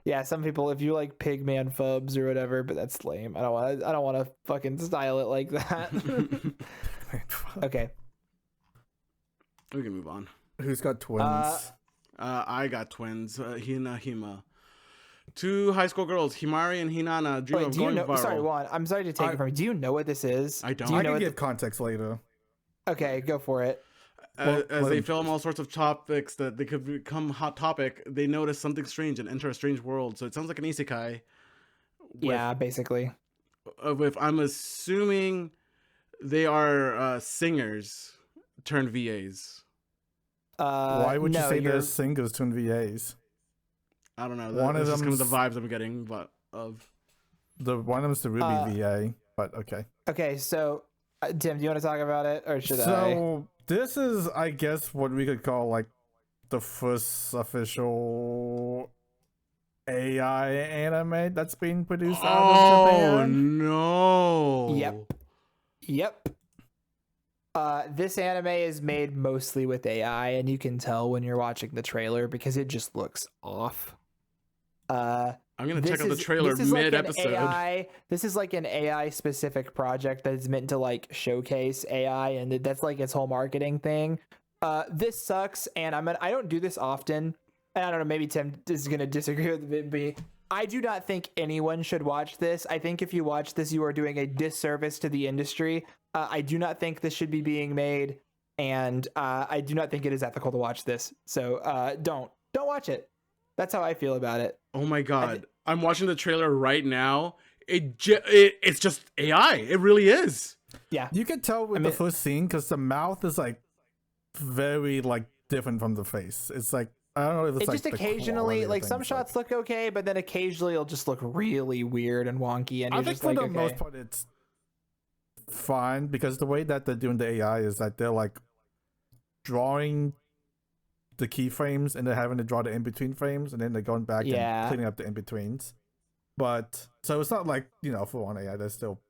yeah, some people, if you like pig man fubs or whatever, but that's lame. I don't want to fucking style it like that. Okay, we can move on. Who's got twins? I got twins. Hina. 2 high school girls, Himari and Hinana, dream of going viral. Sorry, Juan. I'm sorry to take it from you. Do you know what this is? I don't. I can give context later. Okay, go for it. As they film all sorts of topics that they could become hot topic, they notice something strange and enter a strange world. So it sounds like an isekai. Yeah, basically. If I'm assuming they are singers turned VAs. Why would you no, say they're singers turned VAs? I don't know. One of That's just kind of the them's vibes I'm getting, but one of them's the Ruby VA, but okay. Okay, so Tim, do you want to talk about it, or should I? So this is, I guess, what we could call like the first official AI anime that's being produced out of Japan. Oh no! Yep. This anime is made mostly with AI, and you can tell when you're watching the trailer because it just looks off. I'm gonna check out the trailer mid-episode. Like this is like an AI specific project that is meant to like showcase AI, and that's like its whole marketing thing. This sucks, and I don't do this often. And I don't know, maybe Tim is gonna disagree with me. I do not think anyone should watch this. I think if you watch this, you are doing a disservice to the industry. I do not think this should be being made, and I do not think it is ethical to watch this. So don't watch it. That's how I feel about it. Oh my god, I'm watching the trailer right now. It's just AI. It really is. Yeah, you can tell with the first scene because the mouth is like very like different from the face. It's like, I don't know if it's like just occasionally like some shots look okay, but then occasionally it'll just look really weird and wonky. And I think for the most part it's fine because the way that they're doing the AI is that they're like drawing the keyframes and they're having to draw the in-between frames and then they're going back and cleaning up the in-betweens. But so it's not like, you know, for one AI, there's still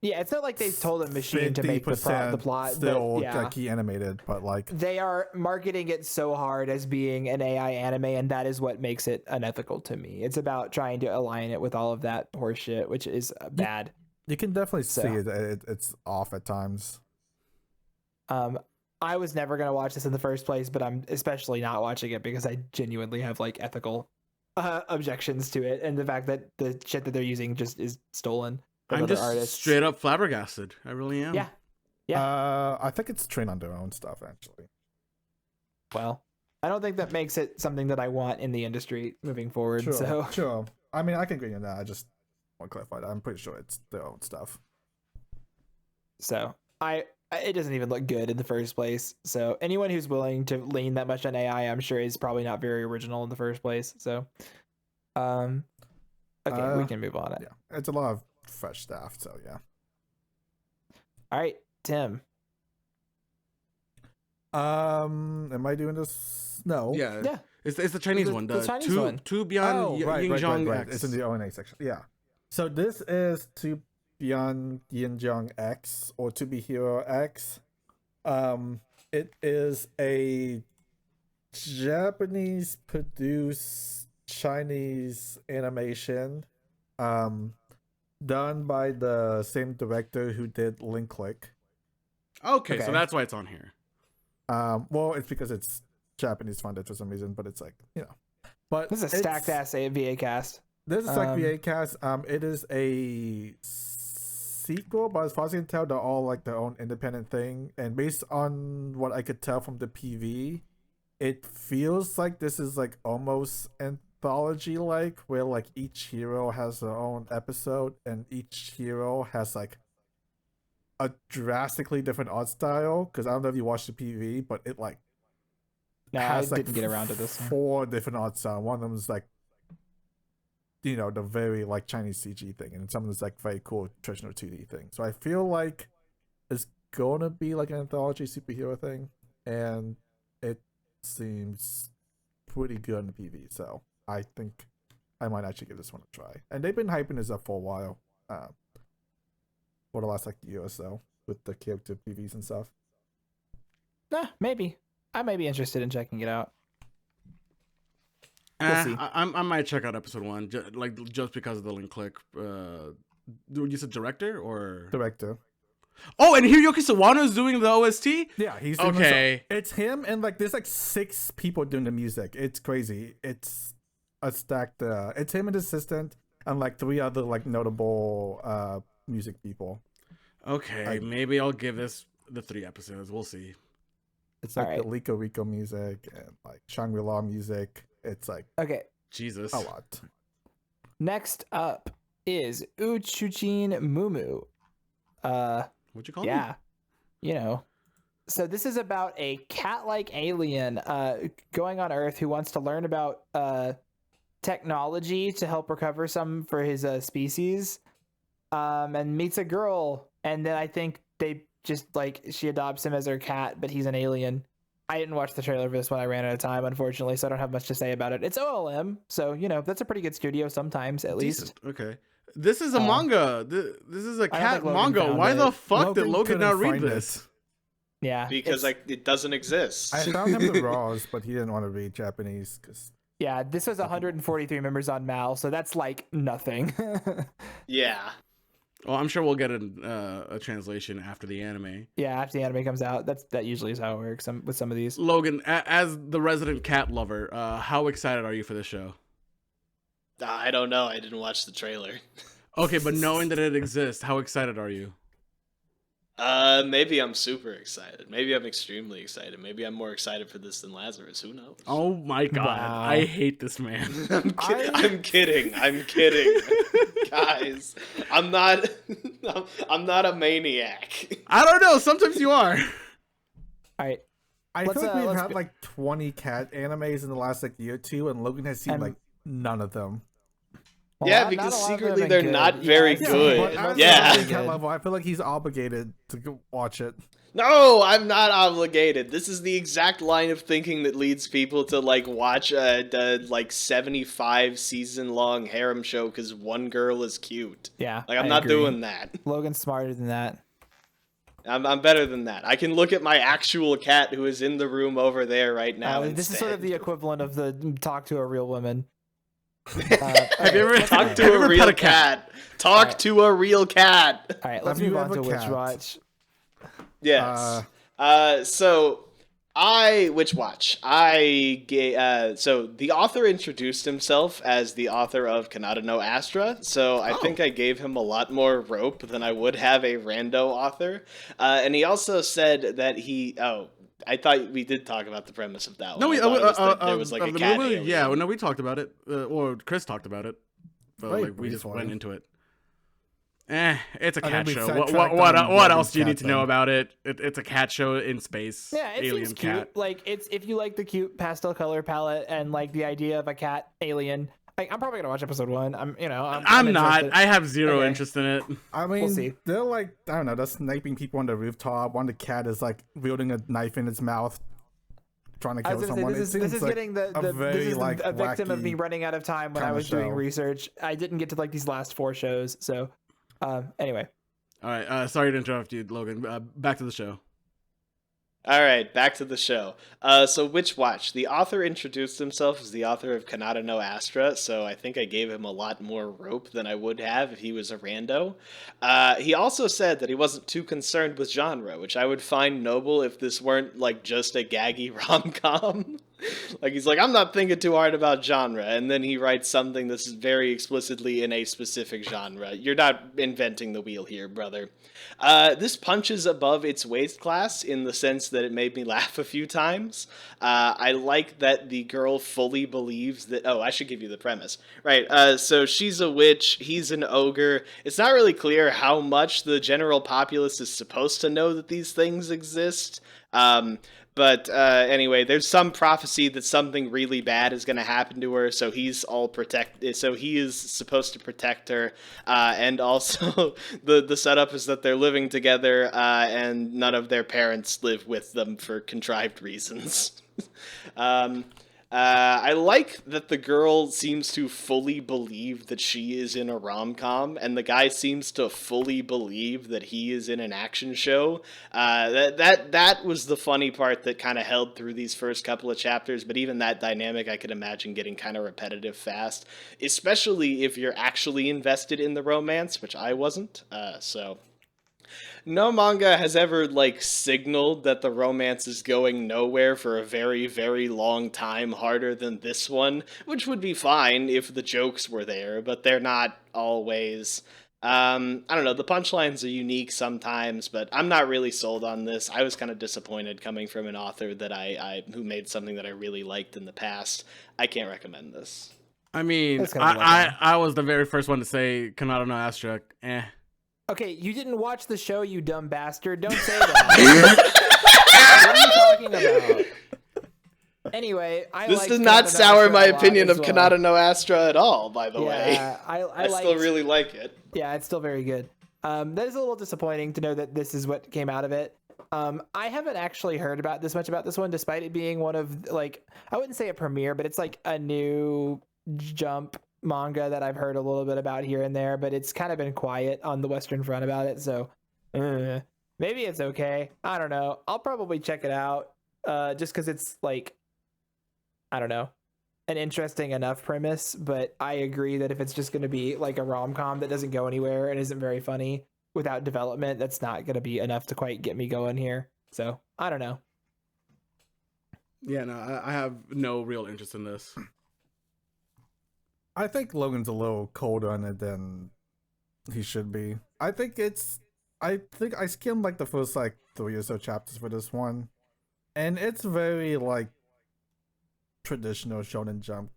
it's not like they told a machine to make the plot still key animated, but like they are marketing it so hard as being an AI anime, and that is what makes it unethical to me. It's about trying to align it with all of that horseshit, which is bad. You can definitely see it's off at times. I was never gonna watch this in the first place, but I'm especially not watching it because I genuinely have like ethical objections to it, and the fact that the shit that they're using just is stolen. I'm just straight up flabbergasted. I really am. Yeah. I think it's trained on their own stuff, actually. Well, I don't think that makes it something that I want in the industry moving forward. Sure. I mean, I can agree on that. I just want to clarify that. I'm pretty sure it's their own stuff. So it doesn't even look good in the first place. So anyone who's willing to lean that much on AI, I'm sure is probably not very original in the first place. So, okay, we can move on. Yeah, it's a lot of fresh stuff. So yeah. All right, Tim. Am I doing this? No. Yeah. It's the Chinese one. The Chinese one. Tu Bian Yinjiang right. It's in the ONA section. Yeah. So this is Tu Bian Yinjiang X or To Be Hero X. It is a Japanese produced Chinese animation done by the same director who did Link Click. Okay, so that's why it's on here. Well, it's because it's Japanese funded for some reason, but it's like, you know. But this is a stacked ass VA cast. This is like VA cast. It is a sequel, but as far as I can tell, they're all like their own independent thing. And based on what I could tell from the PV, it feels like this is like almost anthology like, where like each hero has their own episode and each hero has like a drastically different art style. Because I don't know if you watched the PV, but it like has I didn't get around to this one. 4 different art styles. One of them is like, you know, the very like Chinese CG thing, and some of it's like very cool traditional 2D thing. So I feel like it's gonna be like an anthology superhero thing, and it seems pretty good in the PV. So I think I might actually give this one a try. And they've been hyping this up for a while, for the last like year or so with the character PVs and stuff. Maybe I may be interested in checking it out. We'll see. I might check out episode 1 just because of the Link Click. You said director or director? Oh, and Hiroyuki Sawano is doing the OST. Yeah, he's doing it's him and like there's like 6 people doing the music. It's crazy. It's a stacked. It's him and his assistant and like 3 other like notable music people. Okay, maybe I'll give this the 3 episodes. We'll see. It's like the Lico Rico music and like Shangri-La music. It's like okay, Jesus, a lot. Next up, is Uchujin Mumu. What'd you call Yeah, him? you know. So this is about a cat-like alien going on Earth who wants to learn about technology to help recover some for his species, and meets a girl, and then I think they just she adopts him as her cat, but he's an alien. I didn't watch the trailer for this one. I ran out of time, unfortunately, so I don't have much to say about it. It's OLM, so that's a pretty good studio sometimes, at least. Okay. This is a manga. This is a cat manga. Why the fuck did Logan not read this? Yeah. Because it doesn't exist. I found him the raws, but he didn't want to read Japanese. Yeah, this was 143 members on Mal, so that's like nothing. Yeah. Well, I'm sure we'll get a translation after the anime. Yeah, after the anime comes out. That usually is how it works with some of these. Logan, as the resident cat lover, how excited are you for this show? I don't know. I didn't watch the trailer. Okay, but knowing that it exists, how excited are you? Maybe I'm super excited. Maybe I'm extremely excited. Maybe I'm more excited for this than Lazarus. Who knows? Oh my god, wow. I hate this man. I'm kidding. I'm kidding. Guys, I'm not a maniac. I don't know. Sometimes you are. All right. I feel like we've had like 20 cat animes in the last year or two, and Logan has seen like none of them. Well, yeah, because secretly they're not very good. Yeah. I feel like he's obligated to go watch it. No, I'm not obligated. This is the exact line of thinking that leads people to watch the 75 season long harem show because one girl is cute. Yeah, I'm not doing that. Logan's smarter than that. I'm better than that. I can look at my actual cat who is in the room over there right now. This is sort of the equivalent of the talk to a real woman. Have you ever talked to a real cat? Talk to a real cat. All right, let's move on to Witch Watch. Yes. So Witch Watch. So the author introduced himself as the author of Kanata no Astra. So I think I gave him a lot more rope than I would have a rando author. And he also said that I thought we did talk about the premise of that one. No, there was a cat alien. Yeah, no, we talked about it. Or Chris talked about it. But we just went into it. It's a cat show. What else do you need to know about it? It's a cat show in space. Yeah, it alien seems cat. Cute. It's if you like the cute pastel color palette and the idea of a cat alien. I'm probably gonna watch episode 1. I'm not. I have zero interest in it. I mean, we'll see. They're I don't know. They're sniping people on the rooftop. One of the cat is wielding a knife in its mouth, trying to kill someone. This is getting a victim of me running out of time when I was doing research. I didn't get to these last 4 shows. So, anyway. All right. Sorry to interrupt you, Logan. Back to the show. All right, back to the show. So Witch Watch. The author introduced himself as the author of Kanata no Astra, so I think I gave him a lot more rope than I would have if he was a rando. He also said that he wasn't too concerned with genre, which I would find noble if this weren't just a gaggy rom-com. He's I'm not thinking too hard about genre, and then he writes something that's very explicitly in a specific genre. You're not inventing the wheel here, brother. This punches above its weight class in the sense that it made me laugh a few times. I like that the girl fully believes that... Oh, I should give you the premise. Right, so she's a witch, he's an ogre. It's not really clear how much the general populace is supposed to know that these things exist. But anyway, there's some prophecy that something really bad is going to happen to her, so he's all protected. So he is supposed to protect her, and also the setup is that they're living together, and none of their parents live with them for contrived reasons. I like that the girl seems to fully believe that she is in a rom-com, and the guy seems to fully believe that he is in an action show. That was the funny part that kind of held through these first couple of chapters, but even that dynamic I could imagine getting kind of repetitive fast, especially if you're actually invested in the romance, which I wasn't, so... No manga has ever, signaled that the romance is going nowhere for a very, very long time harder than this one, which would be fine if the jokes were there, but they're not always. I don't know, the punchlines are unique sometimes, but I'm not really sold on this. I was kind of disappointed coming from an author that who made something that I really liked in the past. I can't recommend this. I mean, I was the very first one to say Kanata no Astra. Okay, you didn't watch the show, you dumb bastard. Don't say that. What are you talking about? Anyway, this does not sour my opinion of Kanata no Astra at all, by the way. I still really like it. Yeah, it's still very good. That is a little disappointing to know that this is what came out of it. I haven't actually heard about this much about this one, despite it being one of, like, I wouldn't say a premiere, but it's like a new Jump manga that I've heard a little bit about here and there, but it's kind of been quiet on the Western Front about it, so maybe it's okay. I don't know. I'll probably check it out just because it's, like, I don't know, an interesting enough premise, but I agree that if it's just going to be like a rom-com that doesn't go anywhere and isn't very funny without development, that's not going to be enough to quite get me going here. So I don't know. Yeah, no, I have no real interest in this. I think Logan's a little colder on it than he should be. I think I skimmed like the first like 3 or so chapters for this one, and it's very like traditional Shonen Jump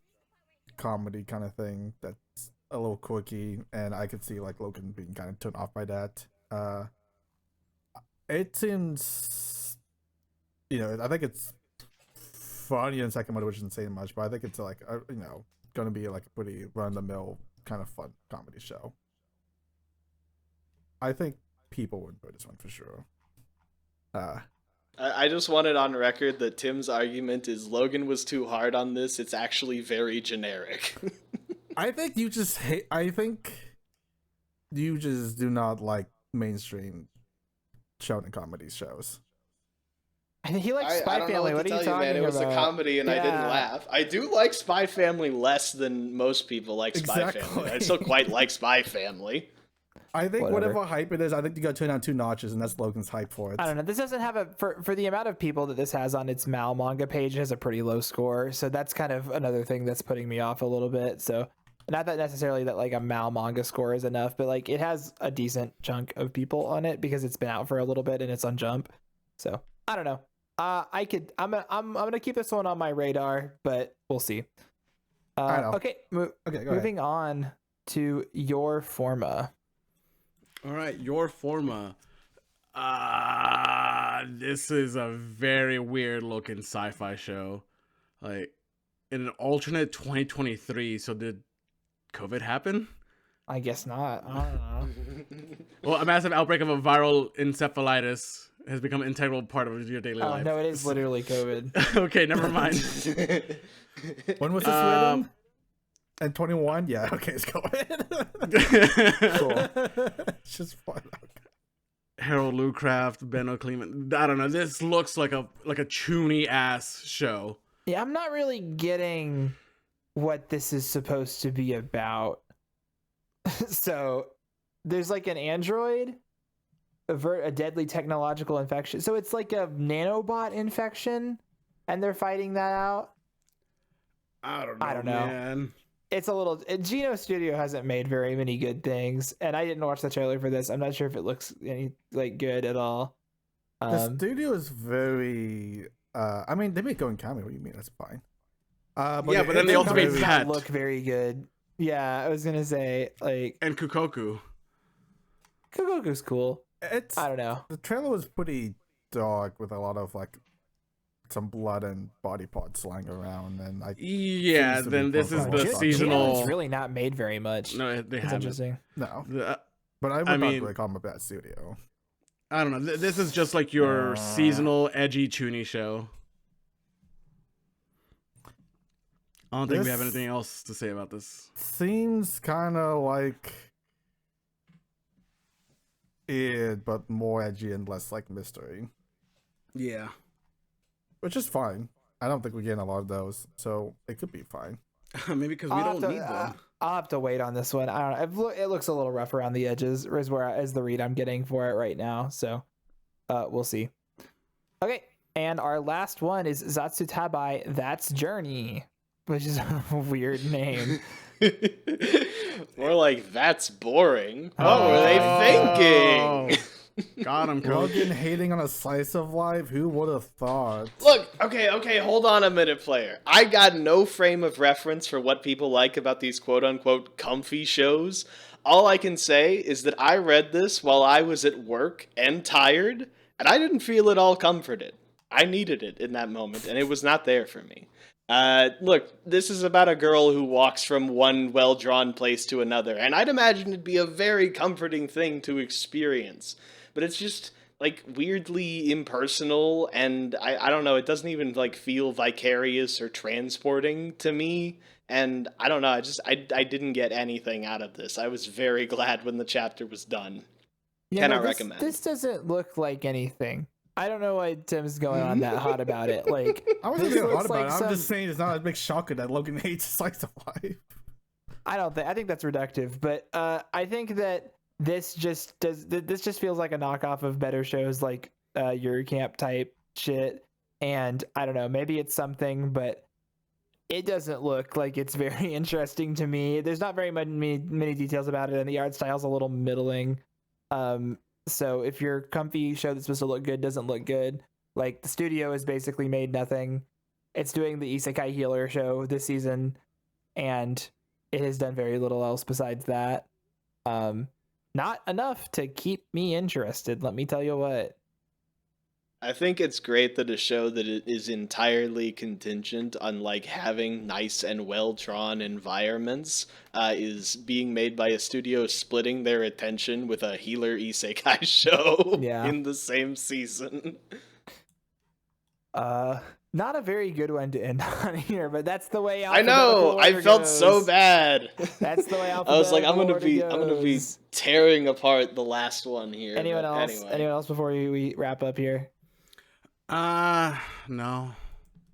comedy kind of thing that's a little quirky, and I could see like Logan being kind of turned off by that. It seems, I think it's funny in second mode, which isn't saying much, but I think it's like gonna be like a pretty run-of-the-mill kind of fun comedy show. I think people would enjoy this one for sure. I just wanted on record that Tim's argument is Logan was too hard on this. It's actually very generic. I think you just do not like mainstream shonen comedy shows. He likes Spy Family. What are you talking about? It was a comedy and I didn't laugh. I do like Spy Family less than most people like Spy Family. I still quite like Spy Family. I think whatever hype it is, I think you got to turn down 2 notches, and that's Logan's hype for it. I don't know. This doesn't have for the amount of people that this has on its Mal manga page, it has a pretty low score. So that's kind of another thing that's putting me off a little bit. So not that necessarily that like a Mal manga score is enough, but like it has a decent chunk of people on it because it's been out for a little bit and it's on Jump. So I don't know. I'm gonna keep this one on my radar, but we'll see. Okay, moving on to Your Forma. All right, Your Forma. This is a very weird looking sci-fi show. Like in an alternate 2023. So did COVID happen? I guess not. I don't know. Well, a massive outbreak of a viral encephalitis has become an integral part of your daily life. No, it is literally COVID. Okay, never mind. When was this written? And 21? Yeah, okay, let's go ahead. Cool. It's just fun. Harold Lucraft, Benno Kleeman. I don't know. This looks like a choony ass show. Yeah, I'm not really getting what this is supposed to be about. So there's like an android avert a deadly technological infection. So it's like a nanobot infection and they're fighting that out. I don't know. Man. It's a little. Geno Studio hasn't made very many good things, and I didn't watch the trailer for this. I'm not sure if it looks any like good at all. The studio is very. I mean, they make Going Kami. What do you mean? That's fine. But yeah, but then they also made Pet look very good. Yeah, I was gonna say like and Kukoku. Kukoku's cool. I don't know. The trailer was pretty dark with a lot of like some blood and body parts lying around, and then this is the seasonal. It's really not made very much. No, they haven't. Interesting. No, but I would not call them a bad studio. I don't know. This is just like your seasonal edgy chuny show. I don't think we have anything else to say about this. Seems kind of like it, but more edgy and less like mystery. Yeah. Which is fine. I don't think we're getting a lot of those, so it could be fine. Maybe because we don't need them. I'll have to wait on this one. I don't know. It looks a little rough around the edges, is the read I'm getting for it right now. So we'll see. Okay, and our last one is Zatsutabai, That's Journey, which is a weird name. More like That's Boring. What were they thinking? Got him, coach. Logan hating on a slice of life? Who would have thought? Look, okay, hold on a minute, player. I got no frame of reference for what people like about these quote-unquote comfy shows. All I can say is that I read this while I was at work and tired, and I didn't feel at all comforted. I needed it in that moment, and it was not there for me. Look, this is about a girl who walks from one well-drawn place to another, and I'd imagine it'd be a very comforting thing to experience. But it's just, like, weirdly impersonal, and I don't know, it doesn't even, like, feel vicarious or transporting to me. And I don't know, I didn't get anything out of this. I was very glad when the chapter was done. Cannot recommend. This doesn't look like anything. I don't know why Tim's going on that hot about it. Like, I wasn't being hot about it. I'm just saying it's not a big shocker that Logan hates slice of life. I think that's reductive, but I think that this just feels like a knockoff of better shows like your camp type shit. And I don't know, maybe it's something, but it doesn't look like it's very interesting to me. There's not very many details about it, and the art style's a little middling. So if your comfy show that's supposed to look good doesn't look good, like the studio has basically made nothing. It's doing the Isekai Healer show this season, and it has done very little else besides that. Not enough to keep me interested, let me tell you what. I think it's great that a show that is entirely contingent on like having nice and well-drawn environments is being made by a studio splitting their attention with a healer isekai show in the same season. Not a very good one to end on here, but that's the way I know. I felt so bad. That's the way I was like, I'm gonna be tearing apart the last one here. Anyone else? Anyway. Anyone else before we wrap up here? No.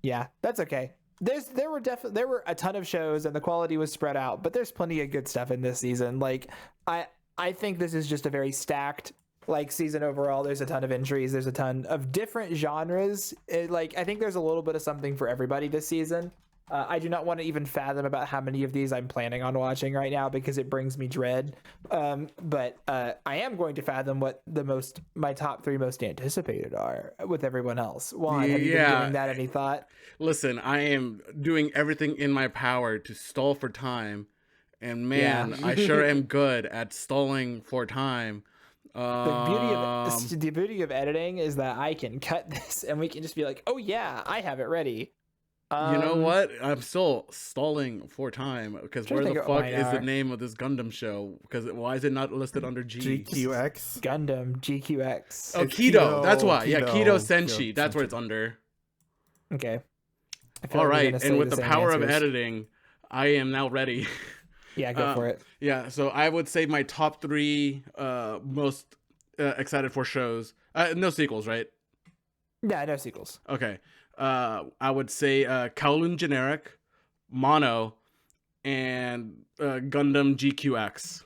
Yeah, that's okay. There were a ton of shows and the quality was spread out, but there's plenty of good stuff in this season. Like I think this is just a very stacked like season overall. There's a ton of entries. There's a ton of different genres. I think there's a little bit of something for everybody this season. I do not want to even fathom about how many of these I'm planning on watching right now because it brings me dread. But I am going to fathom what my top 3 most anticipated are with everyone else. Juan, have you been giving that any thought? Listen, I am doing everything in my power to stall for time. And man, I sure am good at stalling for time. The beauty of editing is that I can cut this and we can just be like, oh yeah, I have it ready. You know what? I'm still stalling for time because where the fuck is the name of this Gundam show? Because why is it not listed under G? GQX? Gundam GQX. Oh, Keto. That's why. Keto Senshi. That's where it's under. Okay. All right. And with the power of editing, I am now ready. Yeah, go for it. Yeah. So I would say my top 3 most excited for shows. No sequels, right? Yeah, no sequels. Okay. I would say Kowloon Generic, Mono, and Gundam GQX.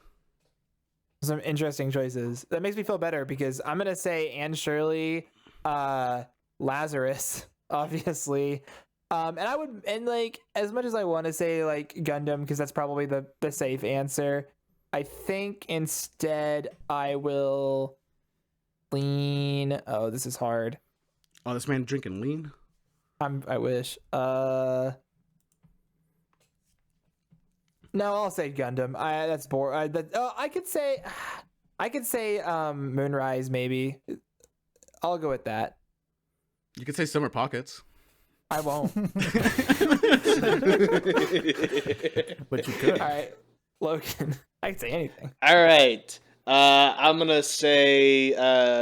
Some interesting choices. That makes me feel better because I'm gonna say Anne Shirley, Lazarus, obviously. And like as much as I want to say like Gundam because that's probably the safe answer, I think instead I will lean. Oh, this is hard. Oh, this man drinking lean. I wish. No, I'll say Gundam. That's boring. I could say Moonrise maybe. I'll go with that. You could say Summer Pockets. I won't. But you could. All right, Logan. I can say anything. All right. I'm gonna say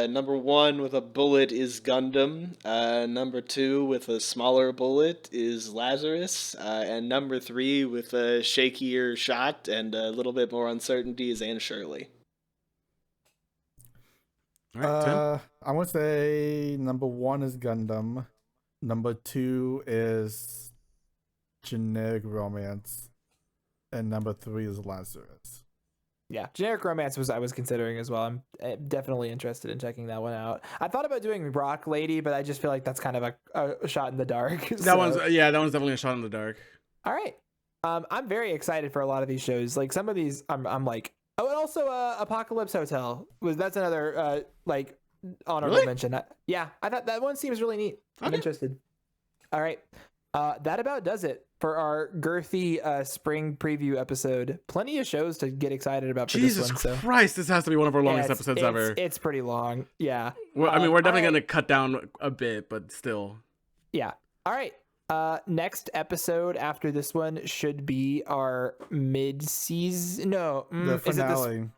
number 1 with a bullet is Gundam. Number 2 with a smaller bullet is Lazarus. And number 3 with a shakier shot and a little bit more uncertainty is Anne Shirley. All right, Tim? I would say number 1 is Gundam. Number 2 is Generic Romance. And number 3 is Lazarus. Yeah, Generic Romance I was considering as well. I'm definitely interested in checking that one out. I thought about doing Rock Lady, but I just feel like that's kind of a shot in the dark. That one's definitely a shot in the dark. All right. I'm very excited for a lot of these shows. Like some of these I'm like Oh, and also Apocalypse Hotel that's another like honorable mention. I thought that one seems really neat. I'm interested. All right. That about does it for our girthy spring preview episode. Plenty of shows to get excited about for Jesus this one. Christ, this has to be one of our longest episodes ever. It's pretty long. Yeah. Well, I mean, we're definitely going to cut down a bit, but still. Yeah. All right. Next episode after this one should be our mid-season. No, the finale.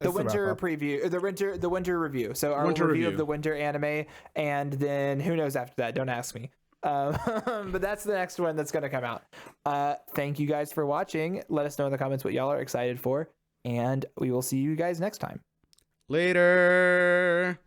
The winter preview, the winter review. So our review of the winter anime, and then who knows after that? Don't ask me. But that's the next one that's going to come out. Thank you guys for watching. Let us know in the comments what y'all are excited for, and we will see you guys next time. Later.